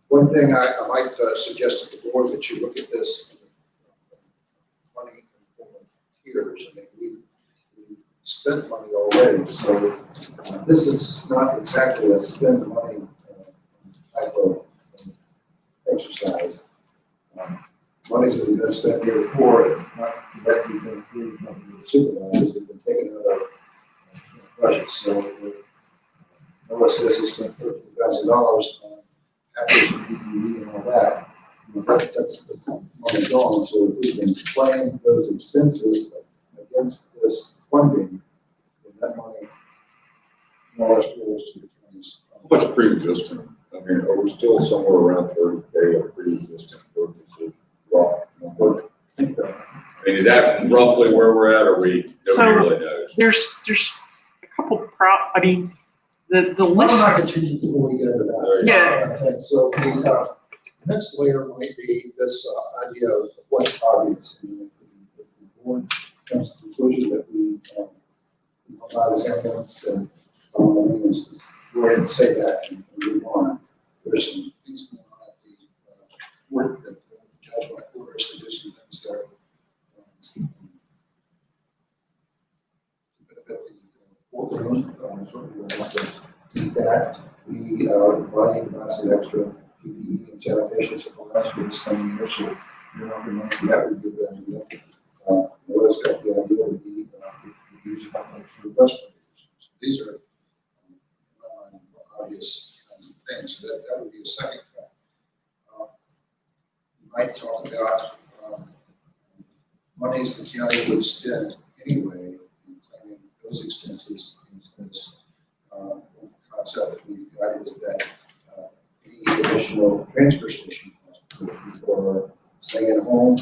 One thing I might suggest to the board that you look at this money in the form of tiers. I mean, we spent money already, so this is not exactly a spend money type of exercise. Monies that have been spent here before, not directly been approved by the supervisors, have been taken out of budgets. So Noah says he spent $13,000 on acquisition, PPE, and all that. That's money gone. So if we can claim those expenses against this funding, then that money more or less goes to the counties. How much pre-existing? I mean, are we still somewhere around 30K of pre-existing purchases? Rough number. I mean, is that roughly where we're at, or nobody really knows? There's a couple I mean, the Why list. don't I continue before we get into that? Yeah. Okay, so the next layer might be this idea of what's obvious. And if the board comes to the conclusion that we don't buy this ambulance, then let's go ahead and say that and move on. There's some things going on at the court that the judge might order us to do some things that are benefit the courtroom. Certainly we'll have to do that. We running some extra PPE and sanitation supplies for this coming year, so you're not going to see that would be a good idea. Noah's got the idea that we use about like for respirators. So these are obvious kinds of things. So that would be a second fact. We might talk about monies the county would spend anyway, in claiming those expenses against this. Concept that we've got is that any additional transfer station costs, people are staying at home,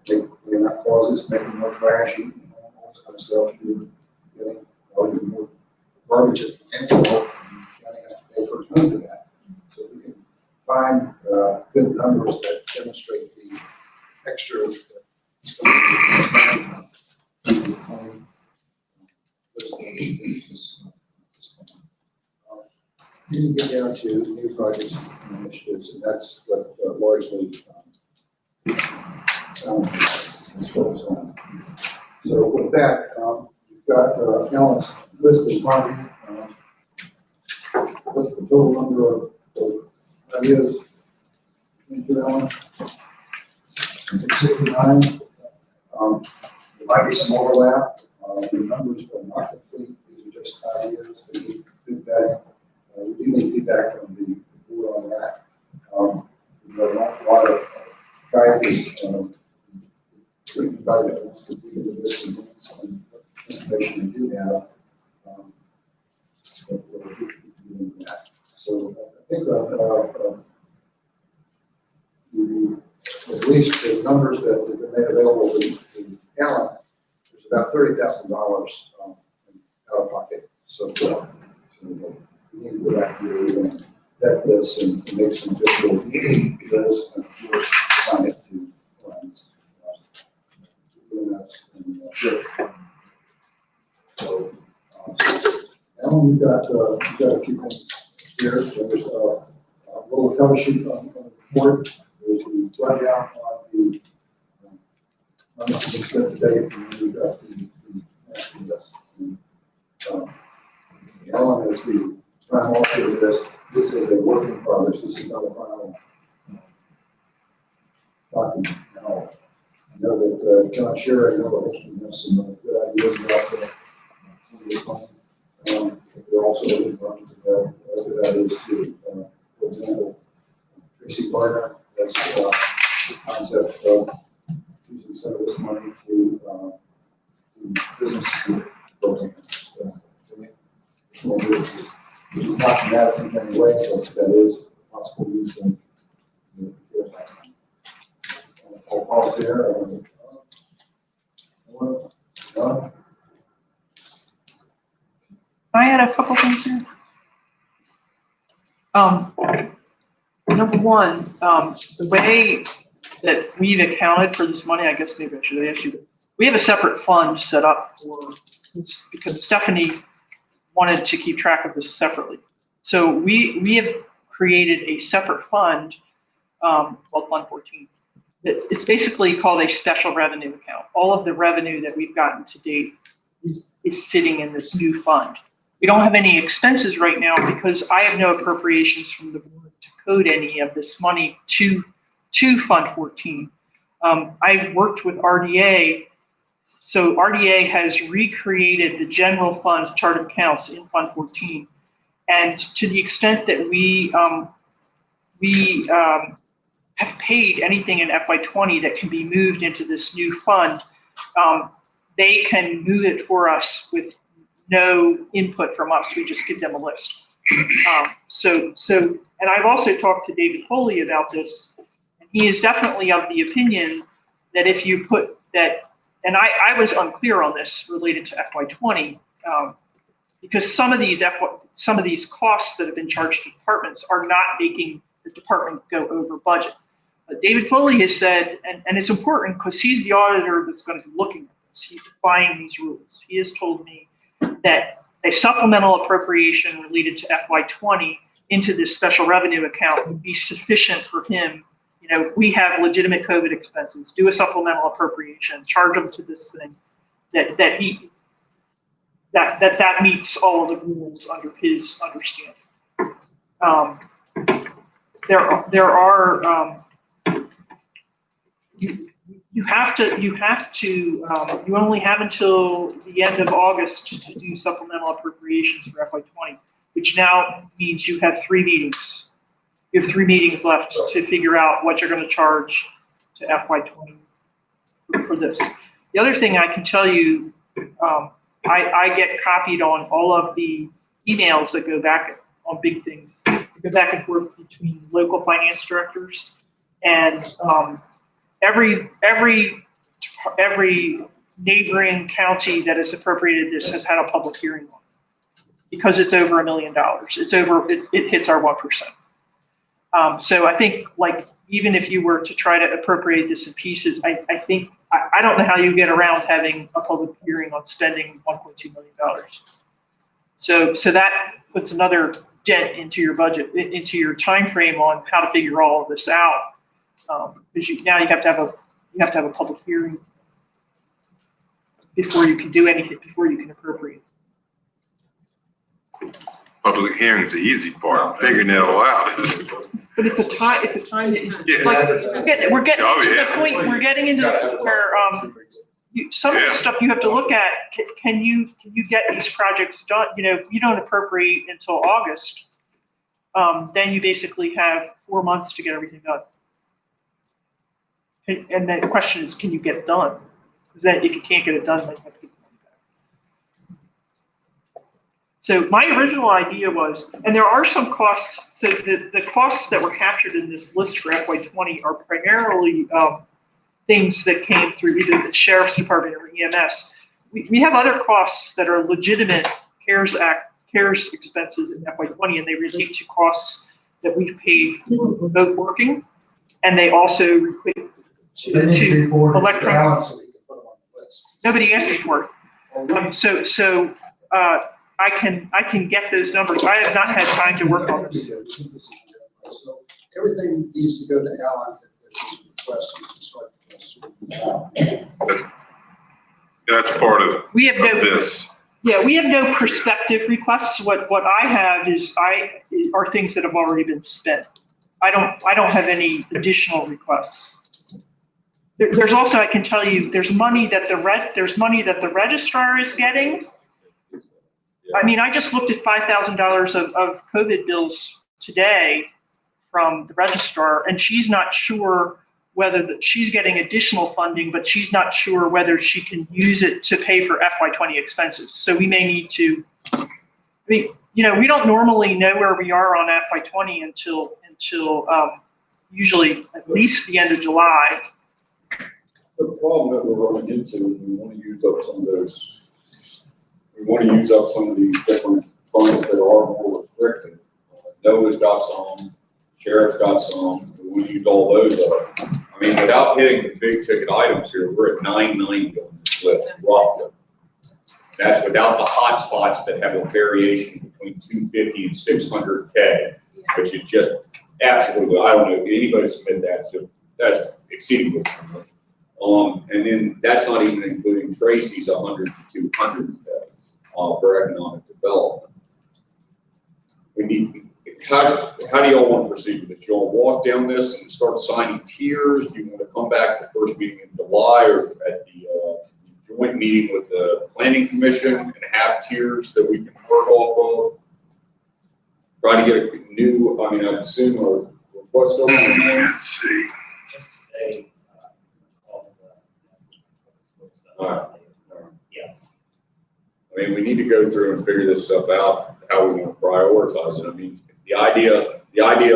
they're not closets, making more trash, eating all this kind of stuff. You're getting more garbage at the landfill, and the county has to pay per ton for that. So if we can find good numbers that demonstrate the extra then you get down to new projects and initiatives, and that's what largely is focused on. So with that, you've got Alan's list in front of you. What's the total number of ideas into Alan? I think 69. There might be some overlap. The numbers are not complete. These are just ideas that need good vetting. We do need feedback from the board on that. We've got an awful lot of guidance. Everybody that wants to dig into this and some information we do have. But we'll keep doing that. So I think at least the numbers that have been made available to Alan, there's about $30,000 out of pocket so far. So we need to go back here and vet this and make some official lists and of course assign it to clients. So, Alan, you've got a few things here. There's a little cover sheet on the report. There's the rundown on the spent today, and then we've got the master list. Alan is the prime author of this. This is a work in progress. This is not a final document at all. know that John Sherry and Noah Holston have some good ideas about the fund. They're also looking for ones that have good ideas too. For example, Tracy Gardner has the concept of using some of this money to do business programs. Small businesses, which is not in Madison anyway, but that is a possible use of the CARES Act. I'll pause there. I had a couple things here. Number one, the way that we've accounted for this money, I guess maybe I should ask you, we have a separate fund set up for this because Stephanie wanted to keep track of this separately. So we have created a separate fund called Fund 14. It's basically called a special revenue account. All of the revenue that we've gotten to date is sitting in this new fund. We don't have any expenses right now because I have no appropriations from the board to code any of this money to Fund 14. I've worked with RDA. So RDA has recreated the general fund chart of accounts in Fund 14. And to the extent that we have paid anything in FY20 that can be moved into this new fund, they can move it for us with no input from us. We just give them a list. And I've also talked to David Foley about this, and he is definitely of the opinion that if you put that, and I was unclear on this related to FY20, because some of these costs that have been charged to departments are not making the department go over budget. But David Foley has said, and it's important because he's the auditor that's going to be looking at this. He's applying these rules. He has told me that a supplemental appropriation related to FY20 into this special revenue account would be sufficient for him. You know, we have legitimate COVID expenses, do a supplemental appropriation, charge them to this thing, that meets all of the rules under his understanding. You only have until the end of August to do supplemental appropriations for FY20, which now means you have 3 meetings. You have 3 meetings left to figure out what you're going to charge to FY20 for this. The other thing I can tell you, I get copied on all of the emails that go back on big things. They go back and forth between local finance directors and every neighboring county that has appropriated this has had a public hearing on it because it's over $1 million. It hits our 1%. So I think, like, even if you were to try to appropriate this in pieces, I don't know how you get around having a public hearing on spending $1.2 million. So that puts another dent into your budget, into your time frame on how to figure all of this out. Because now you have to have a public hearing before you can do anything, before you can appropriate. Public hearing is the easy part, figuring that all out. But it's a time that Yeah. like we're getting Oh, to yeah. the point. We're getting into where some of the stuff you have to look at. Can you get these projects done? You know, if you don't appropriate until August, then you basically have 4 months to get everything done. And then the question is, can you get it done? Because then if you can't get it done, then you have to get the money back. So my original idea was, and there are some costs, so the costs that were captured in this list for FY20 are primarily things that came through either the Sheriff's Department or EMS. We have other costs that are legitimate CARES expenses in FY20, and they relate to costs that we've paid for remote working, and they also So they need to be forwarded to electronic. Alan so we can put them on the list. Nobody asked me for it. So I can get those numbers. I have not had time to work on this. So everything needs to go to Alan that is requested. That's part of We have this. we have no prospective requests. What I have are things that have already been spent. I don't have any additional requests. There's also, I can tell you, there's money that the registrar is getting. I mean, I just looked at $5,000 of COVID bills today from the registrar, and she's not sure whether she's getting additional funding, but she's not sure whether she can use it to pay for FY20 expenses. So we may need to, we don't normally know where we are on FY20 until usually at least the end of July. The problem that we're running into, we want to use up some of these different funds that are more restricted. NOAA's got some, Sheriff's got some, we want to use all those up. I mean, without hitting the big ticket items here, we're at 990 on this list, roughly. That's without the hot spots that have a variation between 250 and 600K, which is just absolutely, I don't know if anybody submit that, that's exceedingly much. And then that's not even including Tracy's 100 to 200 for economic development. We need, how do y'all want to proceed with this? You all walk down this and start signing tiers? Do you want to come back to the first meeting in July or at the joint meeting with the Planning Commission and have tiers that we can work off of? Try to get a new, I mean, I assume, what's going on? Let's see. All right. I mean, we need to go through and figure this stuff out, how we want to prioritize it. I mean, the idea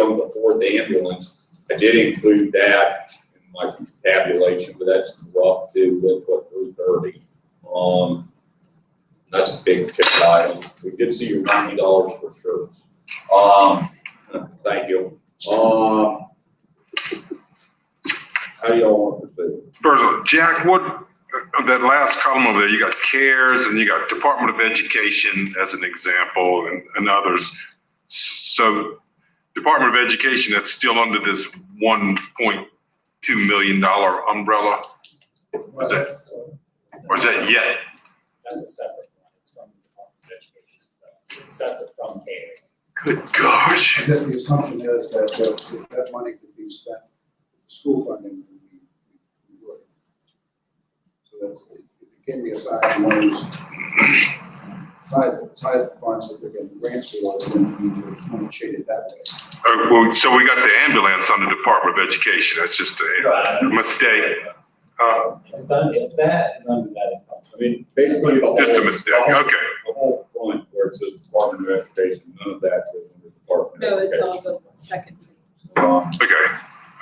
on the fourth ambulance, I did include that in my tabulation, but that's rough too. That's what, 330. That's a big ticket item. We did see your $90 for sure. Thank you. How do y'all want to proceed? First of all, Jack, that last column over there, you got CARES and you got Department of Education as an example and others. So Department of Education, that's still under this $1.2 million umbrella? Or is that yet? That's a separate one. It's from the Department of Education. So it's separate from CARES. Good gosh. I guess the assumption is that if that money could be spent, school funding, we would. So that's, it can be aside from those, side funds that they're getting grants for, then we would shade it that way. Well, so we got the ambulance under Department of Education. That's just a mistake. It's under, if that is under that, it's not. I mean, basically, Just a mistake, okay. The whole front where it says Department of Education, none of that goes under Department of Education. No, it's all the second. Okay,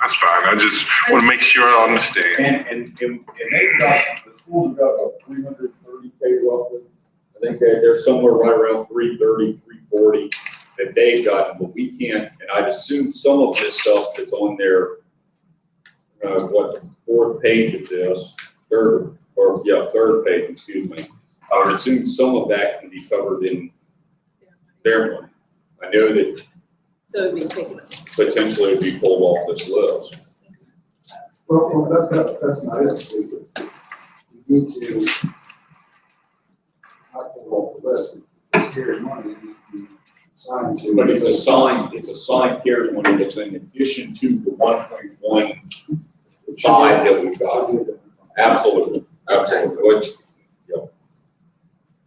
that's fine. I just want to make sure I understand. And they've got, the schools have got about 330K roughly. I think they're somewhere right around 330, 340 that they've gotten, but we can't, and I'd assume some of this stuff that's on their, the fourth page of this, third page, excuse me. I would assume some of that can be covered in their money. I know that So it'd be taken up. potentially it'd be pulled off this list. Well, that's not it. See, we need to not pull off the list. Here's money that needs to be assigned to. But it's assigned CARES money that's in addition to the 1.15 that we've got. Absolutely. Which, yeah.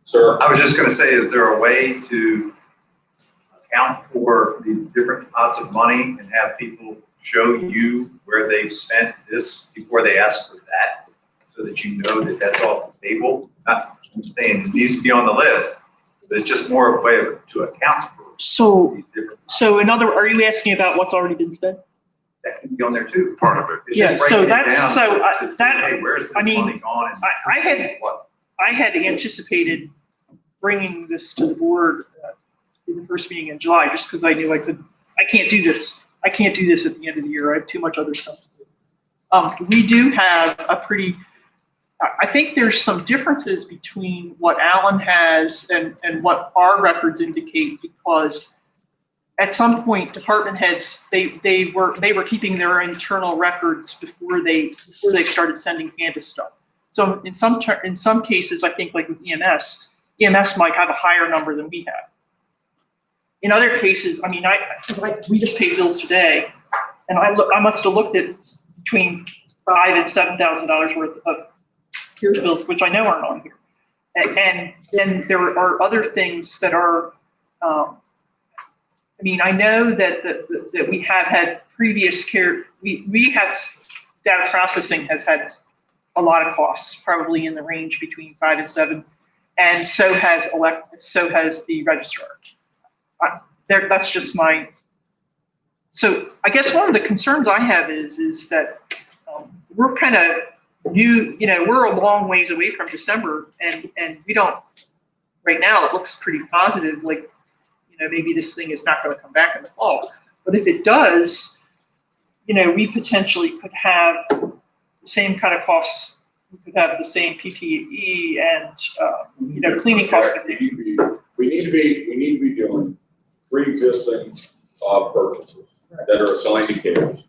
Sir? I was just gonna say, is there a way to account for these different pots of money and have people show you where they've spent this before they ask for that, so that you know that that's off the table? Not saying it needs to be on the list, but it's just more of a way to account for So, these different. are you asking about what's already been spent? That can be on there too. Part of it. It's Yeah, just so breaking it that's, down so to say, that, hey, where's I this mean, money gone? And I had anticipated bringing this to the board in the first meeting in July, just because I knew I can't do this. I can't do this at the end of the year. I have too much other stuff to do. We do have I think there's some differences between what Alan has and what our records indicate, because at some point, department heads, they were keeping their internal records before they started sending Candace stuff. So in some cases, I think like with EMS might have a higher number than we have. In other cases, I mean, we just paid bills today, and I must have looked at between $5,000 and $7,000 worth of CARES bills, which I know aren't on here. And then there are other things that are, I mean, I know that we have had previous we have, data processing has had a lot of costs, probably in the range between 5 and 7, and so has the registrar. That's just my. So I guess one of the concerns I have is that we're kind of new. We're a long ways away from December, and we don't. Right now, it looks pretty positive. Like, maybe this thing is not going to come back in the fall. But if it does, we potentially could have the same kind of costs. We could have the same PPE and cleaning costs. We need to be doing pre-existing purchases that are assigned to CARES.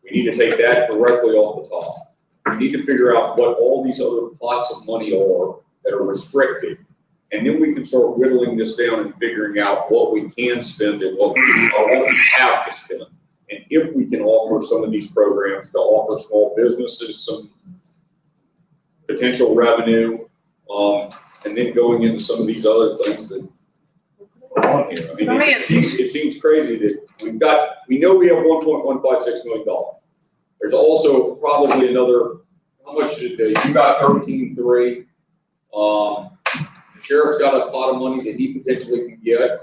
We need to take that directly off the top. We need to figure out what all these other pots of money are that are restricted. And then we can start whittling this down and figuring out what we can spend and what we have to spend. And if we can offer some of these programs to offer small businesses some potential revenue, and then going into some of these other things that are on here. I mean, it seems crazy that we know we have $1.156 million. There's also probably another, how much did you got 13.3. The sheriff's got a pot of money that he potentially can get,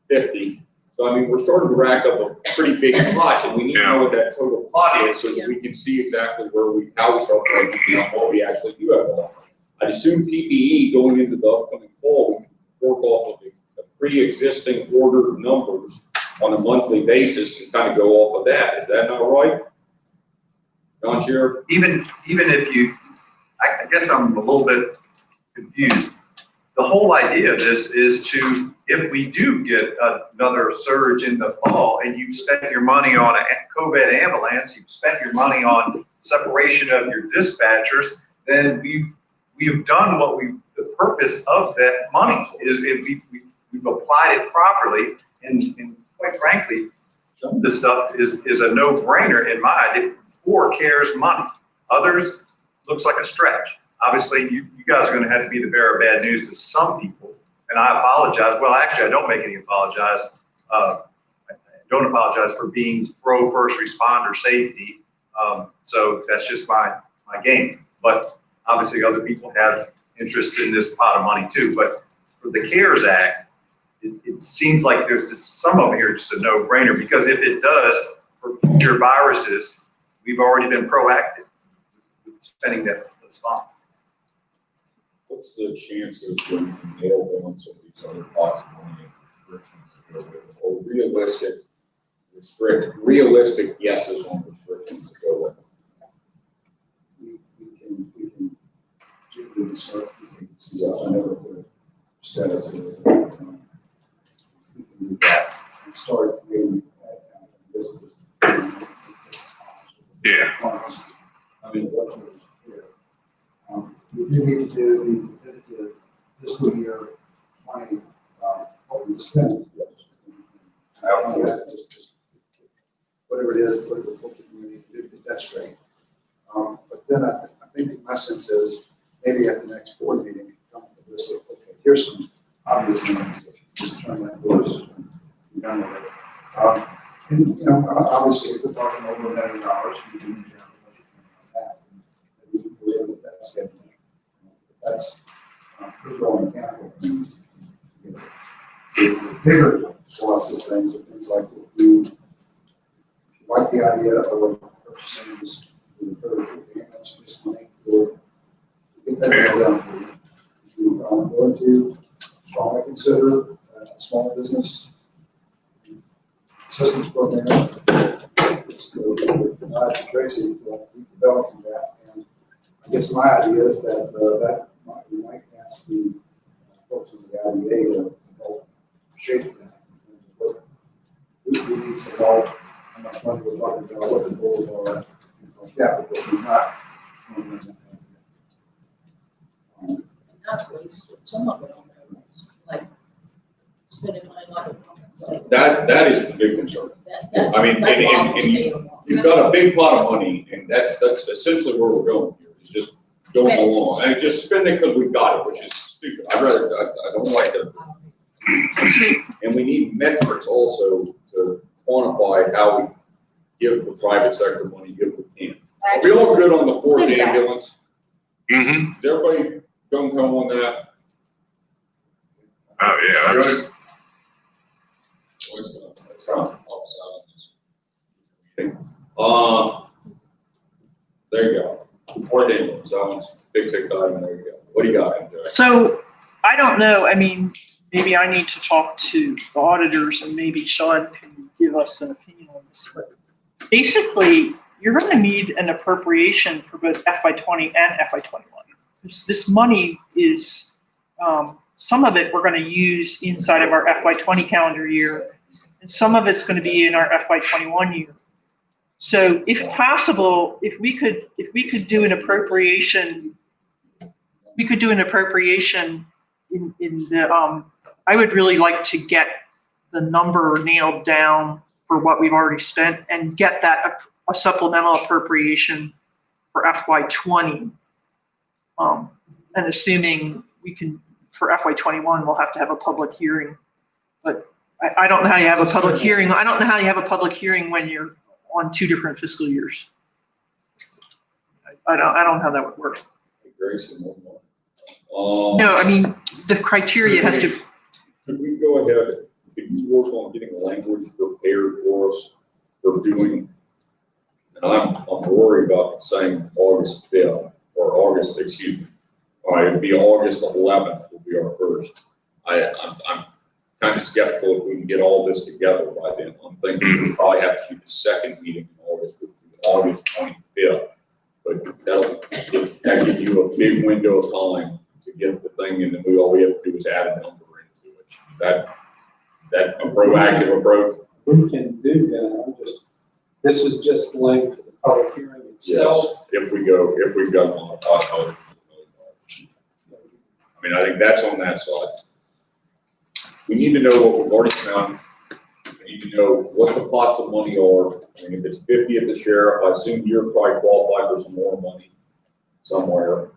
50. So I mean, we're starting to rack up a pretty big pot, and we need to know what that total pot is so that we can see exactly how we start breaking down what we actually do have to offer. I'd assume PPE going into the upcoming fall, we can work off of the pre-existing ordered numbers on a monthly basis and kind of go off of that. Is that not right? John Sheriff? Even if you, I guess I'm a little bit confused. The whole idea of this is to, if we do get another surge in the fall and you've spent your money on a COVID ambulance, you've spent your money on separation of your dispatchers, then we've done the purpose of that money is we've applied it properly, and quite frankly, some of this stuff is a no-brainer in my idea for CARES money. Others looks like a stretch. Obviously, you guys are going to have to be the bearer of bad news to some people, and I apologize. Well, actually, I don't make any apologize. I don't apologize for being pro first responder safety. So that's just my game. But obviously, other people have interest in this pot of money too. But for the CARES Act, it seems like there's just some of it here just a no-brainer, because if it does for future viruses, we've already been proactive with spending those funds. What's the chances that we can nail down some of these other possible restrictions to go with it, or realistic yeses on restrictions to go with it? We can give them the I never put a status in this. We can do that and start maybe this is Yeah. I mean, what was here. We do need to do the definitive fiscal year 20, what we spend. Just whatever it is, what we need to do to get that straight. But then I think my sense is maybe at the next board meeting, come up with a list of, okay, here's some obvious names that you just turn that course and be done with it. And obviously, if we're talking over $1 million, we do need to have a budget on that. And we can live with that schedule. That's those are all mechanical things. The bigger swaths of things are things like if you like the idea of purchasing this this money, or get that done for you. If you are willing to strongly consider a small business assistance program, it's to Tracy, keep developing that. And I guess my idea is that we might ask the folks in the IDA to help shape that. We need some help, how much money we're talking about, what the goals are, things like that, because we're not. Not waste, some of it on there, like spending money like a pumpkin That is the big concern. I mean, and you've got a big pot of money, and that's essentially where we're going here, is just going along, and just spend it because we've got it, which is stupid. I don't like it. And we need metrics also to quantify how we give the private sector money if we can. Are we all good on the fourth ambulance? Mm-hmm. Is everybody going home on that? Oh, yeah, that's, That's not upside this. There you go. Fourth ambulance, that one's big ticket item, there you go. What do you got, MJ? So, I don't know, I mean, maybe I need to talk to the auditors and maybe Sean can give us an opinion on this. But basically, you're gonna need an appropriation for both FY20 and FY21. This money is, some of it we're gonna use inside of our FY20 calendar year, and some of it's gonna be in our FY21 year. So if possible, if we could do an appropriation, in the, I would really like to get the number nailed down for what we've already spent and get that a supplemental appropriation for FY20. And assuming we can, for FY21, we'll have to have a public hearing. But I don't know how you have a public hearing. I don't know how you have a public hearing when you're on 2 different fiscal years. I don't know how that would work. No, I mean, the criteria has to. Could we go ahead, could you work on getting language prepared for us for doing, and I'm worried about saying August 5th, or August, excuse me. All right, it'd be August 11th will be our first. I'm kind of skeptical if we can get all this together by then. I'm thinking we probably have to do the second meeting in August, which would be August 25th. But that gives you a big window of time to get the thing, and then all we have to do is add a number into it. That a proactive approach? We can do that, this is just blank for the public hearing itself. Yes, if we've got $500 million. I mean, I think that's on that side. We need to know what we've already spent. We need to know what the pots of money are. I mean, if it's 50 at the sheriff, I assume you're probably qualified for some more money somewhere.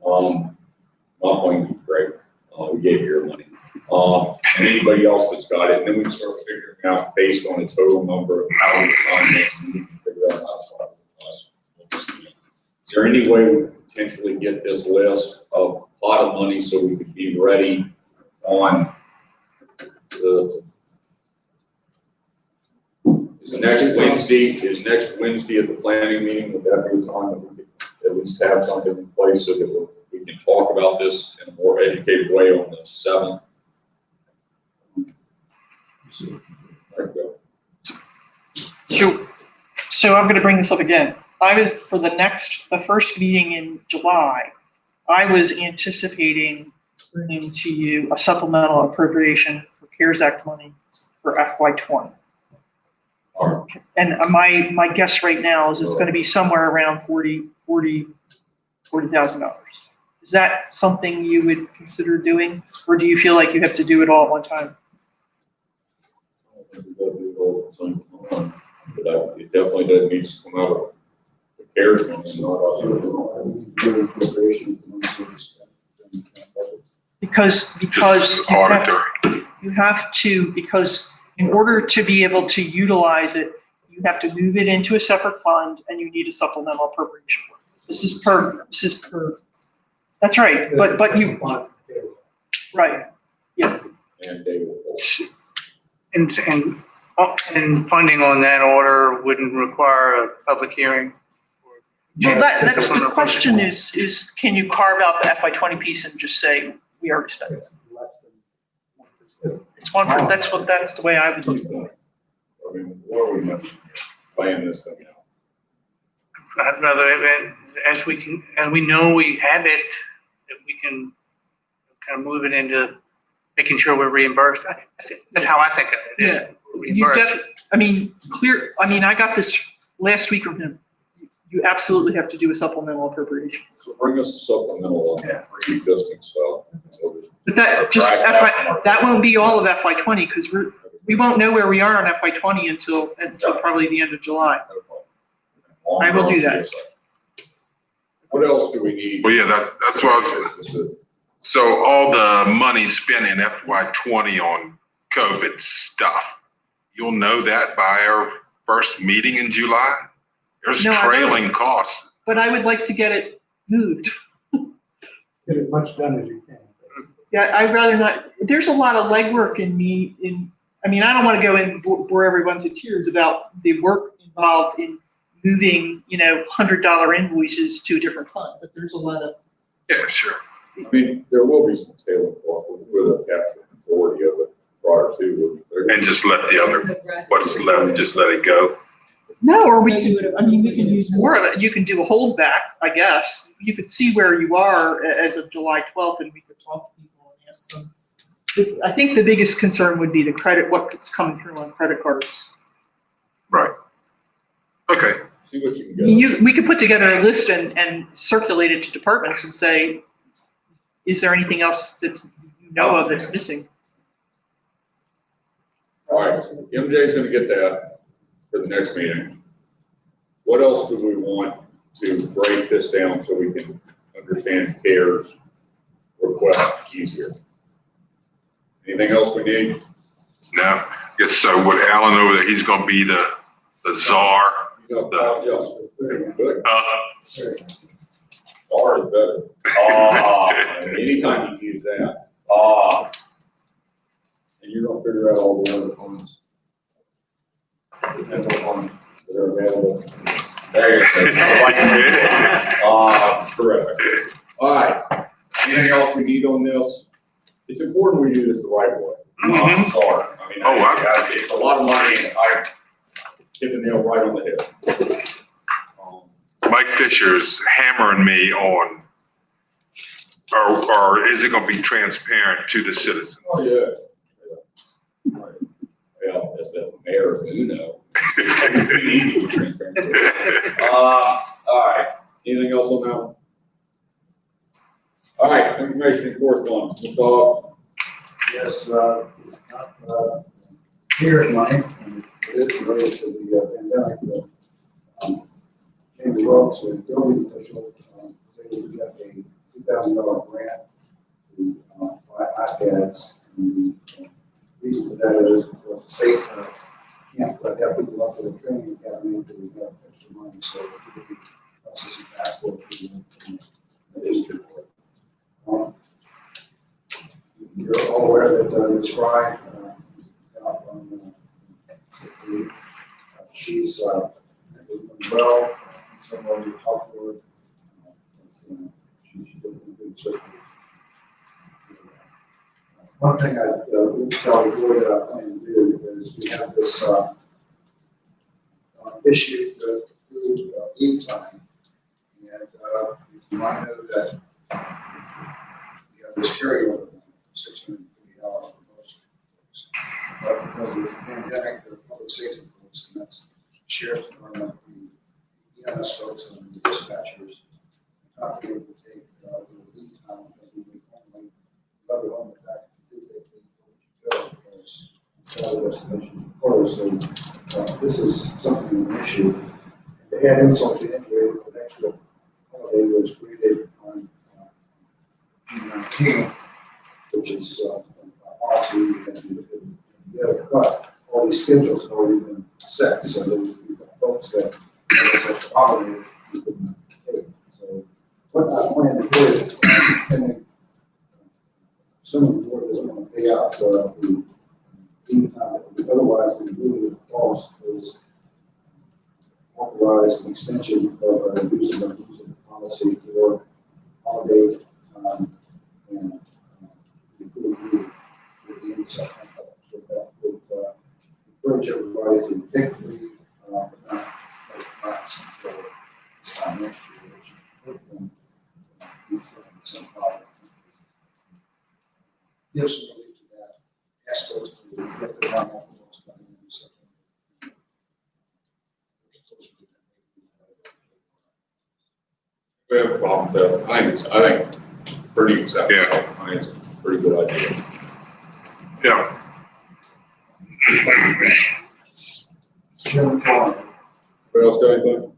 Not going to be great. We gave you your money. And anybody else that's got it, and then we can start figuring out based on a total number of how we define this, and we can figure out how to apply it to us. Is there any way we could potentially get this list of pot of money so we could be ready on is next Wednesday at the planning meeting, would that be a time that we could at least have something in place so that we can talk about this in a more educated way on the 7th? So I'm going to bring this up again. The first meeting in July, I was anticipating bringing to you a supplemental appropriation for CARES Act money for FY20. And my guess right now is it's going to be somewhere around $40,000. Is that something you would consider doing, or do you feel like you have to do it all at one time? I don't think we gotta do it all at the same time, but it definitely does need to come out of the CARES money, not out of Because you have to, because in order to be able to utilize it, you have to move it into a separate fund and you need a supplemental appropriation. This is per, that's right, but you, right, yeah. And they will. And funding on that order wouldn't require a public hearing? Well, that's the question is can you carve out the FY20 piece and just say, we already spent it? It's one, that's the way I would do it. I mean, what are we playing this thing out? I'd rather, as we know we have it, that we can kind of move it into making sure we're reimbursed. I think that's how I think of it. Yeah. I got this last week from him. You absolutely have to do a supplemental appropriation. So bring us a supplemental on pre-existing stuff. But that won't be all of FY20 because we won't know where we are on FY '20 until probably the end of July. I will do that. What else do we need? Well, yeah, that's what I was, so all the money spent in FY '20 on COVID stuff, you'll know that by our first meeting in July? There's No, I trailing costs. But I would like to get it moved. Get as much done as you can. Yeah, I'd rather not, there's a lot of legwork I mean, I don't want to go and bore everyone to tears about the work involved in moving, $100 invoices to a different fund, but there's a lot of. Yeah, sure. I mean, there will be some tailored costs, but we'll capture the majority of it prior to. And just let the other, what's left, just let it go. No, or we can use more of it. You can do a holdback, I guess. You could see where you are as of July 12th, and we could talk to people and ask them. I think the biggest concern would be the credit, what's coming through on credit cards. Right. Okay. See what you can get. We could put together a list and circulate it to departments and say, is there anything else that's of that's missing? All right, MJ's gonna get that for the next meeting. What else do we want to break this down so we can understand CARES request easier? Anything else we need? No. Yes, so with Alan over there, he's gonna be the czar. Star is better. Anytime you use that. And you're gonna figure out all the other funds. Potential funds that are available. There you go. Terrific. All right. Anything else we need on this? It's important we do this the right way. I'm sorry. I mean, it's a lot of money and I hit the nail right on the head. Mike Fisher's hammering me on, or is it gonna be transparent to the citizens? Oh, yeah. Well, that's the mayor of Uno. We need to be transparent. All right. Anything else on that one? All right, information and correspondence. Mr. Hobbs. Yes, it's not, CARES money, and it is related to the pandemic, but, came to Wells, so the building official, was able to get a $2,000 grant to, buy iPads, and the reason for that is because the state, can't have people up to the training academy until we have extra money, so it could be processing passport people in the district. You're all aware that Ms. Fry is out on she's doing well. Someone you talk to her. She did a good surgery. One thing I will tell the board that I plan to do is we have this issue with food leave time. And you might know that we have this carryover. $650 for most folks. But because of the pandemic, the public safety folks, and that's sheriff's department, the EMS folks, and the dispatchers, not be able to take the lead time because we would only let alone the fact that you do take leave because all the destinations are closed. So this is something of an issue. And to add insult to injury, an extra holiday was created on June 19th. Which is policy and but all these schedules have already been set, so there's folks that have such a holiday that you couldn't take. So what I plan to do, and assuming the board doesn't want to pay out the leave time that would otherwise be really cost, is authorize an extension of our use of policy for holiday and with the intersection. So that would encourage everybody to take the leave, but not until this time next year, which hopefully some problems. Give some relief to that. Ask folks to get their time off the books by the end of September. We have a problem with that. I think pretty acceptable. Yeah. I think it's a pretty good idea. Yeah. Chairman Klein. Anybody else got anything?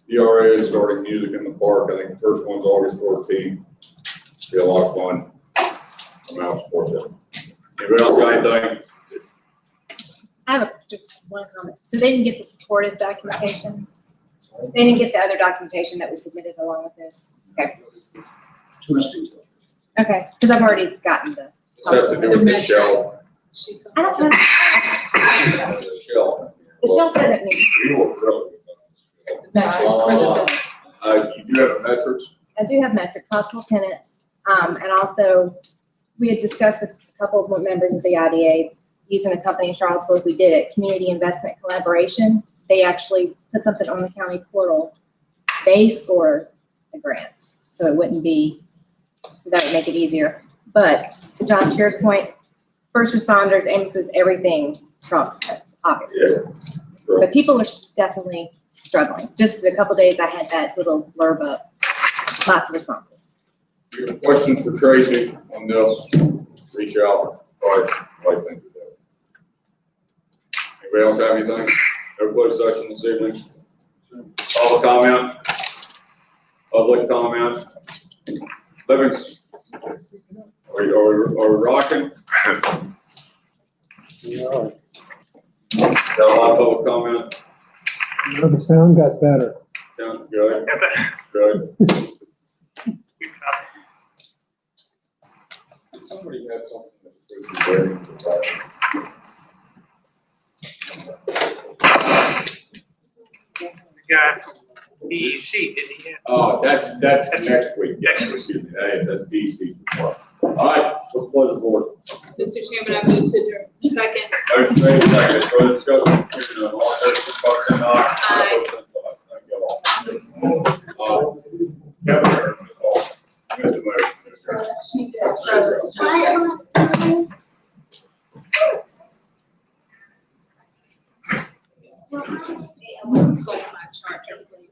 ERA is starting music in the park. I think the first one's August 14th. Be a lot of fun. I'm out to support them. Anybody else got anything? I have just one comment. So they didn't get the supportive documentation? They didn't get the other documentation that was submitted along with this? Okay, Too much detail. okay, because I've already gotten the. Just have to do with the shelf. I don't have, The shelf. the shelf doesn't need, You were really good on the shelf. You do have metrics? I do have metric possible tenants. And also, we had discussed with a couple of members of the IDA, using a company in Charlottesville, we did it, Community Investment Collaboration. They actually put something on the county portal. They score the grants, so it wouldn't be, so that would make it easier. But to John Shear's point, first responders, ambulances, everything trumps this, obviously. Yeah. Sure. But people are definitely struggling. Just a couple days, I had that little blurb up, lots of responses. If you have questions for Tracy on this, reach out. Right thing to do. Anybody else have anything? No closed session this evening. Public comment? Public comment? Livingston? Are we rocking? Yeah, Got a lot of public comment? the sound got better. Sound good? Good. Somebody had something that was supposed to be very. We got DEC, did he have? Oh, that's next week. Yes, excuse me. That's DC. All right, let's play the board. Mr. Chairman, I move to adjourn. Second. Motion made, second, further discussion. Hearing none, all in favor, signify by saying aye. Thank you all. Kevin, you made the motion. She did. It's like my charger, please.